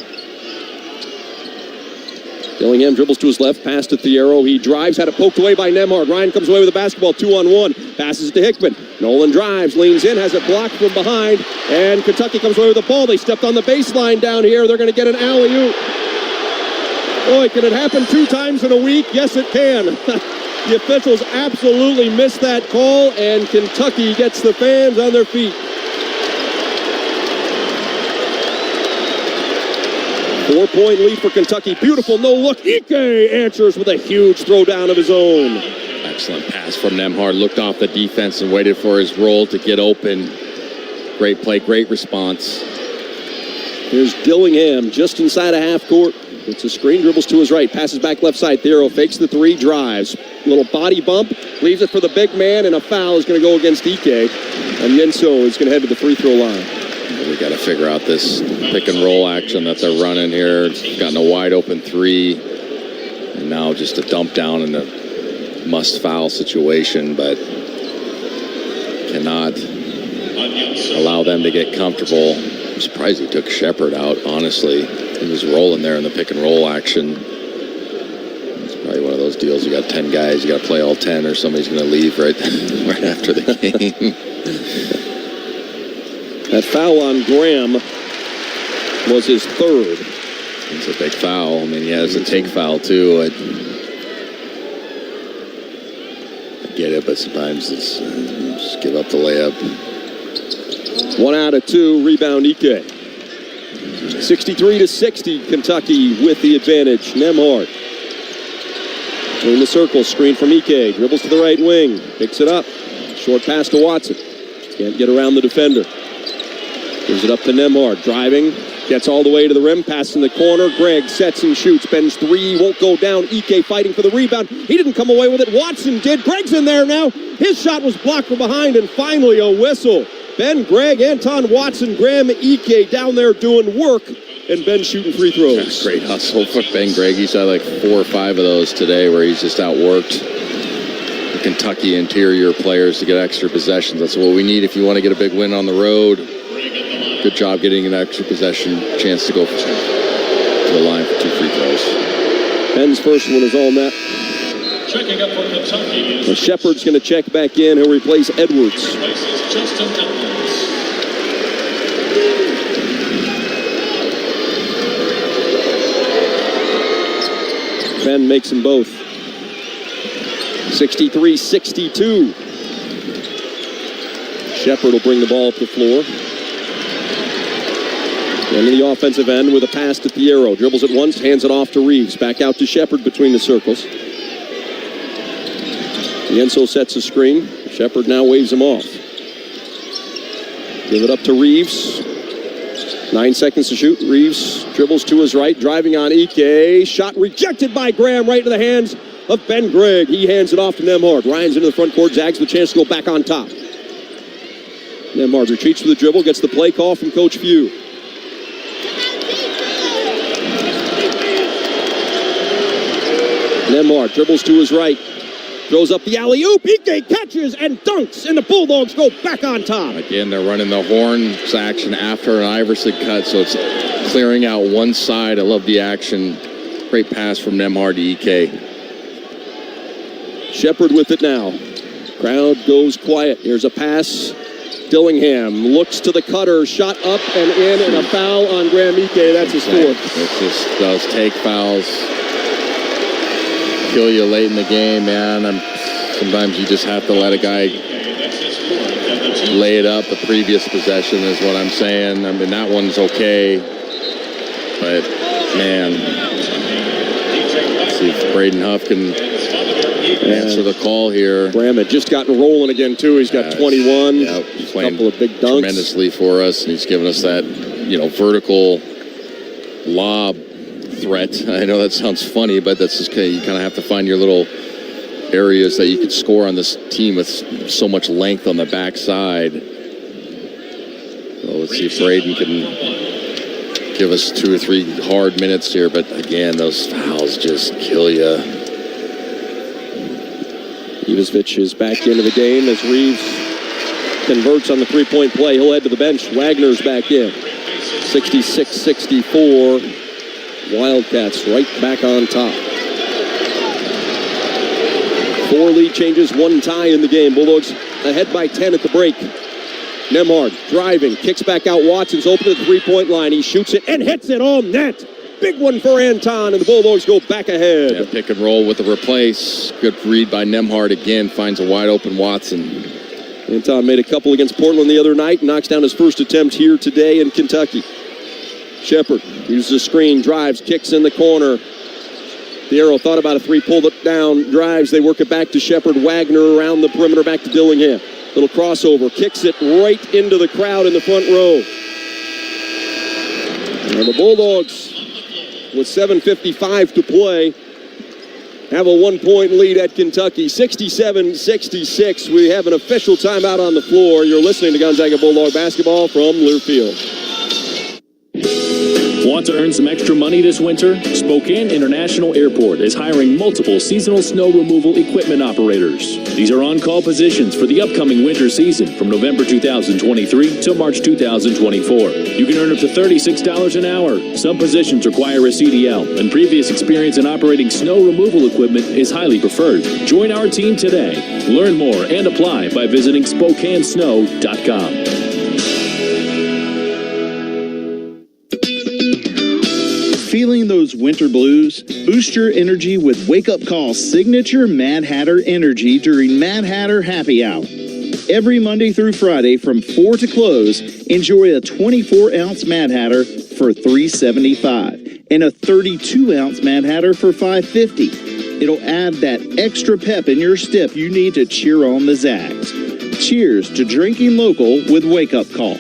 Speaker 1: Dillingham dribbles to his left, pass to Thiero. He drives, had it poked away by Nemhard. Ryan comes away with the basketball, 2-on-1. Passes to Hickman. Nolan drives, leans in, has it blocked from behind, and Kentucky comes away with the ball. They stepped on the baseline down here. They're going to get an alley-oop. Boy, can it happen 2 times in a week? Yes, it can. The officials absolutely missed that call, and Kentucky gets the fans on their feet. 4-point lead for Kentucky. Beautiful no-look. Ike answers with a huge throwdown of his own.
Speaker 7: Excellent pass from Nemhard. Looked off the defense and waited for his roll to get open. Great play, great response.
Speaker 1: Here's Dillingham just inside a half court. It's a screen, dribbles to his right, passes back left side. Thiero fakes the three, drives. Little body bump, leaves it for the big man, and a foul is going to go against Ike. And Yenso is going to head to the free throw line.
Speaker 7: We got to figure out this pick and roll action that they're running here. Gotten a wide open three, and now just a dump down in a must foul situation, but cannot allow them to get comfortable. I'm surprised he took Shepard out, honestly. He was rolling there in the pick and roll action. It's probably one of those deals. You got 10 guys, you got to play all 10, or somebody's going to leave right after the game.
Speaker 1: That foul on Graham was his third.
Speaker 7: It's a big foul. I mean, he has a take foul too. I get it, but sometimes it's just give up the layup.
Speaker 1: 1 out of 2, rebound Ike. 63-60, Kentucky with the advantage. Nemhard in the circle, screen from Ike, dribbles to the right wing, picks it up, short pass to Watson, can't get around the defender, gives it up to Nemhard, driving, gets all the way to the rim, pass in the corner, Gregg sets and shoots, Ben's three, won't go down, Ike fighting for the rebound, he didn't come away with it, Watson did, Gregg's in there now, his shot was blocked from behind, and finally a whistle. Ben, Gregg, Anton Watson, Graham, Ike down there doing work, and Ben shooting free throws.
Speaker 7: That's great hustle for Ben Gregg. He's had like 4 or 5 of those today where he's just outworked the Kentucky interior players to get extra possessions. That's what we need if you want to get a big win on the road. Good job getting an extra possession chance to go to the line for 2 free throws.
Speaker 1: Ben's first one is all net.
Speaker 9: Checking up for Kentucky.
Speaker 1: Well, Shepard's going to check back in. He'll replace Edwards.
Speaker 9: Justin Edwards.
Speaker 1: Ben makes them both. 63-62. Shepard will bring the ball up the floor. Into the offensive end with a pass to Piero. Dribbles it once, hands it off to Reeves. Back out to Shepard between the circles. Yenso sets a screen. Shepard now waves him off. Give it up to Reeves. 9 seconds to shoot. Reeves dribbles to his right, driving on Ike. Shot rejected by Graham right into the hands of Ben Gregg. He hands it off to Nembhard. Ryan's into the front court. Zags with a chance to go back on top. Nembhard retreats with the dribble, gets the play call from Coach Few. Nembhard dribbles to his right. Throws up the alley-oop. Ike catches and dunks, and the Bulldogs go back on top.
Speaker 7: Again, they're running the horns action after an Iverson cut, so it's clearing out one side. I love the action. Great pass from Nembhard to Ike.
Speaker 1: Shepard with it now. Crowd goes quiet. Here's a pass. Dillingham looks to the cutter. Shot up and in, and a foul on Graham Ike. That's his fourth.
Speaker 7: It just does take fouls. Kill you late in the game, man. Sometimes you just have to let a guy lay it up. The previous possession is what I'm saying. I mean, that one's okay. But, man, let's see if Braden Huff can answer the call here.
Speaker 1: Graham had just gotten rolling again, too. He's got 21.
Speaker 7: Yep.
Speaker 1: A couple of big dunks.
Speaker 7: Tremendously for us, and he's given us that, vertical lob threat. I know that sounds funny, but that's just you kind of have to find your little areas that you could score on this team with so much length on the backside. So let's see if Braden can give us 2 or 3 hard minutes here, but again, those fouls just kill you.
Speaker 1: Ivanovic is back into the game as Reeves converts on the three-point play. He'll head to the bench. Wagner's back in. 66-64. Wildcats right back on top. 4 lead changes, 1 tie in the game. Bulldogs ahead by 10 at the break. Nembhard driving, kicks back out. Watson's open to the three-point line. He shoots it and hits it all net. Big one for Anton, and the Bulldogs go back ahead.
Speaker 7: Yeah, pick and roll with the replace. Good read by Nembhard again. Finds a wide open Watson.
Speaker 1: Anton made a couple against Portland the other night. Knocks down his first attempt here today in Kentucky. Shepard uses a screen, drives, kicks in the corner. Piero thought about a three, pulled it down, drives. They work it back to Shepard. Wagner around the perimeter, back to Dillingham. Little crossover, kicks it right into the crowd in the front row. And the Bulldogs, with 7:55 to play, have a 1-point lead at Kentucky, 67-66. We have an official timeout on the floor. You're listening to Gonzaga Bulldog basketball from Learfield.
Speaker 8: Want to earn some extra money this winter? Spokane International Airport is hiring multiple seasonal snow removal equipment operators. These are on-call positions for the upcoming winter season from November 2023 to March 2024. You can earn up to $36 an hour. Some positions require a CDL, and previous experience in operating snow removal equipment is highly preferred. Join our team today. Learn more and apply by visiting SpokaneSnow.com.
Speaker 4: Feeling those winter blues? Boost your energy with Wake Up Call's signature Mad Hatter energy during Mad Hatter Happy Hour. Every Monday through Friday from 4 to close, enjoy a 24-ounce Mad Hatter for $3.75 and a 32-ounce Mad Hatter for $5.50. It'll add that extra pep in your step you need to cheer on the Zags. Cheers to drinking local with Wake Up Call.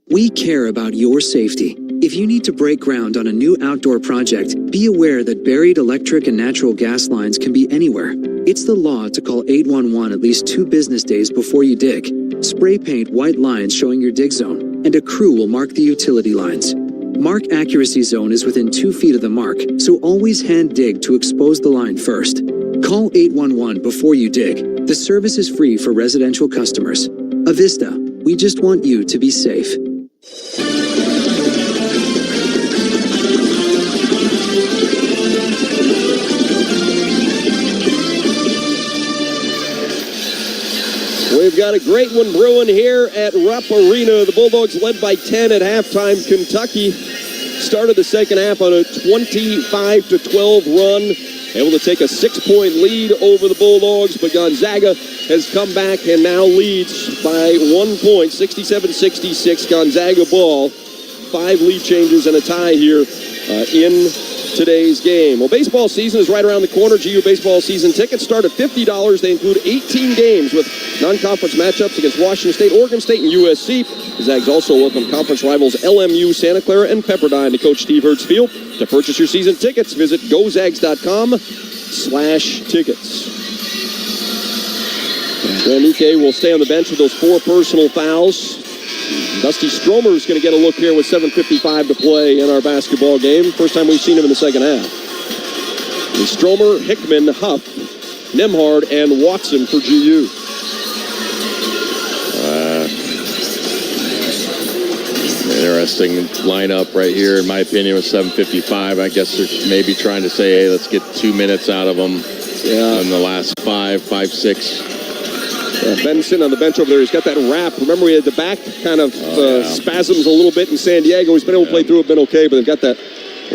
Speaker 11: We care about your safety. If you need to break ground on a new outdoor project, be aware that buried electric and natural gas lines can be anywhere. It's the law to call 811 at least 2 business days before you dig. Spray paint white lines showing your dig zone, and a crew will mark the utility lines. Mark accuracy zone is within 2 feet of the mark, so always hand dig to expose the line first. Call 811 before you dig. The service is free for residential customers. Avista, we just want you to be safe.
Speaker 1: We've got a great one brewing here at Rupp Arena. The Bulldogs led by 10 at halftime. Kentucky started the second half on a 25-12 run. Able to take a 6-point lead over the Bulldogs, but Gonzaga has come back and now leads by 1 point, 67-66. Gonzaga ball. 5 lead changes and a tie here in today's game. Well, baseball season is right around the corner. GU baseball season tickets start at $50. They include 18 games with non-conference matchups against Washington State, Oregon State, and USC. The Zags also welcome conference rivals LMU, Santa Clara, and Pepperdine to Coach Steve Hurts Field. To purchase your season tickets, visit gozags.com/tickets. Graham-Ike will stay on the bench with those 4 personal fouls. Dusty Stromer is going to get a look here with 7:55 to play in our basketball game. First time we've seen him in the second half. And Stromer, Hickman, Huff, Nembhard, and Watson for GU.
Speaker 7: Interesting lineup right here, in my opinion, with 7:55. I guess they're maybe trying to say, hey, let's get 2 minutes out of them in the last 5, 6.
Speaker 1: Benson on the bench over there. He's got that wrap. Remember, we had the back kind of spasms a little bit in San Diego. He's been able to play through it, been okay, but they've got that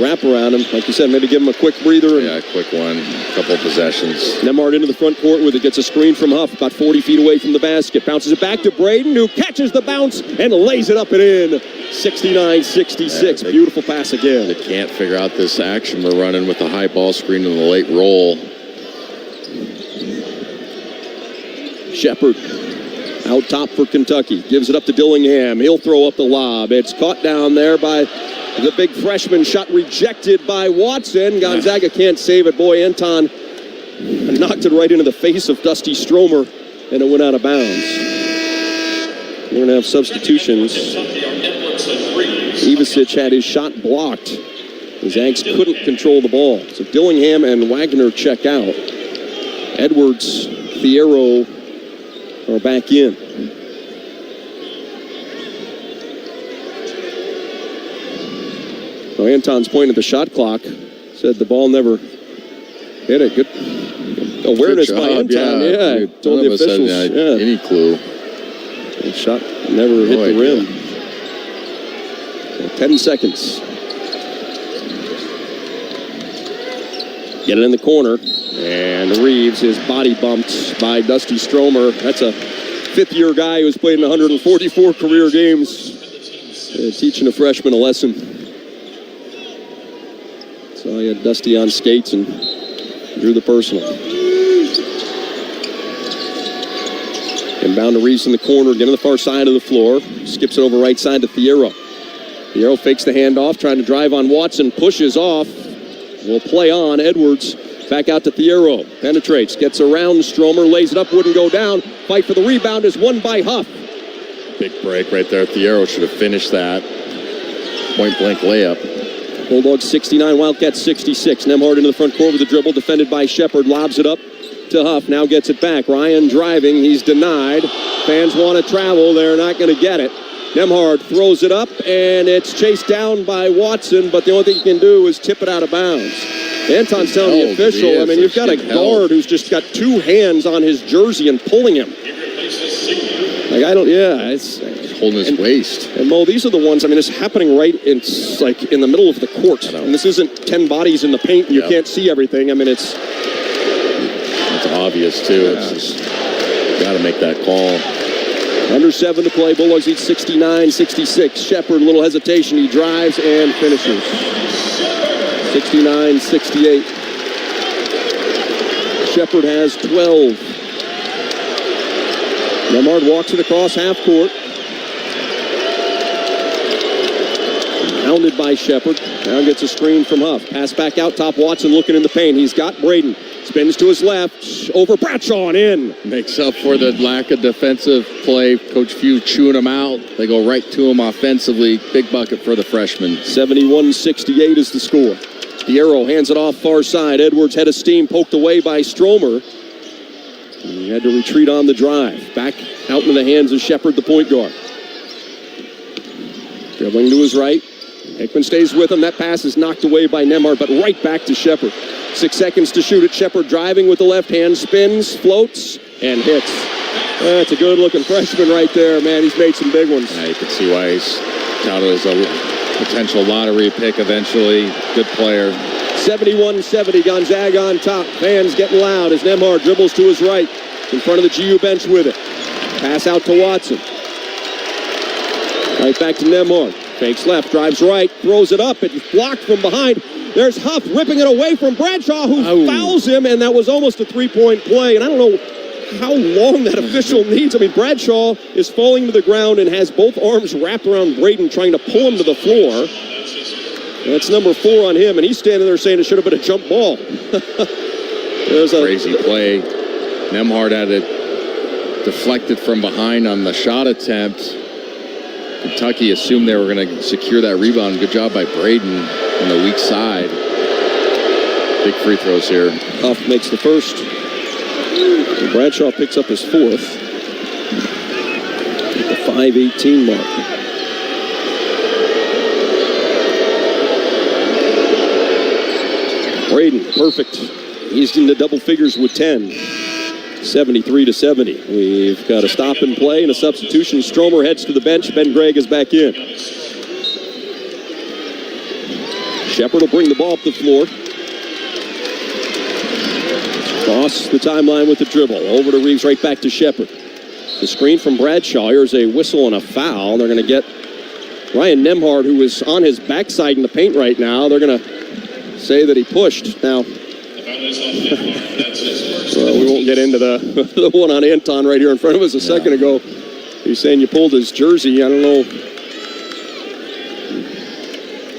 Speaker 1: wrap around him. Like you said, maybe give him a quick breather.
Speaker 7: Yeah, a quick one. A couple of possessions.
Speaker 1: Nembhard into the front court with it. Gets a screen from Huff, about 40 feet away from the basket. Bounces it back to Braden, who catches the bounce and lays it up and in. 69-66. Beautiful pass again.
Speaker 7: They can't figure out this action we're running with the high ball screen and the late roll.
Speaker 1: Shepard out top for Kentucky. Gives it up to Dillingham. He'll throw up the lob. It's caught down there by the big freshman. Shot rejected by Watson. Gonzaga can't save it. Boy, Anton knocked it right into the face of Dusty Stromer, and it went out of bounds. We're going to have substitutions. Ivasic had his shot blocked. The Zags couldn't control the ball. So Dillingham and Wagner check out. Edwards, Fierro are back in. So Anton's pointing at the shot clock. Said the ball never hit it. Good awareness by Anton. Yeah, told the officials.
Speaker 7: Any clue.
Speaker 1: The shot never hit the rim. So 10 seconds. Get it in the corner. And Reeves is body bumped by Dusty Stromer. That's a fifth-year guy who's played in 144 career games. Teaching a freshman a lesson. So he had Dusty on skates and drew the personal. Inbound to Reeves in the corner, get to the far side of the floor. Skips it over right side to Fierro. Fierro fakes the handoff, trying to drive on Watson, pushes off. Will play on. Edwards back out to Fierro. Penetrates, gets around Stromer, lays it up, wouldn't go down. Fight for the rebound is won by Huff.
Speaker 7: Big break right there. Fierro should have finished that. Point blank layup.
Speaker 1: Bulldogs 69, Wildcats 66. Nembhard into the front court with a dribble, defended by Shepard. Lobs it up to Huff. Now gets it back. Ryan driving. He's denied. Fans want to travel. They're not going to get it. Nembhard throws it up, and it's chased down by Watson, but the only thing he can do is tip it out of bounds. Anton's telling the official, I mean, you've got a guard who's just got 2 hands on his jersey and pulling him. Like, it's
Speaker 7: holding his waist.
Speaker 1: And Mo, these are the ones, I mean, it's happening right in the middle of the court. And this isn't 10 bodies in the paint and you can't see everything. I mean, it's
Speaker 7: obvious, too. It's just, got to make that call.
Speaker 1: Under 7 to play. Bulldogs lead 69-66. Shepard, a little hesitation. He drives and finishes. 69-68. Shepard has 12. Nembhard walks it across half court. Hounded by Shepard. Now gets a screen from Huff. Pass back out top. Watson looking in the paint. He's got Braden. Spins to his left. Over Bradshaw and in.
Speaker 7: Makes up for the lack of defensive play. Coach Few chewing him out. They go right to him offensively. Big bucket for the freshman.
Speaker 1: 71-68 is the score. Fierro hands it off far side. Edwards head of steam poked away by Stromer. He had to retreat on the drive. Back out into the hands of Shepard, the point guard. Dribbling to his right. Hickman stays with him. That pass is knocked away by Nembhard, but right back to Shepard. 6 seconds to shoot it. Shepard driving with the left hand. Spins, floats, and hits. That's a good-looking freshman right there, man. He's made some big ones.
Speaker 7: Yeah, you can see why he's touted as a potential lottery pick eventually. Good player.
Speaker 1: 71-70, Gonzaga on top. Fans getting loud as Nembhard dribbles to his right. In front of the GU bench with it. Pass out to Watson. Right back to Nembhard. Fakes left, drives right, throws it up. It's blocked from behind. There's Huff ripping it away from Bradshaw, who fouls him, and that was almost a three-point play. And I don't know how long that official needs. I mean, Bradshaw is falling to the ground and has both arms wrapped around Braden, trying to pull him to the floor. That's number 4 on him, and he's standing there saying it should have been a jump ball. There's a
Speaker 7: crazy play. Nembhard had it deflected from behind on the shot attempt. Kentucky assumed they were going to secure that rebound. Good job by Braden on the weak side. Big free throws here.
Speaker 1: Huff makes the first. And Bradshaw picks up his 4th. At the 5:18 mark. Braden, perfect. He's in the double figures with 10. 73-70. We've got a stop and play and a substitution. Stromer heads to the bench. Ben Gregg is back in. Shepard will bring the ball up the floor. Cross the timeline with the dribble. Over to Reeves, right back to Shepard. The screen from Bradshaw. Here's a whistle and a foul. They're going to get Ryan Nembhard, who is on his backside in the paint right now. They're going to say that he pushed. Now, well, we won't get into the one on Anton right here in front of us a second ago. He's saying you pulled his jersey. I don't know.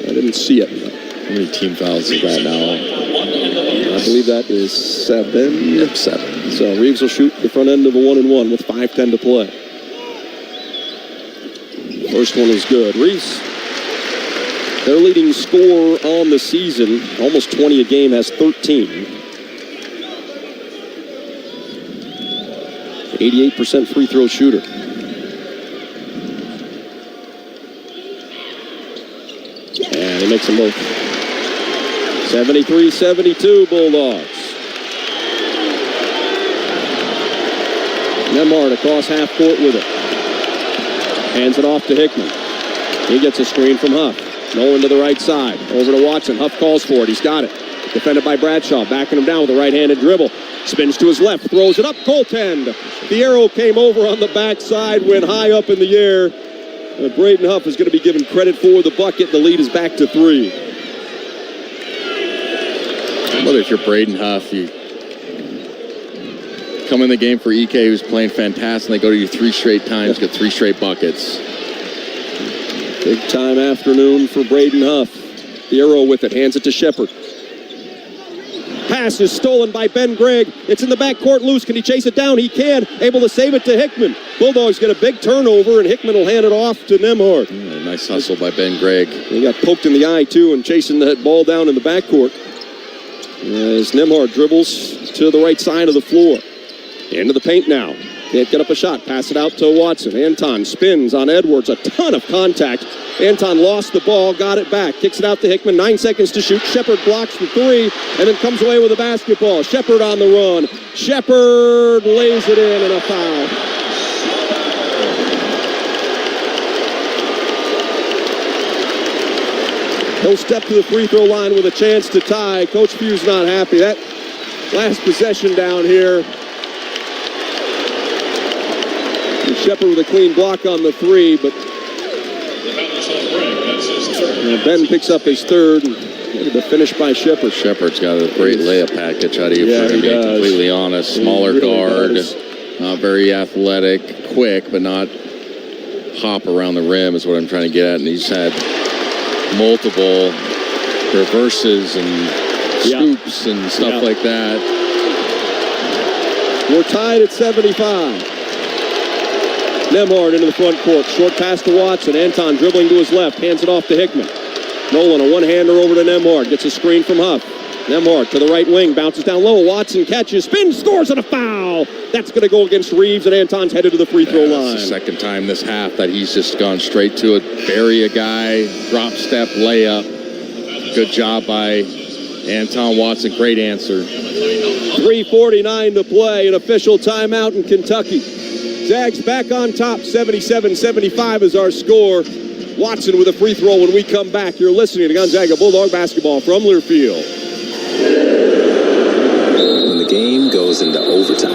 Speaker 1: I didn't see it.
Speaker 7: How many team fouls is that now?
Speaker 1: I believe that is 7.
Speaker 7: Yep, 7.
Speaker 1: So Reeves will shoot the front end of a 1-and-1 with 5:10 to play. First one is good. Reeves, their leading scorer on the season, almost 20 a game, has 13. 88% free throw shooter. And he makes them both. 73-72 Bulldogs. Nembhard across half court with it. Hands it off to Hickman. He gets a screen from Huff. Nolan to the right side. Over to Watson. Huff calls for it. He's got it. Defended by Bradshaw. Backing him down with a right-handed dribble. Spins to his left. Throws it up. Goaltend. The arrow came over on the backside. Went high up in the air. Braden Huff is going to be given credit for the bucket. The lead is back to 3.
Speaker 7: Whether if you're Braden Huff, you come in the game for EK, who's playing fantastic, and they go to you 3 straight times, get 3 straight buckets.
Speaker 1: Big time afternoon for Braden Huff. The arrow with it, hands it to Shepard. Pass is stolen by Ben Gregg. It's in the backcourt loose. Can he chase it down? He can. Able to save it to Hickman. Bulldogs get a big turnover, and Hickman will hand it off to Nembhard.
Speaker 7: Nice hustle by Ben Gregg.
Speaker 1: He got poked in the eye, too, and chasing that ball down in the backcourt. As Nembhard dribbles to the right side of the floor. Into the paint now. Can't get up a shot. Pass it out to Watson. Anton spins on Edwards. A ton of contact. Anton lost the ball, got it back. Kicks it out to Hickman. 9 seconds to shoot. Shepard blocks the 3 and then comes away with a basketball. Shepard on the run. Shepard lays it in and a foul. He'll step to the free throw line with a chance to tie. Coach Pugh's not happy. That last possession down here. Shepard with a clean block on the 3, but Ben picks up his 3rd. The finish by Shepard.
Speaker 7: Shepard's got a great layup package out of you, for him, to be completely honest. Smaller guard, not very athletic, quick, but not hop around the rim is what I'm trying to get at. And he's had multiple reverses and scoops and stuff like that.
Speaker 1: We're tied at 75. Nembhard into the front court. Short pass to Watson. Anton dribbling to his left. Hands it off to Hickman. Nolan, a one-hander over to Nembhard. Gets a screen from Huff. Nembhard to the right wing. Bounces down low. Watson catches. Spins. Scores and a foul. That's going to go against Reeves, and Anton's headed to the free throw line.
Speaker 7: It's the second time this half that he's just gone straight to it. Bury a guy. Drop step layup. Good job by Anton Watson. Great answer.
Speaker 1: 3:49 to play. An official timeout in Kentucky. Zags back on top, 77-75 is our score. Watson with a free throw when we come back. You're listening to Gonzaga Bulldog basketball from Learfield.
Speaker 6: When the game goes into overtime.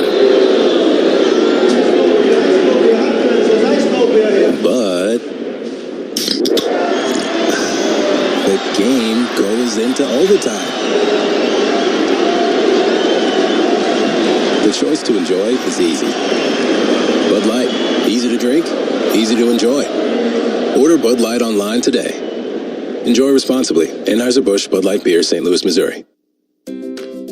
Speaker 6: But the game goes into overtime. The choice to enjoy is easy. Bud Light, easy to drink, easy to enjoy. Order Bud Light online today. Enjoy responsibly. Anheuser-Busch Bud Light Beer, St. Louis, Missouri.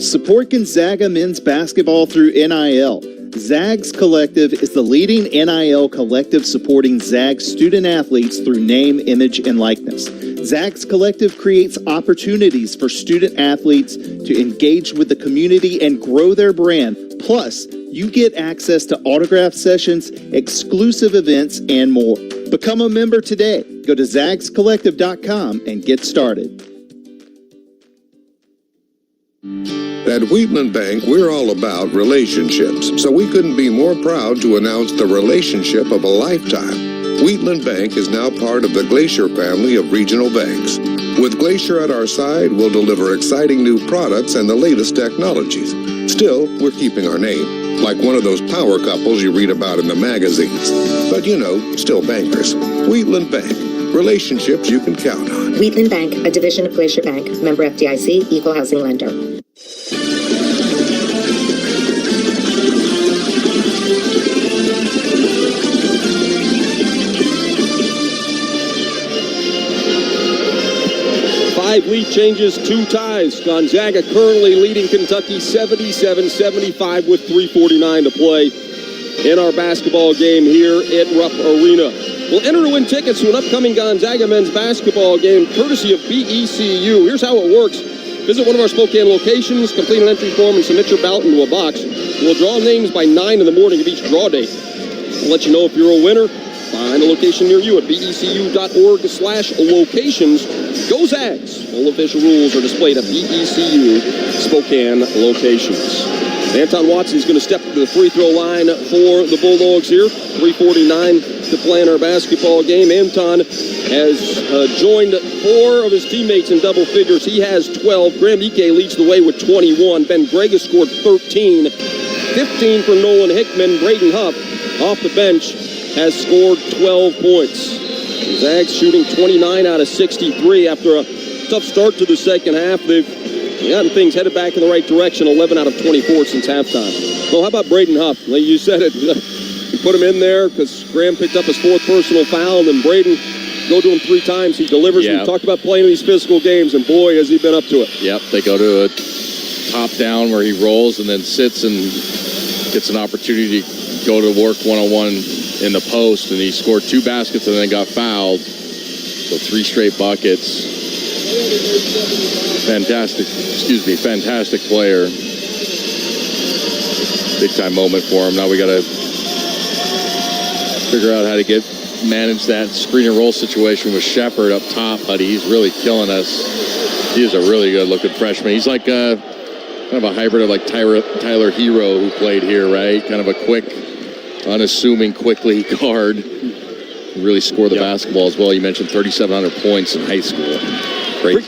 Speaker 4: Support Gonzaga men's basketball through NIL. Zags Collective is the leading NIL collective supporting Zags student athletes through name, image, and likeness. Zags Collective creates opportunities for student athletes to engage with the community and grow their brand. Plus, you get access to autograph sessions, exclusive events, and more. Become a member today. Go to zagscollective.com and get started.
Speaker 10: At Wheatland Bank, we're all about relationships, so we couldn't be more proud to announce the relationship of a lifetime. Wheatland Bank is now part of the Glacier family of regional banks. With Glacier at our side, we'll deliver exciting new products and the latest technologies. Still, we're keeping our name, like one of those power couples you read about in the magazines. But you know, still bankers. Wheatland Bank. Relationships you can count on.
Speaker 21: Wheatland Bank, a division of Glacier Bank. Member FDIC, equal housing lender.
Speaker 1: Five lead changes, 2 ties. Gonzaga currently leading Kentucky 77-75 with 3:49 to play in our basketball game here at Rupp Arena. We'll enter to win tickets to an upcoming Gonzaga men's basketball game courtesy of BECU. Here's how it works. Visit one of our Spokane locations, complete an entry form, and submit your ballot into a box. We'll draw names by 9 in the morning of each draw date. We'll let you know if you're a winner. Find a location near you at becu.org/locations. Go Zags! Full official rules are displayed at BECU Spokane locations. Anton Watson's going to step to the free throw line for the Bulldogs here. 3:49 to play in our basketball game. Anton has joined 4 of his teammates in double figures. He has 12. Graham Ike leads the way with 21. Ben Gregg has scored 13. 15 for Nolan Hickman. Braden Huff off the bench has scored 12 points. Zags shooting 29 out of 63 after a tough start to the second half. They've gotten things headed back in the right direction, 11 out of 24 since halftime. Well, how about Braden Huff? Like you said it, you put him in there because Graham picked up his 4th personal foul, and then Braden, go to him 3 times, he delivers.
Speaker 7: Yeah.
Speaker 1: We talked about playing these physical games, and boy, has he been up to it.
Speaker 7: Yep, they go to a top down where he rolls and then sits and gets an opportunity to go to work one-on-one in the post, and he scored 2 baskets and then got fouled. So 3 straight buckets. Fantastic player. Big time moment for him. Now we got to figure out how to manage that screen and roll situation with Shepard up top, buddy. He's really killing us. He is a really good looking freshman. He's like kind of a hybrid of like Tyler Hero who played here, right? Kind of a quick, unassuming, quickly guard. Really score the basketball as well. You mentioned 3,700 points in high school. Great.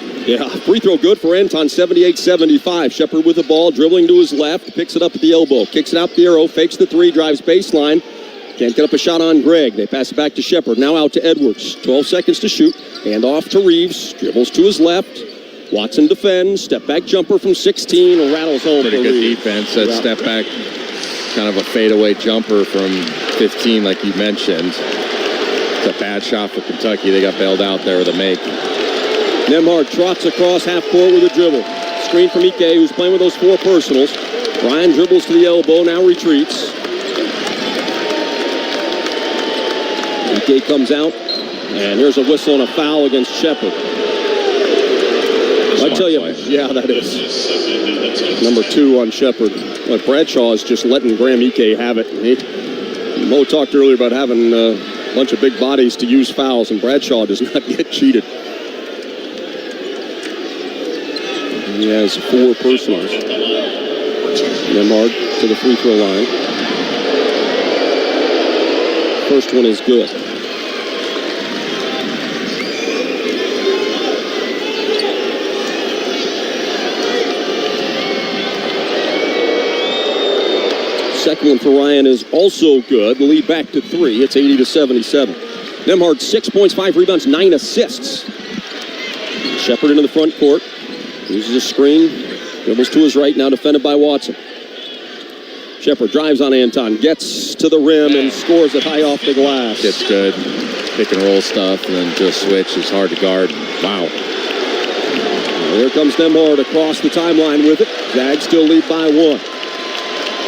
Speaker 1: Free throw good for Anton, 78-75. Shepard with the ball, dribbling to his left, picks it up at the elbow, kicks it out the arrow, fakes the 3, drives baseline. Can't get up a shot on Gregg. They pass it back to Shepard. Now out to Edwards. 12 seconds to shoot. Hand off to Reeves. Dribbles to his left. Watson defends. Step back jumper from 16. Rattles home.
Speaker 7: Pretty good defense. That step back, kind of a fadeaway jumper from 15, like you mentioned. It's a bad shot for Kentucky. They got bailed out there with a make.
Speaker 1: Nemhard trots across half court with a dribble. Screen from Ike, who's playing with those 4 personals. Ryan dribbles to the elbow, now retreats. Ike comes out, and here's a whistle and a foul against Shepard. I tell you, yeah, that is. Number 2 on Shepard. But Bradshaw is just letting Graham Ike have it. Mo talked earlier about having a bunch of big bodies to use fouls, and Bradshaw does not get cheated. He has 4 personals. Nemhard to the free throw line. First one is good. Second one for Ryan is also good. Lead back to 3. It's 80-77. Nemhard, 6 points, 5 rebounds, 9 assists. Shepard into the front court. Uses a screen. Dribbles to his right, now defended by Watson. Shepard drives on Anton, gets to the rim and scores it high off the glass.
Speaker 7: It's good. Pick and roll stuff, and then just switch is hard to guard. Wow.
Speaker 1: Here comes Nemhard across the timeline with it. Zags still lead by 1.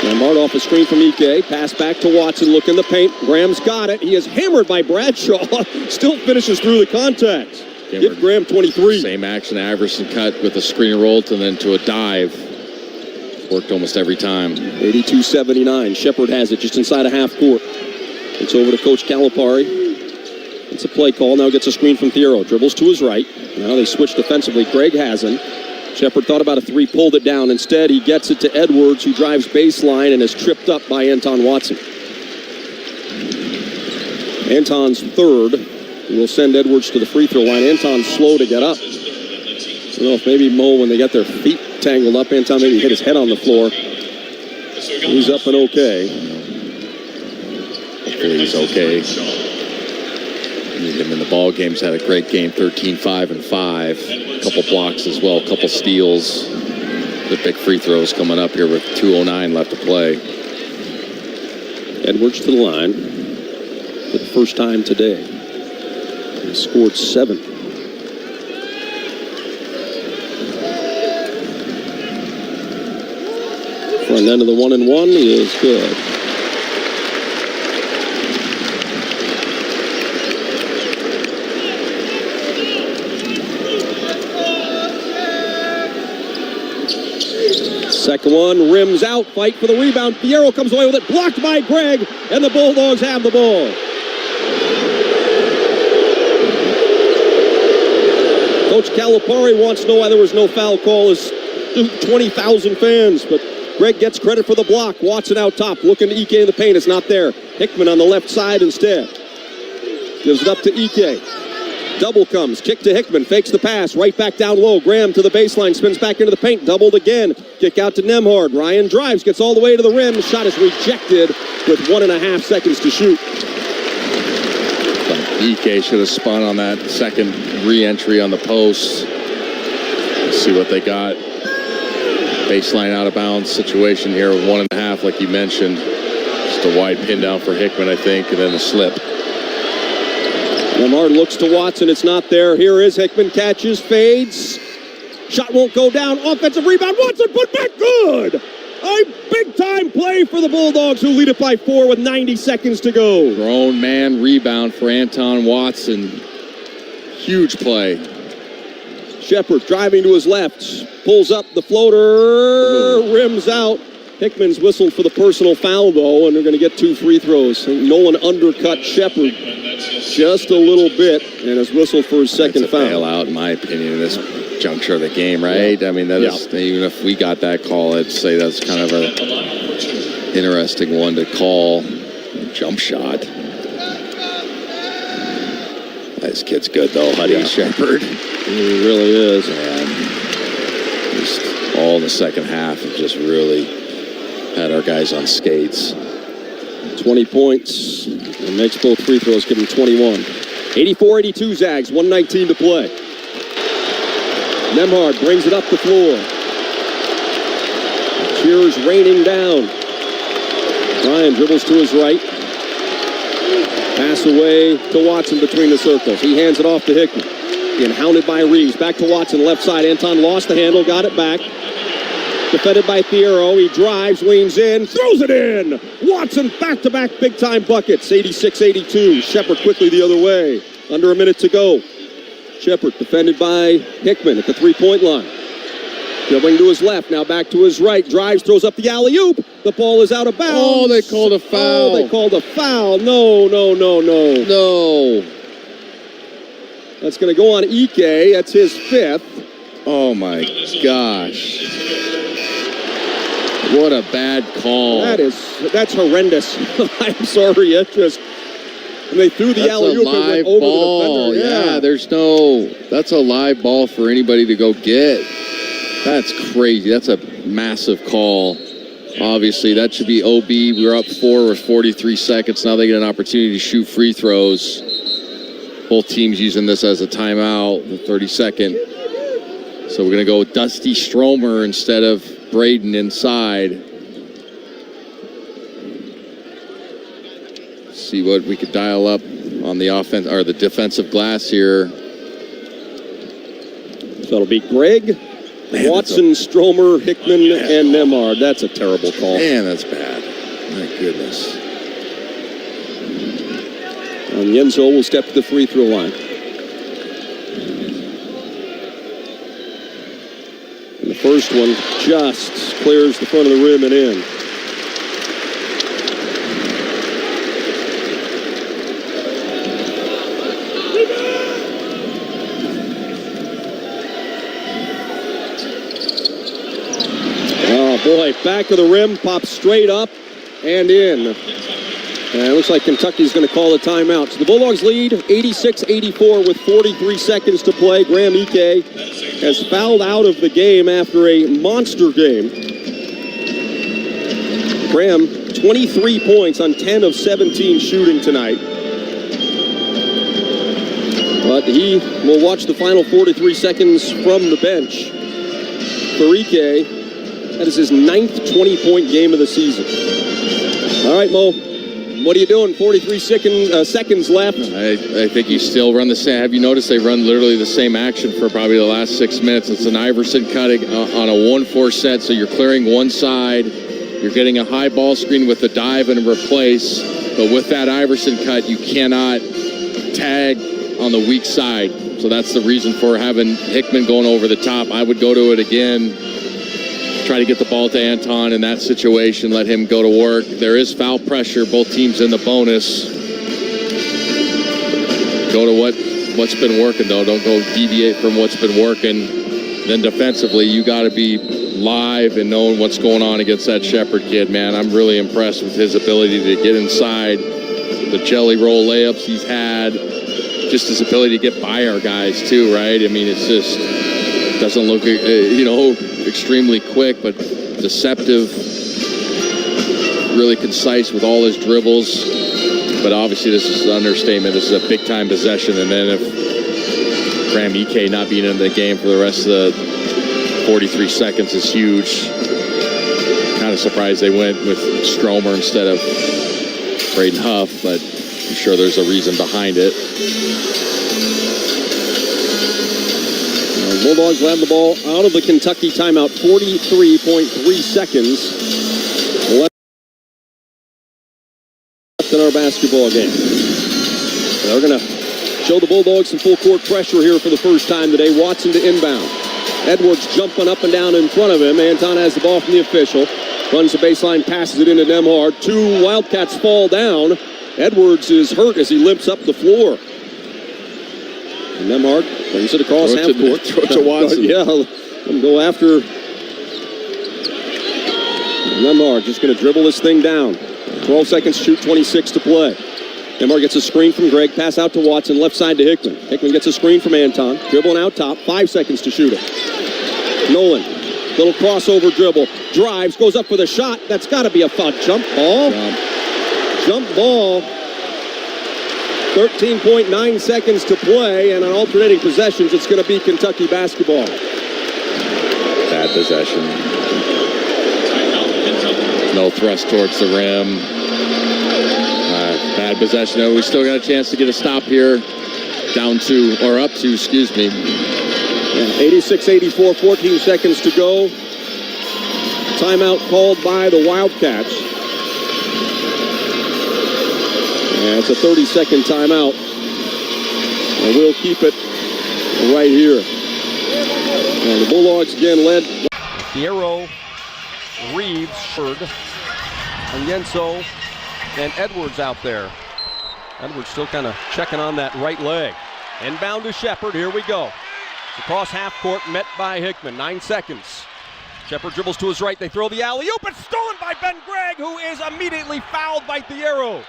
Speaker 1: Nemhard off a screen from Ike. Pass back to Watson. Look in the paint. Graham's got it. He is hammered by Bradshaw. Still finishes through the contact. Give Graham 23.
Speaker 7: Same action. Iverson cut with a screen roll and then to a dive. Worked almost every time.
Speaker 1: 82-79. Shepard has it just inside a half court. It's over to Coach Calipari. It's a play call. Now gets a screen from Thiero. Dribbles to his right. Now they switch defensively. Greg Hazen. Shepard thought about a 3, pulled it down. Instead, he gets it to Edwards, who drives baseline and is tripped up by Anton Watson. Anton's third will send Edwards to the free throw line. Anton's slow to get up. I don't know if maybe Mo, when they got their feet tangled up, Anton maybe hit his head on the floor. He's up and okay.
Speaker 7: Hopefully he's okay. Need him in the ball games. Had a great game, 13-5-5. A couple blocks as well, a couple steals. The big free throws coming up here with 2:09 left to play.
Speaker 1: Edwards to the line for the first time today. He scored 7. Front end of the 1-and-1 is good. Second one, rims out, fight for the rebound. Thiero comes away with it, blocked by Greg, and the Bulldogs have the ball. Coach Calipari wants to know why there was no foul call. As 20,000 fans, but Greg gets credit for the block. Watson out top, looking to Ike in the paint. It's not there. Hickman on the left side instead. Gives it up to Ike. Double comes, kick to Hickman, fakes the pass, right back down low. Graham to the baseline, spins back into the paint, doubled again. Kick out to Nemhard. Ryan drives, gets all the way to the rim. Shot is rejected with 1.5 seconds to shoot.
Speaker 7: Ike should have spun on that second re-entry on the post. Let's see what they got. Baseline out of bounds situation here with 1.5, like you mentioned. Just a wide pin down for Hickman, I think, and then a slip.
Speaker 1: Lamar looks to Watson. It's not there. Here is Hickman. Catches, fades. Shot won't go down. Offensive rebound. Watson put back. Good. A big-time play for the Bulldogs, who lead it by 4 with 90 seconds to go.
Speaker 7: Grown man rebound for Anton Watson. Huge play.
Speaker 1: Shepard driving to his left. Pulls up the floater. Rims out. Hickman's whistled for the personal foul, though, and they're going to get 2 free throws. Nolan undercut Shepard just a little bit and has whistled for his second foul.
Speaker 7: Bailout, in my opinion, in this juncture of the game, right? I mean, that is, even if we got that call, I'd say that's kind of a interesting one to call. Jump shot. This kid's good, though, Huddy Shepard.
Speaker 1: He really is.
Speaker 7: And just all in the second half of just really had our guys on skates.
Speaker 1: 20 points. And makes both free throws, give him 21. 84-82 Zags, 1:19 to play. Nemhard brings it up the floor. Cheers raining down. Ryan dribbles to his right. Pass away to Watson between the circles. He hands it off to Hickman. Being hounded by Reeves. Back to Watson, left side. Anton lost the handle, got it back. Defended by Thiero. He drives, leans in, throws it in. Watson back-to-back big-time buckets. 86-82. Shepard quickly the other way. Under a minute to go. Shepard defended by Hickman at the three-point line. Dribbling to his left, now back to his right. Drives, throws up the alley-oop. The ball is out of bounds.
Speaker 7: Oh, they called a foul.
Speaker 1: Oh, they called a foul. No.
Speaker 7: No.
Speaker 1: That's going to go on Ike. That's his 5th.
Speaker 7: Oh, my gosh. What a bad call.
Speaker 1: That's horrendous. I'm sorry. It just And they threw the alley-oop and went over
Speaker 7: ball.
Speaker 1: the defender.
Speaker 7: Yeah, that's a live ball for anybody to go get. That's crazy. That's a massive call. Obviously, that should be OB. We were up 4 with 43 seconds. Now they get an opportunity to shoot free throws. Both teams using this as a timeout, the 32nd. So we're going to go with Dusty Stromer instead of Braden inside. See what we could dial up on the offense or the defensive glass here.
Speaker 1: So it'll be Greg, Watson, Stromer, Hickman, and Nemhard. That's a terrible call.
Speaker 7: Man, that's bad. My goodness.
Speaker 1: And Yenzo will step to the free throw line. And the first one just clears the front of the rim and in. Boy, back of the rim, pops straight up and in. And it looks like Kentucky's going to call a timeout. So the Bulldogs lead 86-84 with 43 seconds to play. Graham Ike has fouled out of the game after a monster game. Graham, 23 points on 10 of 17 shooting tonight. But he will watch the final 43 seconds from the bench for Ike. That is his 9th 20-point game of the season. All right, Mo, what are you doing? 43 seconds left.
Speaker 7: I think you still run the same. Have you noticed they run literally the same action for probably the last 6 minutes? It's an Iverson cutting on a 1-4 set, so you're clearing one side. You're getting a high ball screen with a dive and a replace. But with that Iverson cut, you cannot tag on the weak side. So that's the reason for having Hickman going over the top. I would go to it again. Try to get the ball to Anton in that situation, let him go to work. There is foul pressure, both teams in the bonus. Go to what's been working, though. Don't go deviate from what's been working. Then defensively, you got to be live and knowing what's going on against that Shepherd kid, man. I'm really impressed with his ability to get inside, the jelly roll layups he's had, just his ability to get by our guys, too, right? I mean, it's just doesn't look, extremely quick, but deceptive, really concise with all his dribbles. But obviously this is an understatement. This is a big-time possession, and then if Graham Ike not being in the game for the rest of the 43 seconds is huge. Kind of surprised they went with Stromer instead of Braden Huff, but I'm sure there's a reason behind it.
Speaker 1: Bulldogs will have the ball out of the Kentucky timeout. 43.3 seconds left in our basketball game. They're going to show the Bulldogs some full court pressure here for the first time today. Watson to inbound. Edwards jumping up and down in front of him. Anton has the ball from the official. Runs the baseline, passes it into Nemhard. 2 Wildcats fall down. Edwards is hurt as he limps up the floor. And Nemhard brings it across half court.
Speaker 7: Throw it to Watson.
Speaker 1: Yeah, let him go after. Nemhard just going to dribble this thing down. 12 seconds, shoot 26 to play. Nemhard gets a screen from Greg, pass out to Watson, left side to Hickman. Hickman gets a screen from Anton, dribbling out top, 5 seconds to shoot it. Nolan, little crossover dribble, drives, goes up for the shot. That's got to be a foul. Jump ball. Jump ball. 13.9 seconds to play, and on alternating possessions, it's going to be Kentucky basketball.
Speaker 7: Bad possession. No thrust towards the rim. Bad possession. We still got a chance to get a stop here. Down to, or up to, excuse me.
Speaker 1: 86-84, 14 seconds to go. Timeout called by the Wildcats. And it's a 30-second timeout. And we'll keep it right here. And the Bulldogs again led.
Speaker 12: Fierro, Reeves, and Yenso, and Edwards out there. Edwards still kind of checking on that right leg. Inbound to Shepherd. Here we go. It's across half court, met by Hickman. 9 seconds. Shepherd dribbles to his right. They throw the alley-oop. It's stolen by Ben Gregg, who is immediately fouled by Fierro.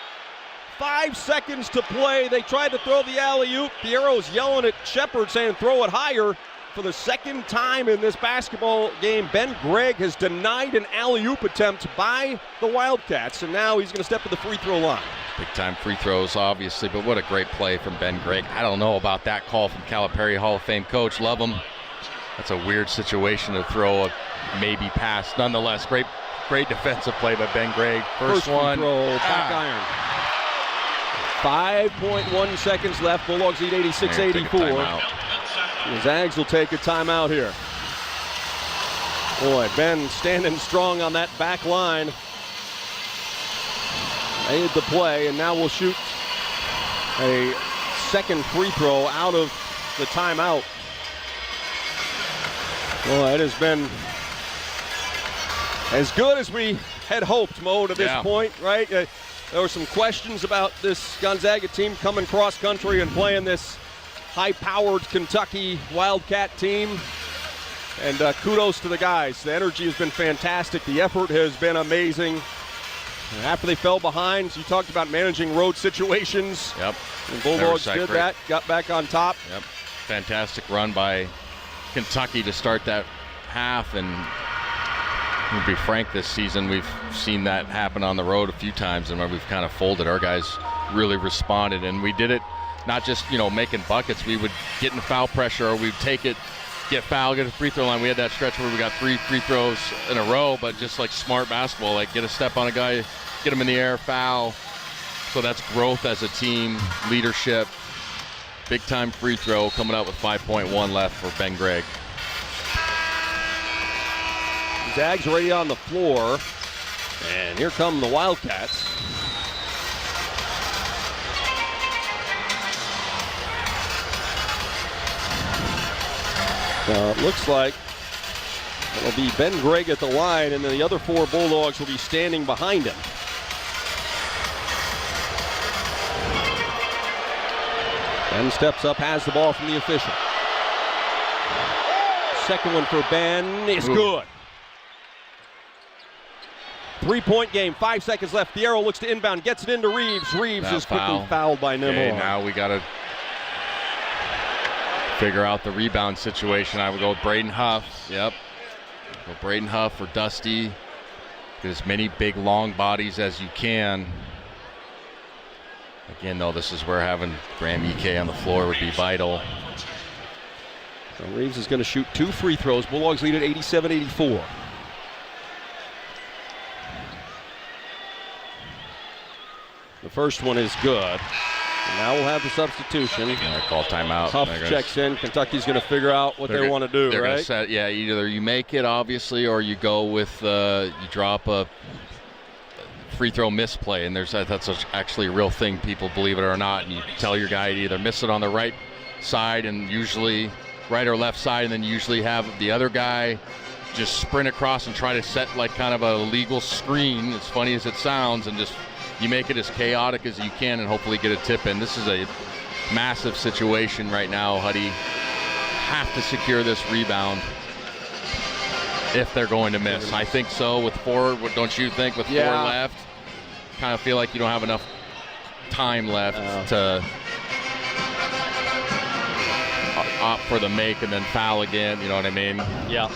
Speaker 12: 5 seconds to play. They tried to throw the alley-oop. Fierro's yelling at Shepard saying throw it higher. For the second time in this basketball game, Ben Gregg has denied an alley-oop attempt by the Wildcats, and now he's going to step to the free throw line.
Speaker 15: Big-time free throws, obviously, but what a great play from Ben Gregg. I don't know about that call from Calipari Hall of Fame coach. Love him. That's a weird situation to throw a maybe pass. Nonetheless, great defensive play by Ben Gregg. First one.
Speaker 12: Throw, back iron. 5.1 seconds left. Bulldogs lead 86-84. The Zags will take a timeout here. Boy, Ben standing strong on that back line. Made the play, and now we'll shoot a second free throw out of the timeout. Boy, it has been as good as we had hoped, Mo, to this point, right? There were some questions about this Gonzaga team coming cross-country and playing this high-powered Kentucky Wildcat team. And kudos to the guys. The energy has been fantastic. The effort has been amazing. And after they fell behind, you talked about managing road situations.
Speaker 15: Yep.
Speaker 12: And Bulldogs did that, got back on top.
Speaker 15: Yep. Fantastic run by Kentucky to start that half. And to be frank, this season we've seen that happen on the road a few times, and where we've kind of folded. Our guys really responded, and we did it not just, making buckets. We would get in foul pressure, or we'd take it, get fouled, get a free throw line. We had that stretch where we got 3 free throws in a row, but just like smart basketball, like get a step on a guy, get him in the air, foul. So that's growth as a team, leadership. Big time free throw coming out with 5.1 left for Ben Gregg.
Speaker 12: Zags already on the floor, and here come the Wildcats. It looks like it'll be Ben Gregg at the line, and then the other 4 Bulldogs will be standing behind him. Ben steps up, has the ball from the official. Second one for Ben is good. 3-point game, 5 seconds left. Fierro looks to inbound, gets it into Reeves. Reeves is quickly fouled by Nimmo.
Speaker 15: Okay, now we got to figure out the rebound situation. I would go with Braden Huff. Yep. Go Braden Huff or Dusty. Get as many big, long bodies as you can. Again, though, this is where having Graham EK on the floor would be vital.
Speaker 12: So Reeves is going to shoot 2 free throws. Bulldogs lead at 87-84. The first one is good. And now we'll have the substitution.
Speaker 15: I call timeout.
Speaker 12: Huff checks in. Kentucky's going to figure out what they want to do,
Speaker 15: they're
Speaker 12: right?
Speaker 15: Gonna set, either you make it, obviously, or you go with, you drop a free throw misplay. And that's actually a real thing, people believe it or not. And you tell your guy to either miss it on the right side, and usually right or left side, and then you usually have the other guy just sprint across and try to set like kind of a legal screen, as funny as it sounds, and just you make it as chaotic as you can and hopefully get a tip in. This is a massive situation right now, Huddy. Have to secure this rebound if they're going to miss. I think so with 4, don't you think, with 4 left? Kind of feel like you don't have enough time left to opt for the make and then foul again, you know what I mean?
Speaker 12: Yeah.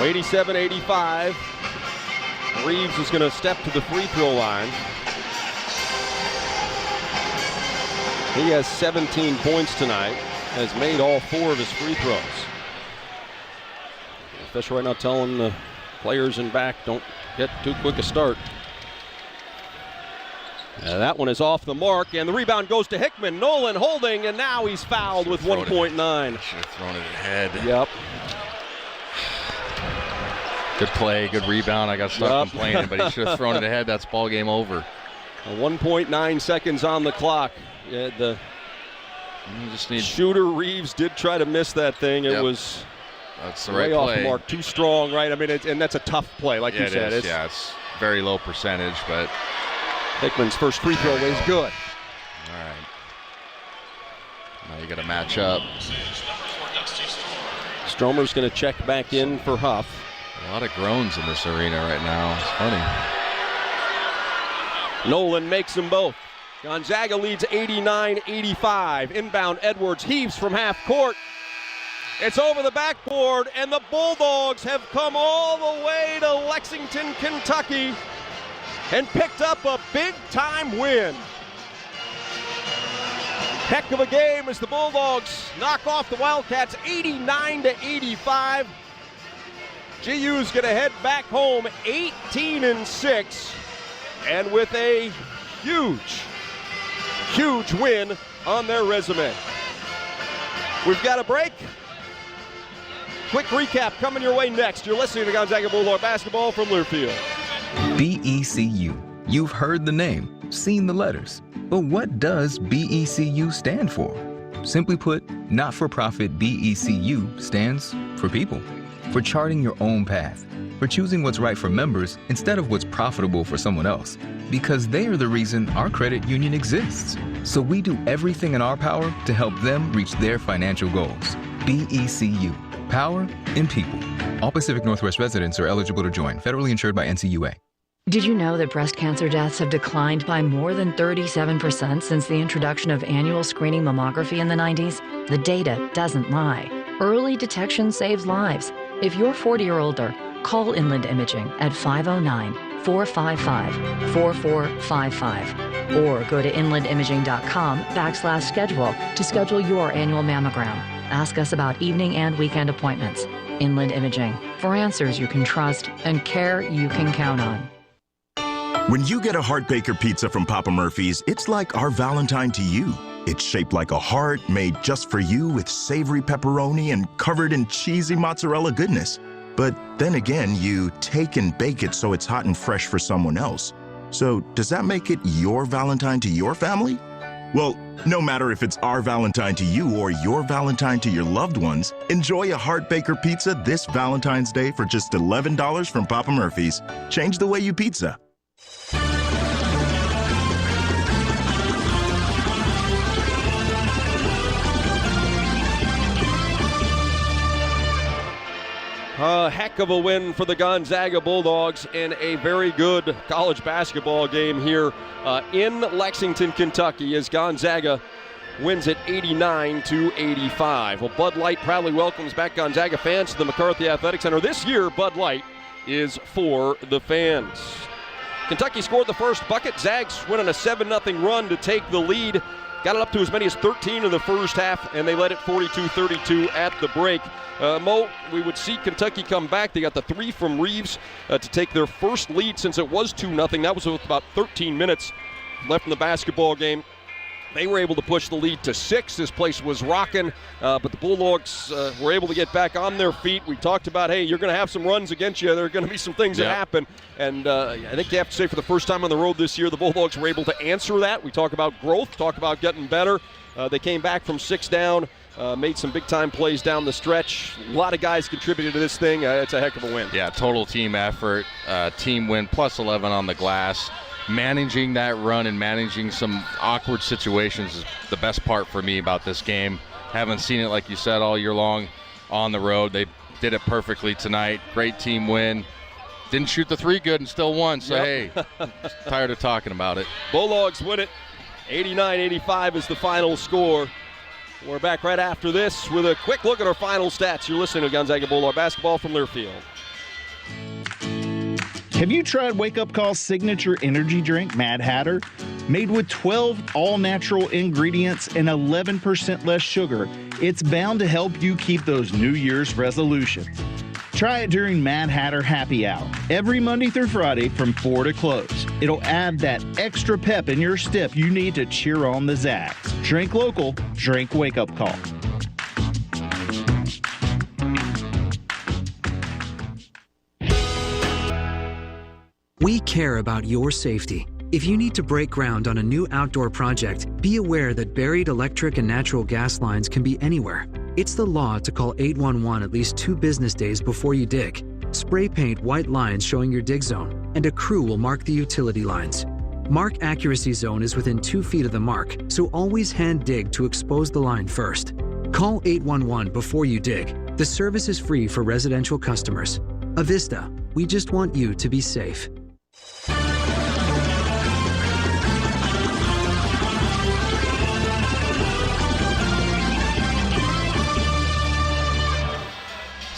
Speaker 12: 87-85. Reeves is going to step to the free throw line. He has 17 points tonight, has made all 4 of his free throws. The official right now telling the players in back, don't get too quick a start. That one is off the mark, and the rebound goes to Hickman. Nolan holding, and now he's fouled with 1.9.
Speaker 15: Should have thrown it ahead.
Speaker 12: Yep.
Speaker 15: Good play, good rebound. I got to stop complaining, but he should have thrown it ahead. That's ball game over.
Speaker 12: 1.9 seconds on the clock. Yeah, the shooter Reeves did try to miss that thing. It was
Speaker 15: that's the right
Speaker 12: way off
Speaker 15: play.
Speaker 12: The mark, too strong, right? I mean, and that's a tough play, like you said.
Speaker 15: It's very low percentage, but
Speaker 12: Hickman's first free throw is good.
Speaker 15: All right. Now you got to match up.
Speaker 12: Stromer's going to check back in for Huff.
Speaker 15: A lot of groans in this arena right now. It's funny.
Speaker 12: Nolan makes them both. Gonzaga leads 89-85. Inbound, Edwards heaves from half court. It's over the backboard, and the Bulldogs have come all the way to Lexington, Kentucky, and picked up a big-time win. Heck of a game as the Bulldogs knock off the Wildcats 89-85. GU's going to head back home 18-6, and with a huge win on their resume. We've got a break. Quick recap coming your way next. You're listening to Gonzaga Bulldog basketball from Learfield.
Speaker 13: BECU. You've heard the name, seen the letters. But what does BECU stand for? Simply put, not-for-profit BECU stands for people. For charting your own path. For choosing what's right for members instead of what's profitable for someone else. Because they are the reason our credit union exists. So we do everything in our power to help them reach their financial goals. BECU. Power in people. All Pacific Northwest residents are eligible to join. Federally insured by NCAA.
Speaker 17: Did you know that breast cancer deaths have declined by more than 37% since the introduction of annual screening mammography in the 90s? The data doesn't lie. Early detection saves lives. If you're 40 or older, call Inland Imaging at 509-455-4455 or go to inlandimaging.com/schedule to schedule your annual mammogram. Ask us about evening and weekend appointments. Inland Imaging, for answers you can trust and care you can count on.
Speaker 14: When you get a Heart Baker pizza from Papa Murphy's, it's like our Valentine to you. It's shaped like a heart made just for you with savory pepperoni and covered in cheesy mozzarella goodness. But then again, you take and bake it so it's hot and fresh for someone else. So does that make it your Valentine to your family? Well, no matter if it's our Valentine to you or your Valentine to your loved ones, enjoy a Heart Baker pizza this Valentine's Day for just $11 from Papa Murphy's. Change the way you pizza.
Speaker 12: A heck of a win for the Gonzaga Bulldogs in a very good college basketball game here in Lexington, Kentucky, as Gonzaga wins it 89-85. Well, Bud Light proudly welcomes back Gonzaga fans to the McCarthy Athletic Center. This year, Bud Light is for the fans. Kentucky scored the first bucket. Zags went on a 7-0 run to take the lead. Got it up to as many as 13 in the first half, and they led it 42-32 at the break. Mo, we would see Kentucky come back. They got the three from Reeves to take their first lead since it was 2-0. That was with about 13 minutes left in the basketball game. They were able to push the lead to 6. This place was rocking, but the Bulldogs were able to get back on their feet. We talked about, hey, you're going to have some runs against you. There are going to be some things that happen. And I think you have to say for the first time on the road this year, the Bulldogs were able to answer that. We talk about growth, talk about getting better. They came back from 6 down, made some big-time plays down the stretch. A lot of guys contributed to this thing. It's a heck of a win.
Speaker 15: Yeah, total team effort, team win, plus 11 on the glass. Managing that run and managing some awkward situations is the best part for me about this game. Haven't seen it, like you said, all year long on the road. They did it perfectly tonight. Great team win. Didn't shoot the three good and still won, so hey, tired of talking about it.
Speaker 12: Bulldogs win it. 89-85 is the final score. We're back right after this with a quick look at our final stats. You're listening to Gonzaga Bulldog basketball from Learfield.
Speaker 4: Have you tried Wake Up Call's signature energy drink, Mad Hatter? Made with 12 all-natural ingredients and 11% less sugar, it's bound to help you keep those New Year's resolutions. Try it during Mad Hatter Happy Hour, every Monday through Friday from 4 to close. It'll add that extra pep in your step you need to cheer on the Zags. Drink local, drink Wake Up Call.
Speaker 11: We care about your safety. If you need to break ground on a new outdoor project, be aware that buried electric and natural gas lines can be anywhere. It's the law to call 811 at least 2 business days before you dig. Spray paint white lines showing your dig zone, and a crew will mark the utility lines. Mark accuracy zone is within 2 feet of the mark, so always hand dig to expose the line first. Call 811 before you dig. The service is free for residential customers. Avista, we just want you to be safe.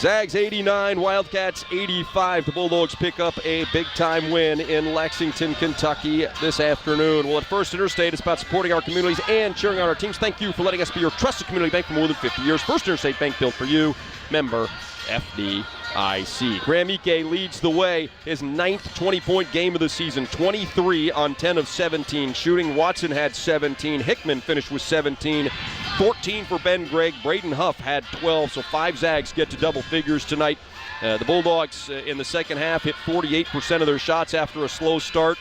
Speaker 12: Zags 89, Wildcats 85. The Bulldogs pick up a big-time win in Lexington, Kentucky this afternoon. Well, at First Interstate, it's about supporting our communities and cheering on our teams. Thank you for letting us be your trusted community bank for more than 50 years. First Interstate Bank, built for you. Member FDIC. Graham Ike leads the way. His 9th 20-point game of the season. 23 on 10 of 17 shooting. Watson had 17. Hickman finished with 17. 14 for Ben Gregg. Braden Huff had 12. So 5 Zags get to double figures tonight. The Bulldogs in the second half hit 48% of their shots after a slow start.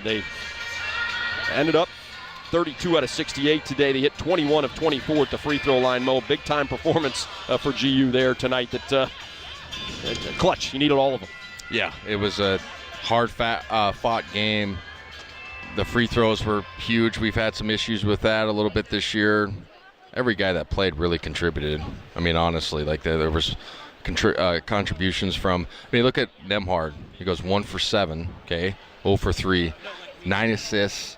Speaker 12: They ended up 32 out of 68 today. They hit 21 of 24 at the free throw line. Mo, big-time performance for GU there tonight. That clutch. You needed all of them.
Speaker 15: Yeah, it was a hard fought game. The free throws were huge. We've had some issues with that a little bit this year. Every guy that played really contributed. I mean, honestly, like there was contributions from. I mean, look at Nemhard. He goes 1 for 7. Okay, 0 for 3, 9 assists.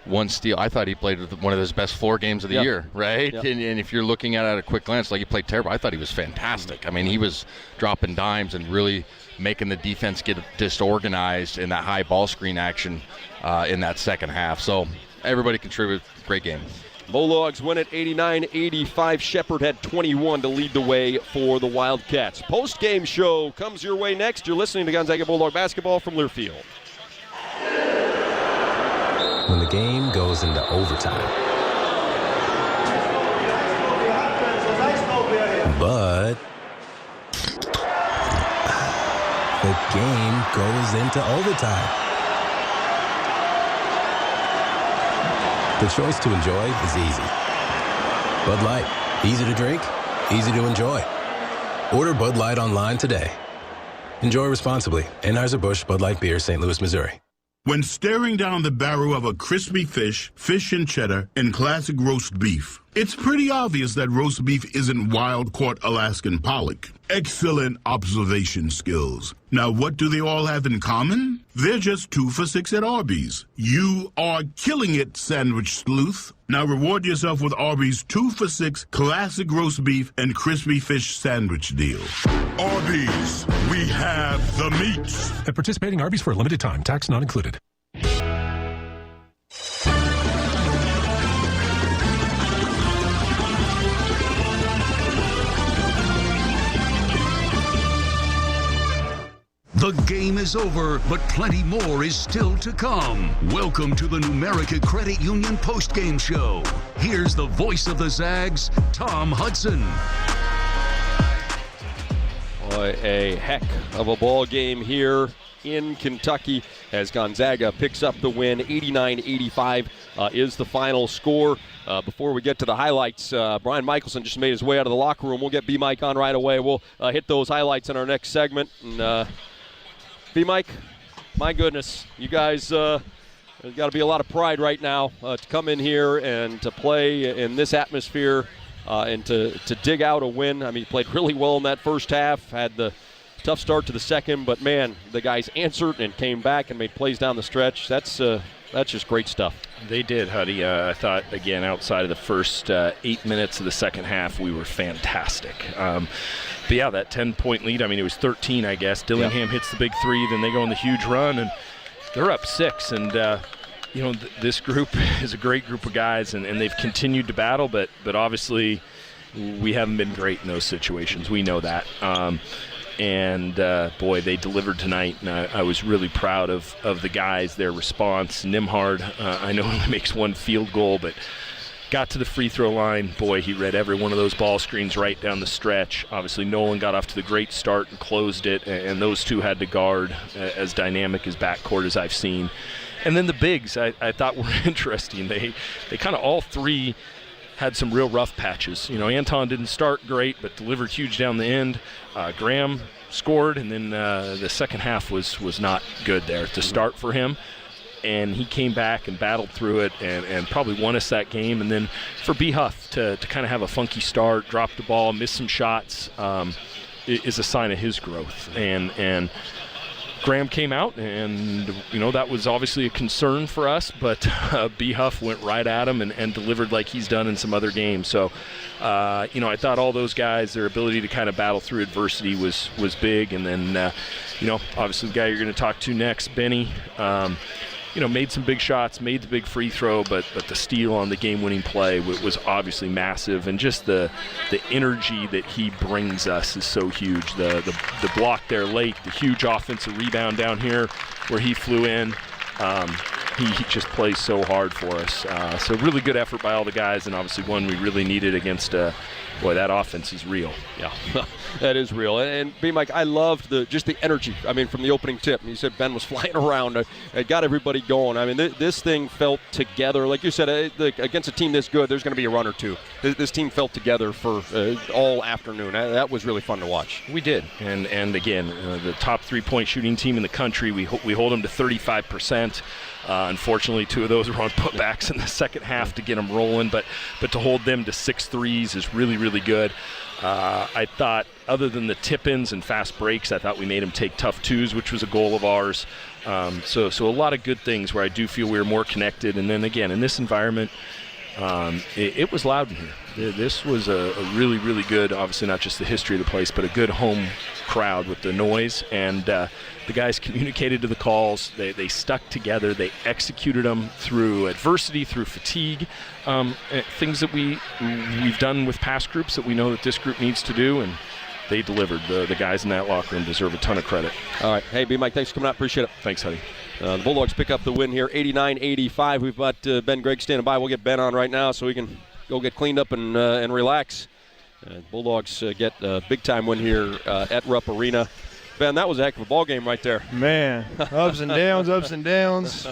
Speaker 15: 1 steal. I thought he played one of his best floor games of the year, right? Yep. And if you're looking at it at a quick glance, like he played terrible. I thought he was fantastic. I mean, he was dropping dimes and really making the defense get disorganized in that high ball screen action in that second half. So everybody contributed. Great game.
Speaker 12: Bulldogs win at 89-85. Shepard had 21 to lead the way for the Wildcats. Post-game show comes your way next. You're listening to Gonzaga Bulldog basketball from Learfield.
Speaker 6: When the game goes into overtime. But the game goes into overtime. The choice to enjoy is easy. Bud Light, easy to drink, easy to enjoy. Order Bud Light online today. Enjoy responsibly. Anheuser-Busch Bud Light Beer, St. Louis, Missouri.
Speaker 2: When staring down the barrel of a crispy fish, fish and cheddar, and classic roast beef, it's pretty obvious that roast beef isn't wild-caught Alaskan pollock. Excellent observation skills. Now, what do they all have in common? They're just 2 for $6 at Arby's. You are killing it, sandwich sleuth. Now reward yourself with Arby's 2 for $6 classic roast beef and crispy fish sandwich deal.
Speaker 5: Arby's, we have the meats. At participating Arby's for a limited time, tax not included.
Speaker 18: The game is over, but plenty more is still to come. Welcome to the Numerica Credit Union postgame show. Here's the voice of the Zags, Tom Hudson.
Speaker 12: Boy, a heck of a ball game here in Kentucky as Gonzaga picks up the win. 89-85 is the final score. Before we get to the highlights, Brian Michelson just made his way out of the locker room. We'll get B-Mike on right away. We'll hit those highlights in our next segment. And B-Mike, my goodness, you guys, there's got to be a lot of pride right now to come in here and to play in this atmosphere and to dig out a win. I mean, you played really well in that first half, had the tough start to the second, but, man, the guys answered and came back and made plays down the stretch. That's just great stuff.
Speaker 20: They did, Huddy. I thought, again, outside of the first 8 minutes of the second half, we were fantastic. But, yeah, that 10-point lead, I mean, it was 13, I guess. Dillingham hits the big three, then they go on the huge run, and they're up 6. And, you know, this group is a great group of guys, and they've continued to battle, but obviously we haven't been great in those situations. We know that. And, boy, they delivered tonight, and I was really proud of the guys, their response. Nimhard, I know only makes 1 field goal, but got to the free throw line. Boy, he read every one of those ball screens right down the stretch. Obviously, Nolan got off to the great start and closed it, and those two had to guard as dynamic as backcourt as I've seen. And then the bigs, I thought were interesting. They kind of all three had some real rough patches. You know, Anton didn't start great, but delivered huge down the end. Graham scored, and then the second half was not good there to start for him. And he came back and battled through it and probably won us that game. And then for B. Huff to kind of have a funky start, drop the ball, miss some shots, is a sign of his growth. And Graham came out, and that was obviously a concern for us, but B. Huff went right at him and delivered like he's done in some other games. So I thought all those guys, their ability to kind of battle through adversity was big. And then obviously the guy you're going to talk to next, Benny, made some big shots, made the big free throw, but the steal on the game-winning play was obviously massive, and just the energy that he brings us is so huge. The block there late, the huge offensive rebound down here where he flew in. He just plays so hard for us. So really good effort by all the guys, and obviously one we really needed against that offense is real.
Speaker 12: Yeah, that is real. And B-Mike, I loved just the energy. I mean, from the opening tip, you said Ben was flying around. It got everybody going. I mean, this thing felt together. Like you said, against a team this good, there's going to be a run or two. This team felt together for all afternoon. That was really fun to watch.
Speaker 20: We did. And again, the top three-point shooting team in the country, we hold them to 35%. Unfortunately, 2 of those were on putbacks in the second half to get them rolling, but to hold them to 6 threes is really, really good. I thought, other than the tip-ins and fast breaks, I thought we made them take tough twos, which was a goal of ours. So a lot of good things where I do feel we were more connected. And then again, in this environment, it was loud in here. This was a really, really good, obviously not just the history of the place, but a good home crowd with the noise. And the guys communicated to the calls. They stuck together. They executed them through adversity, through fatigue, things that we've done with past groups that we know that this group needs to do, and they delivered. The guys in that locker room deserve a ton of credit.
Speaker 12: All right. Hey, B-Mike, thanks for coming out. Appreciate it.
Speaker 20: Thanks, Huddy.
Speaker 12: The Bulldogs pick up the win here, 89-85. We've got Ben Gregg standing by. We'll get Ben on right now so we can go get cleaned up and relax. Bulldogs get a big-time win here at Rupp Arena. Ben, that was a heck of a ball game right there.
Speaker 3: Man, ups and downs, ups and downs.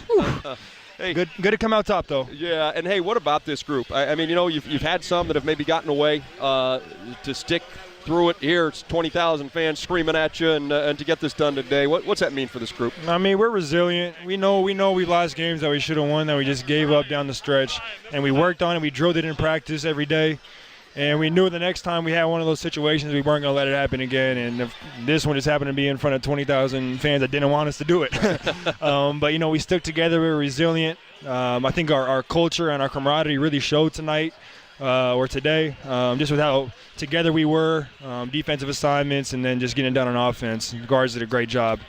Speaker 3: Hey, good to come out top, though.
Speaker 12: Yeah, and hey, what about this group? I mean, you've had some that have maybe gotten away to stick through it here. It's 20,000 fans screaming at you, and to get this done today. What's that mean for this group?
Speaker 3: I mean, we're resilient. We know we lost games that we should have won, that we just gave up down the stretch, and we worked on it. We drilled it in practice every day. And we knew the next time we had one of those situations, we weren't going to let it happen again. And if this one just happened to be in front of 20,000 fans that didn't want us to do it. But, we stuck together. We were resilient. I think our culture and our camaraderie really showed tonight or today, just with how together we were, defensive assignments, and then just getting done on offense. The guards did a great job.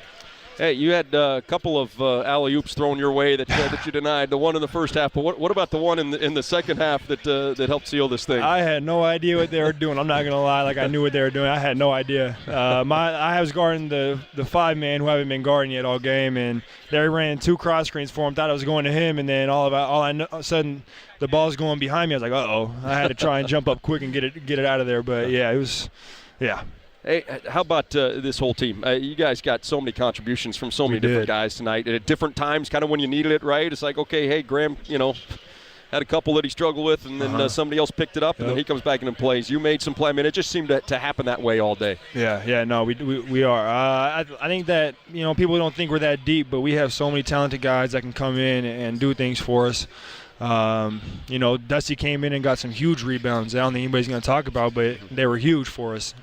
Speaker 12: Hey, you had a couple of alley-oops thrown your way that you denied. The one in the first half, but what about the one in the second half that helped seal this thing?
Speaker 3: I had no idea what they were doing. I'm not gonna lie, I knew what they were doing. I had no idea. I was guarding the 5-man who I haven't been guarding yet all game, and they ran 2 cross screens for him. Thought I was going to him, and then all of a sudden the ball's going behind me. I was like, uh-oh. I had to try and jump up quick and get it out of there. But yeah, it was, yeah.
Speaker 12: Hey, how about this whole team? You guys got so many contributions from so many different guys tonight at different times, kind of when you needed it, right? It's like, okay, hey, Graham, had a couple that he struggled with, and then somebody else picked it up, and then he comes back in and plays. You made some play. I mean, it just seemed to happen that way all day.
Speaker 3: Yeah, no, we are. I think that, people don't think we're that deep, but we have so many talented guys that can come in and do things for us. Dusty came in and got some huge rebounds. I don't think anybody's going to talk about, but they were huge for us.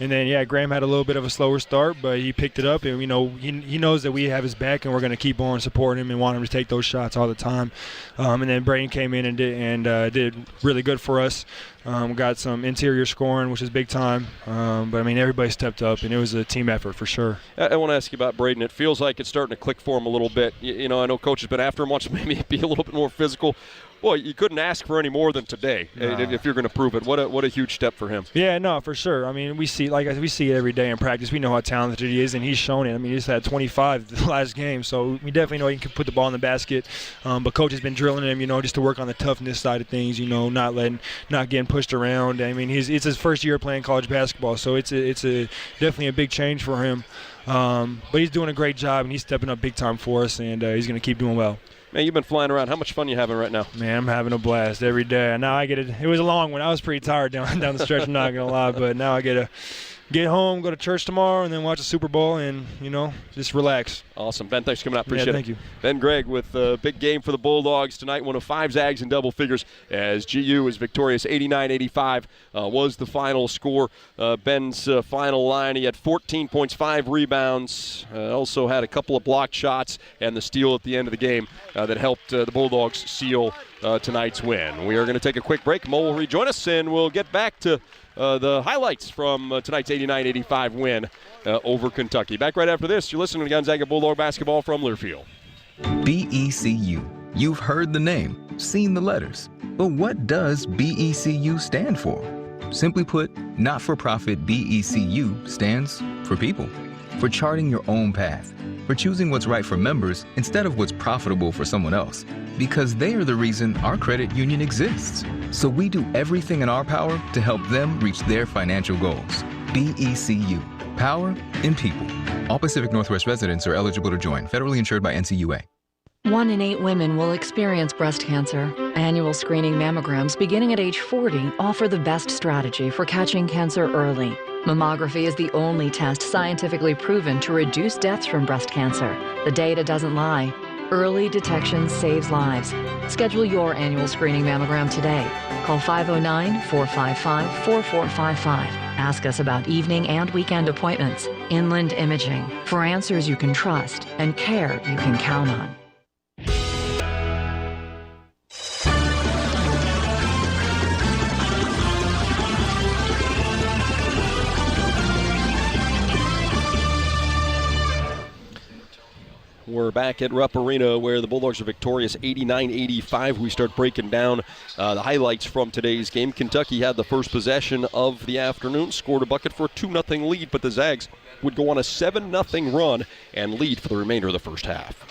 Speaker 3: And then, Graham had a little bit of a slower start, but he picked it up. And, he knows that we have his back, and we're going to keep on supporting him and want him to take those shots all the time. And then Braden came in and did really good for us. Got some interior scoring, which is big time. But, everybody stepped up, and it was a team effort for sure.
Speaker 12: I want to ask you about Braden. It feels like it's starting to click for him a little bit. I know Coach has been after him, wants to maybe be a little bit more physical. Well, you couldn't ask for any more than today if you're going to prove it. What a huge step for him.
Speaker 3: Yeah, no, for sure. We see it every day in practice. We know how talented he is, and he's shown it. He just had 25 the last game, so we definitely know he can put the ball in the basket. But Coach has been drilling him, just to work on the toughness side of things. Not getting pushed around. It's his first year playing college basketball, so it's definitely a big change for him. But he's doing a great job, and he's stepping up big time for us, and he's going to keep doing well.
Speaker 12: Man, you've been flying around. How much fun are you having right now?
Speaker 3: Man, I'm having a blast every day. Now I get it. It was a long one. I was pretty tired down the stretch, I'm not going to lie, but now I get get home, go to church tomorrow, and then watch the Super Bowl and, just relax.
Speaker 1: Awesome. Ben, thanks for coming out. Appreciate it.
Speaker 3: Thank you.
Speaker 1: Ben Gregg with a big game for the Bulldogs tonight. One of 5 Zags in double figures as GU is victorious 89-85 was the final score. Ben's final line, he had 14 points, 5 rebounds, also had a couple of blocked shots and the steal at the end of the game that helped the Bulldogs seal tonight's win. We are going to take a quick break. Mo will rejoin us, and we'll get back to the highlights from tonight's 89-85 win over Kentucky. Back right after this. You're listening to Gonzaga Bulldog basketball from Learfield.
Speaker 13: BECU. You've heard the name, seen the letters. But what does BECU stand for? Simply put, not-for-profit BECU stands for people. For charting your own path. For choosing what's right for members instead of what's profitable for someone else. Because they are the reason our credit union exists. So we do everything in our power to help them reach their financial goals. BECU. Power in people. All Pacific Northwest residents are eligible to join. Federally insured by NCAA.
Speaker 17: 1 in 8 women will experience breast cancer. Annual screening mammograms beginning at age 40 offer the best strategy for catching cancer early. Mammography is the only test scientifically proven to reduce deaths from breast cancer. The data doesn't lie. Early detection saves lives. Schedule your annual screening mammogram today. Call 509-455-4455. Ask us about evening and weekend appointments. Inland Imaging, for answers you can trust and care you can count on.
Speaker 1: We're back at Rupp Arena where the Bulldogs are victorious 89-85. We start breaking down the highlights from today's game. Kentucky had the first possession of the afternoon, scored a bucket for a 2-0 lead, but the Zags would go on a 7-0 run and lead for the remainder of the first half.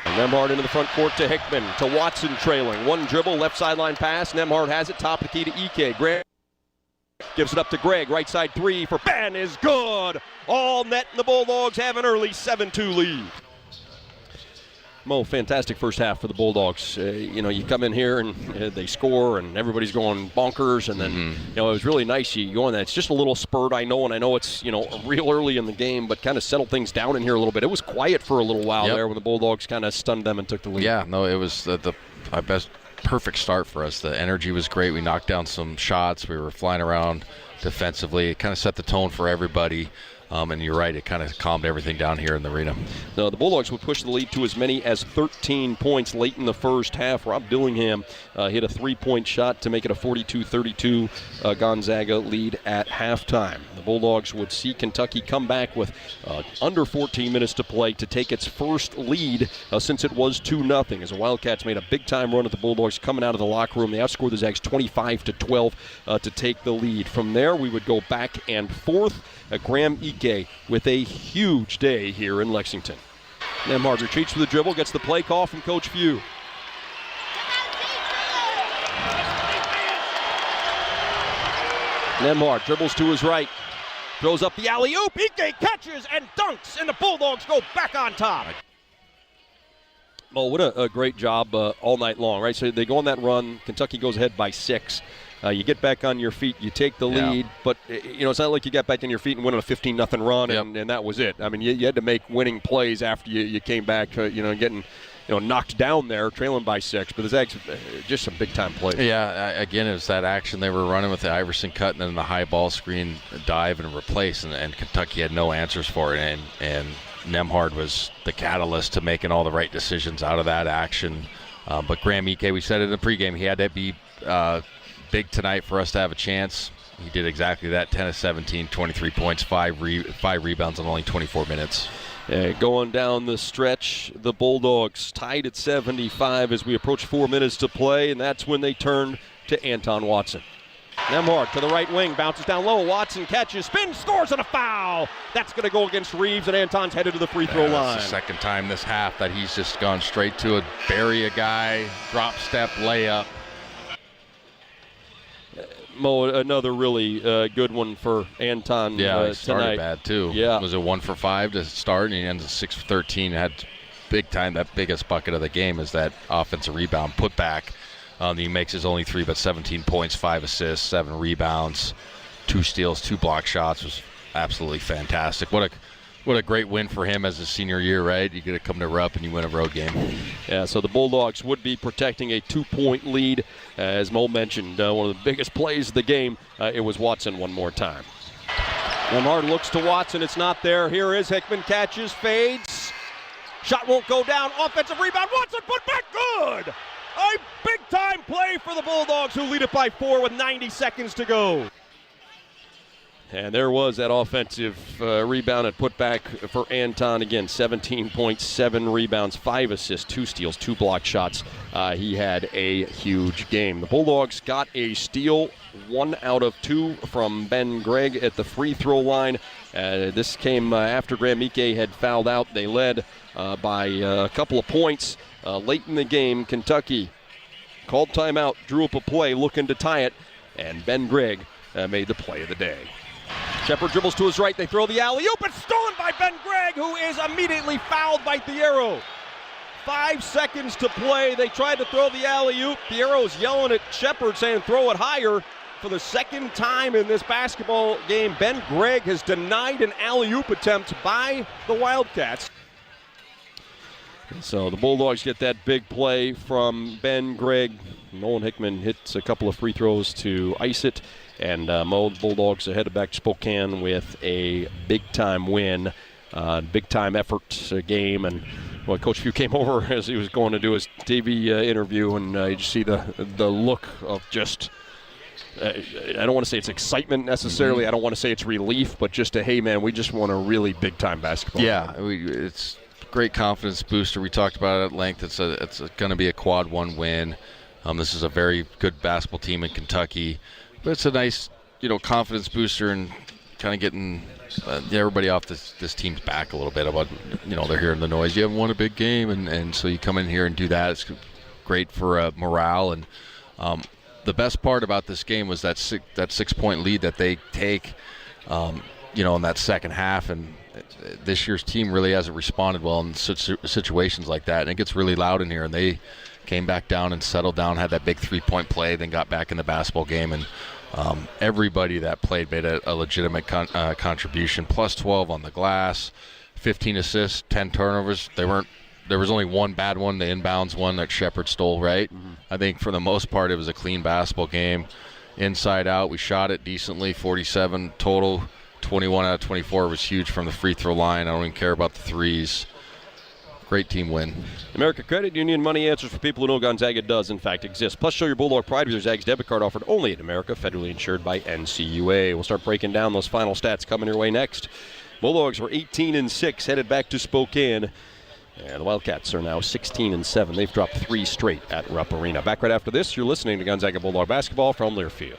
Speaker 1: And Nembhard into the front court to Hickman, to Watson trailing. One dribble, left sideline pass. Nembhard has it, top of the key to Ike. Graham gives it up to Gregg. Right side three for Ben is good. All net, and the Bulldogs have an early 7-2 lead. Mo, fantastic first half for the Bulldogs. You come in here and they score and everybody's going bonkers, and then it was really nice. You go in that. It's just a little spurt, I know, and I know it's real early in the game, but kind of settled things down in here a little bit. It was quiet for a little while there when the Bulldogs kind of stunned them and took the lead.
Speaker 15: Yeah, no, it was the best perfect start for us. The energy was great. We knocked down some shots. We were flying around defensively. It kind of set the tone for everybody. And you're right, it kind of calmed everything down here in the arena.
Speaker 1: No, the Bulldogs would push the lead to as many as 13 points late in the first half. Rob Dillingham hit a 3-point shot to make it a 42-32 Gonzaga lead at halftime. The Bulldogs would see Kentucky come back with under 14 minutes to play to take its first lead since it was 2-0. As the Wildcats made a big-time run at the Bulldogs coming out of the locker room. They outscored the Zags 25-12 to take the lead. From there, we would go back and forth. Graham Ike with a huge day here in Lexington. Nembhard retreats with the dribble, gets the play call from Coach Few. Nembhard dribbles to his right, throws up the alley-oop, Ike catches and dunks, and the Bulldogs go back on top. Well, what a great job all night long, right? So they go on that run, Kentucky goes ahead by 6. You get back on your feet, you take the lead, but it's not like you got back on your feet and went on a 15-0 run, and that was it. I mean, you had to make winning plays after you came back, getting knocked down there, trailing by 6. But the Zags, just some big-time plays.
Speaker 15: Yeah, again, it was that action they were running with the Iverson cut and then the high ball screen dive and replace, and Kentucky had no answers for it, and Nembhard was the catalyst to making all the right decisions out of that action. But Graham Ike, we said it in the pregame, he had to be big tonight for us to have a chance. He did exactly that, 10 of 17, 23 points, 5 rebounds in only 24 minutes.
Speaker 1: Going down the stretch, the Bulldogs tied at 75 as we approach 4 minutes to play, and that's when they turn to Anton Watson. Nembhard to the right wing, bounces down low, Watson catches, spins, scores, and a foul. That's going to go against Reeves, and Anton's headed to the free throw line.
Speaker 15: That's the second time this half that he's just gone straight to it, bury a guy, drop step, layup.
Speaker 1: Mo, another really good one for Anton
Speaker 15: he started
Speaker 1: tonight.
Speaker 15: Bad too.
Speaker 1: Yeah.
Speaker 15: It was a 1 for 5 to start, and he ends at 6 for 13. Had big time, that biggest bucket of the game is that offensive rebound putback. He makes his only 3, but 17 points, 5 assists, 7 rebounds, 2 steals, 2 block shots. Was absolutely fantastic. What a great win for him as a senior year, right? You get to come to Rupp and you win a road game.
Speaker 12: Yeah, so the Bulldogs would be protecting a 2-point lead. As Mo mentioned, one of the biggest plays of the game, it was Watson one more time. Lamar looks to Watson. It's not there. Here is Hickman. Catches, fades. Shot won't go down. Offensive rebound. Watson put back. Good. A big-time play for the Bulldogs, who lead it by 4 with 90 seconds to go. And there was that offensive rebound and put back for Anton. Again, 17.7 rebounds, 5 assists, 2 steals, 2 block shots. He had a huge game. The Bulldogs got a steal, 1 out of 2 from Ben Gregg at the free throw line. This came after Graham Ike had fouled out. They led by a couple of points late in the game. Kentucky called timeout, drew up a play looking to tie it, and Ben Gregg made the play of the day. Shepard dribbles to his right. They throw the alley-oop. It's stolen by Ben Gregg, who is immediately fouled by Thiero. 5 seconds to play. They tried to throw the alley-oop. Thiero's yelling at Shepard, saying throw it higher. For the second time in this basketball game, Ben Gregg has denied an alley-oop attempt by the Wildcats. So the Bulldogs get that big play from Ben Gregg. Nolan Hickman hits a couple of free throws to ice it. And Bulldogs are headed back to Spokane with a big-time win, big-time effort game. And Coach Few came over as he was going to do his TV interview, and you just see the look of just, I don't want to say it's excitement necessarily. I don't want to say it's relief, but just a, hey, man, we just won a really big-time basketball game.
Speaker 15: It's great confidence booster. We talked about it at length. It's going to be a quad 1 win. This is a very good basketball team in Kentucky. But it's a nice, confidence booster and kind of getting everybody off this team's back a little bit about, they're hearing the noise. You haven't won a big game, and so you come in here and do that. It's great for morale. And the best part about this game was that 6-point lead that they take, in that second half. And this year's team really hasn't responded well in situations like that. And it gets really loud in here, and they came back down and settled down, had that big 3-point play, then got back in the basketball game. And everybody that played made a legitimate contribution. Plus 12 on the glass, 15 assists, 10 turnovers. There was only one bad one, the inbounds one that Shepard stole, right? Mm-hmm. I think for the most part it was a clean basketball game. Inside out, we shot it decently, 47 total, 21 out of 24 was huge from the free throw line. I don't even care about the threes. Great team win.
Speaker 12: America Credit Union, money answers for people who know Gonzaga does, in fact, exist. Plus, show your Bulldog pride with your Zags debit card offered only in America, federally insured by NCAA. We'll start breaking down those final stats coming your way next. Bulldogs were 18-6, headed back to Spokane. And the Wildcats are now 16-7. They've dropped 3 straight at Rupp Arena. Back right after this, you're listening to Gonzaga Bulldog basketball from Learfield.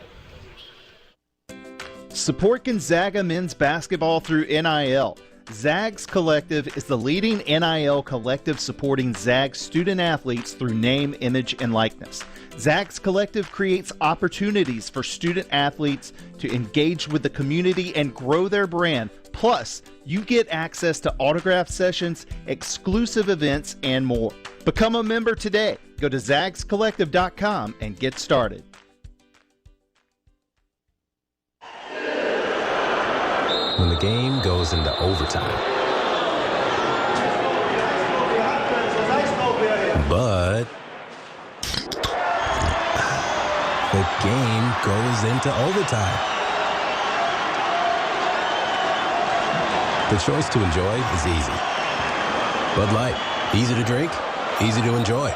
Speaker 16: Support Gonzaga men's basketball through NIL. Zags Collective is the leading NIL collective supporting Zags student athletes through name, image, and likeness. Zags Collective creates opportunities for student athletes to engage with the community and grow their brand. Plus, you get access to autograph sessions, exclusive events, and more. Become a member today. Go to zagscollective.com and get started.
Speaker 6: When the game goes into overtime. But the game goes into overtime. The choice to enjoy is easy. Bud Light, easy to drink, easy to enjoy.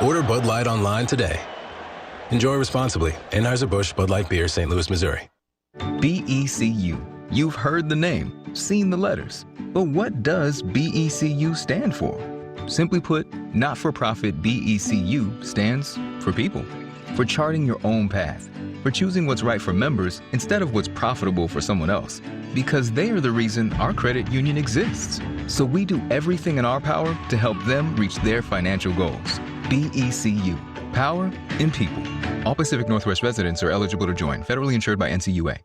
Speaker 6: Order Bud Light online today. Enjoy responsibly. Anheuser-Busch Bud Light Beer, St. Louis, Missouri.
Speaker 13: BECU. You've heard the name, seen the letters. But what does BECU stand for? Simply put, not-for-profit BECU stands for people. For charting your own path. For choosing what's right for members instead of what's profitable for someone else. Because they are the reason our credit union exists. So we do everything in our power to help them reach their financial goals. BECU. Power in people. All Pacific Northwest residents are eligible to join. Federally insured by NCUA.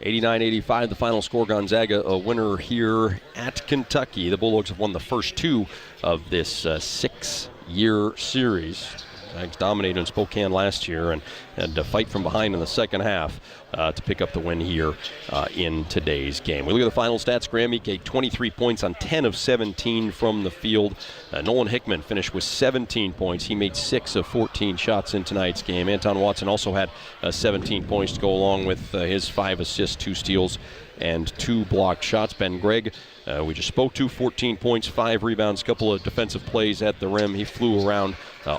Speaker 12: 89-85, the final score. Gonzaga a winner here at Kentucky. The Bulldogs have won the first two of this 6-year series. Zags dominated in Spokane last year and had to fight from behind in the second half to pick up the win here in today's game. We look at the final stats. Graham Ike, 23 points on 10 of 17 from the field. Nolan Hickman finished with 17 points. He made 6 of 14 shots in tonight's game. Anton Watson also had 17 points to go along with his 5 assists, 2 steals, and 2 blocked shots. Ben Gregg, we just spoke to, 14 points, 5 rebounds, couple of defensive plays at the rim. He flew around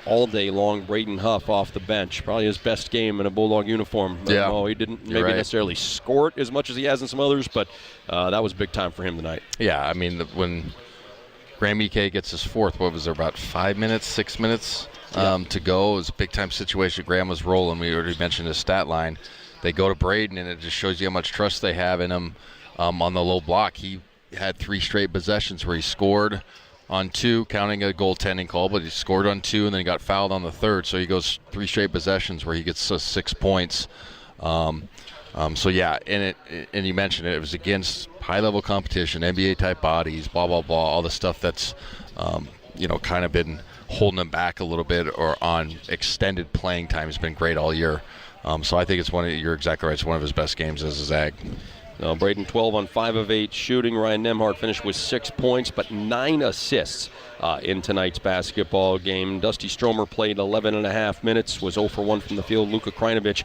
Speaker 12: all day long. Braden Huff off the bench, probably his best game in a Bulldog uniform.
Speaker 15: Yeah.
Speaker 12: He didn't maybe necessarily score it as much as he has in some others, but that was big time for him tonight.
Speaker 15: Yeah, I mean, when Graham Ike gets his fourth, what was there, about 5 minutes, 6 minutes to go? It was a big-time situation. Graham was rolling. We already mentioned his stat line. They go to Braden, and it just shows you how much trust they have in him on the low block. He had 3 straight possessions where he scored on 2, counting a goaltending call, but he scored on 2, and then he got fouled on the 3rd. So he goes 3 straight possessions where he gets 6 points. So yeah, and you mentioned it was against high-level competition, NBA-type bodies, blah, blah, blah, all the stuff that's, kind of been holding him back a little bit or on extended playing time has been great all year. So I think it's you're exactly right, it's one of his best games as a Zag.
Speaker 12: Braden 12 on 5 of 8 shooting. Ryan Nemhart finished with 6 points, but 9 assists in tonight's basketball game. Dusty Stromer played 11.5 minutes, was 0 for 1 from the field. Luka Krajinovic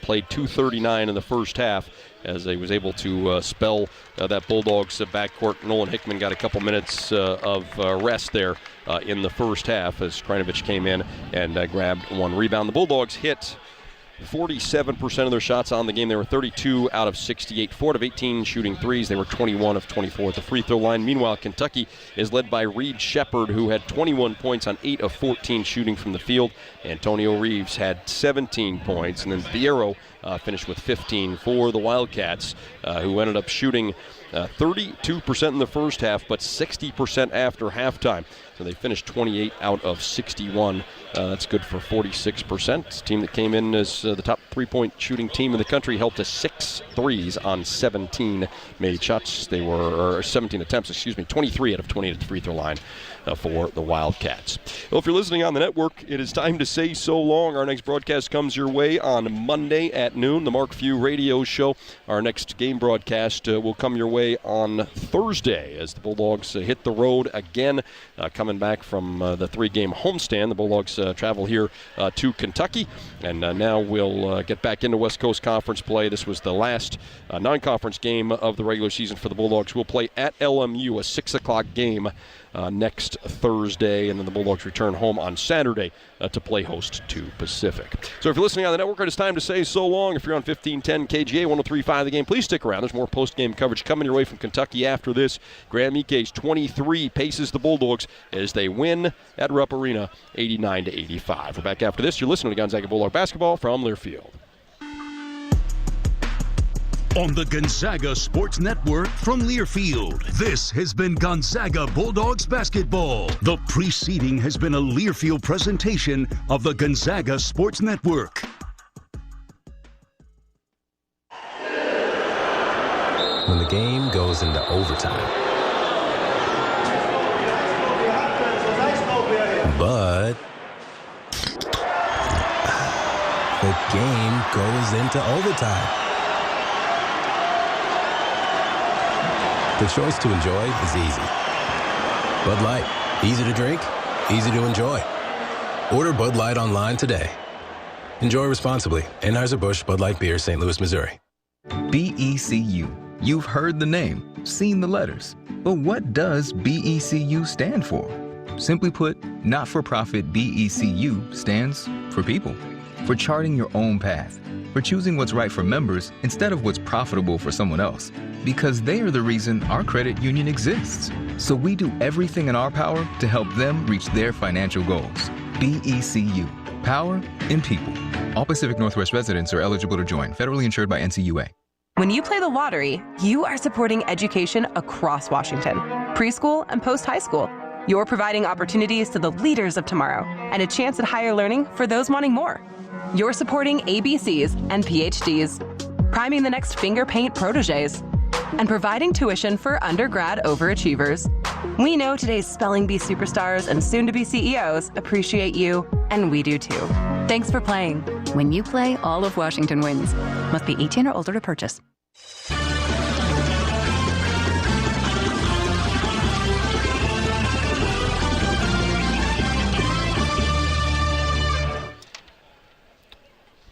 Speaker 12: played 2:39 in the first half as he was able to spell that Bulldogs backcourt. Nolan Hickman got a couple minutes of rest there in the first half as Krajinovic came in and grabbed 1 rebound. The Bulldogs hit 47% of their shots on the game. They were 32 out of 68, 4 out of 18 shooting threes. They were 21 of 24 at the free throw line. Meanwhile, Kentucky is led by Reed Shepard, who had 21 points on 8 of 14 shooting from the field. Antonio Reeves had 17 points, and then Biero finished with 15 for the Wildcats, who ended up shooting 32% in the first half, but 60% after halftime. So they finished 28 out of 61. That's good for 46%. It's a team that came in as the top 3-point shooting team in the country, held to 6 threes on 17 made shots. 17 attempts, 23 out of 28 at the free throw line for the Wildcats. Well, if you're listening on the network, it is time to say so long. Our next broadcast comes your way on Monday at noon, the Mark Few Radio Show. Our next game broadcast will come your way on Thursday as the Bulldogs hit the road again, coming back from the 3-game homestand. The Bulldogs travel here to Kentucky, and now we'll get back into West Coast Conference play. This was the last non-conference game of the regular season for the Bulldogs. We'll play at LMU, a 6 o'clock game next Thursday, and then the Bulldogs return home on Saturday to play host to Pacific. So if you're listening on the network, it's time to say so long. If you're on 1510 KGA 103.5 The Game, please stick around. There's more post-game coverage coming your way from Kentucky after this. Graham Ike's 23 paces the Bulldogs as they win at Rupp Arena 89-85. We're back after this. You're listening to Gonzaga Bulldog basketball from Learfield.
Speaker 18: On the Gonzaga Sports Network from Learfield, this has been Gonzaga Bulldogs basketball. The preceding has been a Learfield presentation of the Gonzaga Sports Network.
Speaker 6: When the game goes into overtime. But the game goes into overtime. The choice to enjoy is easy. Bud Light, easy to drink, easy to enjoy. Order Bud Light online today. Enjoy responsibly. Anheuser-Busch Bud Light Beer, St. Louis, Missouri.
Speaker 13: BECU. You've heard the name, seen the letters. But what does BECU stand for? Simply put, not-for-profit BECU stands for people. For charting your own path. For choosing what's right for members instead of what's profitable for someone else. Because they are the reason our credit union exists. So we do everything in our power to help them reach their financial goals. BECU. Power in people. All Pacific Northwest residents are eligible to join. Federally insured by NCUA.
Speaker 19: When you play the lottery, you are supporting education across Washington. Preschool and post-high school. You're providing opportunities to the leaders of tomorrow and a chance at higher learning for those wanting more. You're supporting ABCs and PhDs. priming the next finger paint proteges, and providing tuition for undergrad overachievers. We know today's spelling bee superstars and soon-to-be CEOs appreciate you, and we do too. Thanks for playing.
Speaker 9: When you play, all of Washington wins. Must be 18 or older to purchase.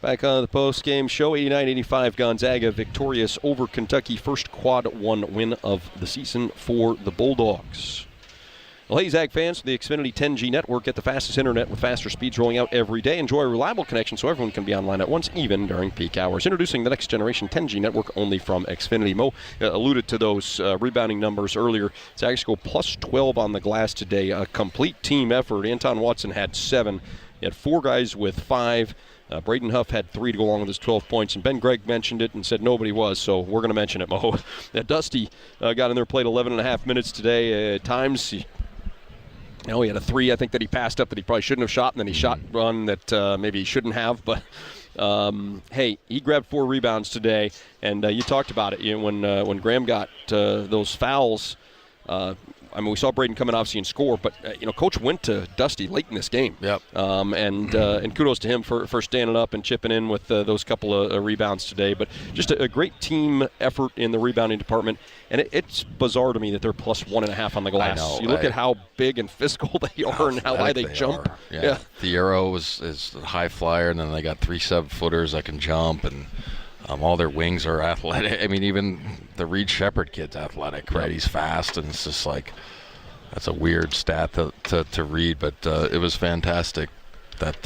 Speaker 1: Back on the post-game show, 89-85 Gonzaga victorious over Kentucky. First quad one win of the season for the Bulldogs. Well, hey, Zag fans, the Xfinity 10G network, get the fastest internet with faster speeds rolling out every day. Enjoy a reliable connection so everyone can be online at once, even during peak hours. Introducing the next generation 10G network only from Xfinity. Mo alluded to those rebounding numbers earlier. Zags go plus 12 on the glass today. A complete team effort. Anton Watson had 7. He had 4 guys with 5. Braden Huff had 3 to go along with his 12 points, and Ben Gregg mentioned it and said nobody was, so we're going to mention it, Mo. Dusty got in there, played 11 and a half minutes today. At times, he had a 3, I think, that he passed up that he probably shouldn't have shot, and then he shot one that maybe he shouldn't have. But, hey, he grabbed 4 rebounds today, and you talked about it. When Graham got those fouls, we saw Braden come in obviously and score, but Coach went to Dusty late in this game.
Speaker 15: Yep.
Speaker 1: And kudos to him for standing up and chipping in with those couple of rebounds today. But just a great team effort in the rebounding department. And it's bizarre to me that they're plus 1.5 on the glass.
Speaker 15: I know,
Speaker 1: you look at how big and physical they are and how high they jump.
Speaker 15: Yeah. Thiero is a high flyer, and then they got 3 7-footers that can jump, and all their wings are athletic. I mean, even the Reed Shepherd kid's athletic, right? He's fast, and it's just like, that's a weird stat to read, but it was fantastic that,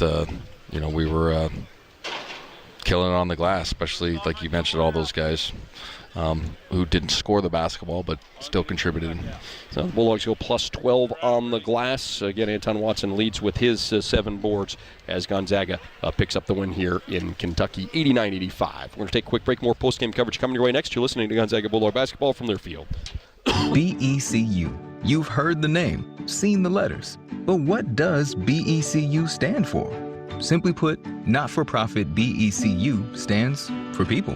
Speaker 15: we were killing it on the glass, especially, like you mentioned, all those guys who didn't score the basketball but still contributed.
Speaker 1: So the Bulldogs go plus 12 on the glass. Again, Anton Watson leads with his 7 boards as Gonzaga picks up the win here in Kentucky, 89-85. We're going to take a quick break. More post-game coverage coming your way next. You're listening to Gonzaga Bulldog basketball from their field.
Speaker 13: BECU. You've heard the name, seen the letters. But what does BECU stand for? Simply put, not-for-profit BECU stands for people.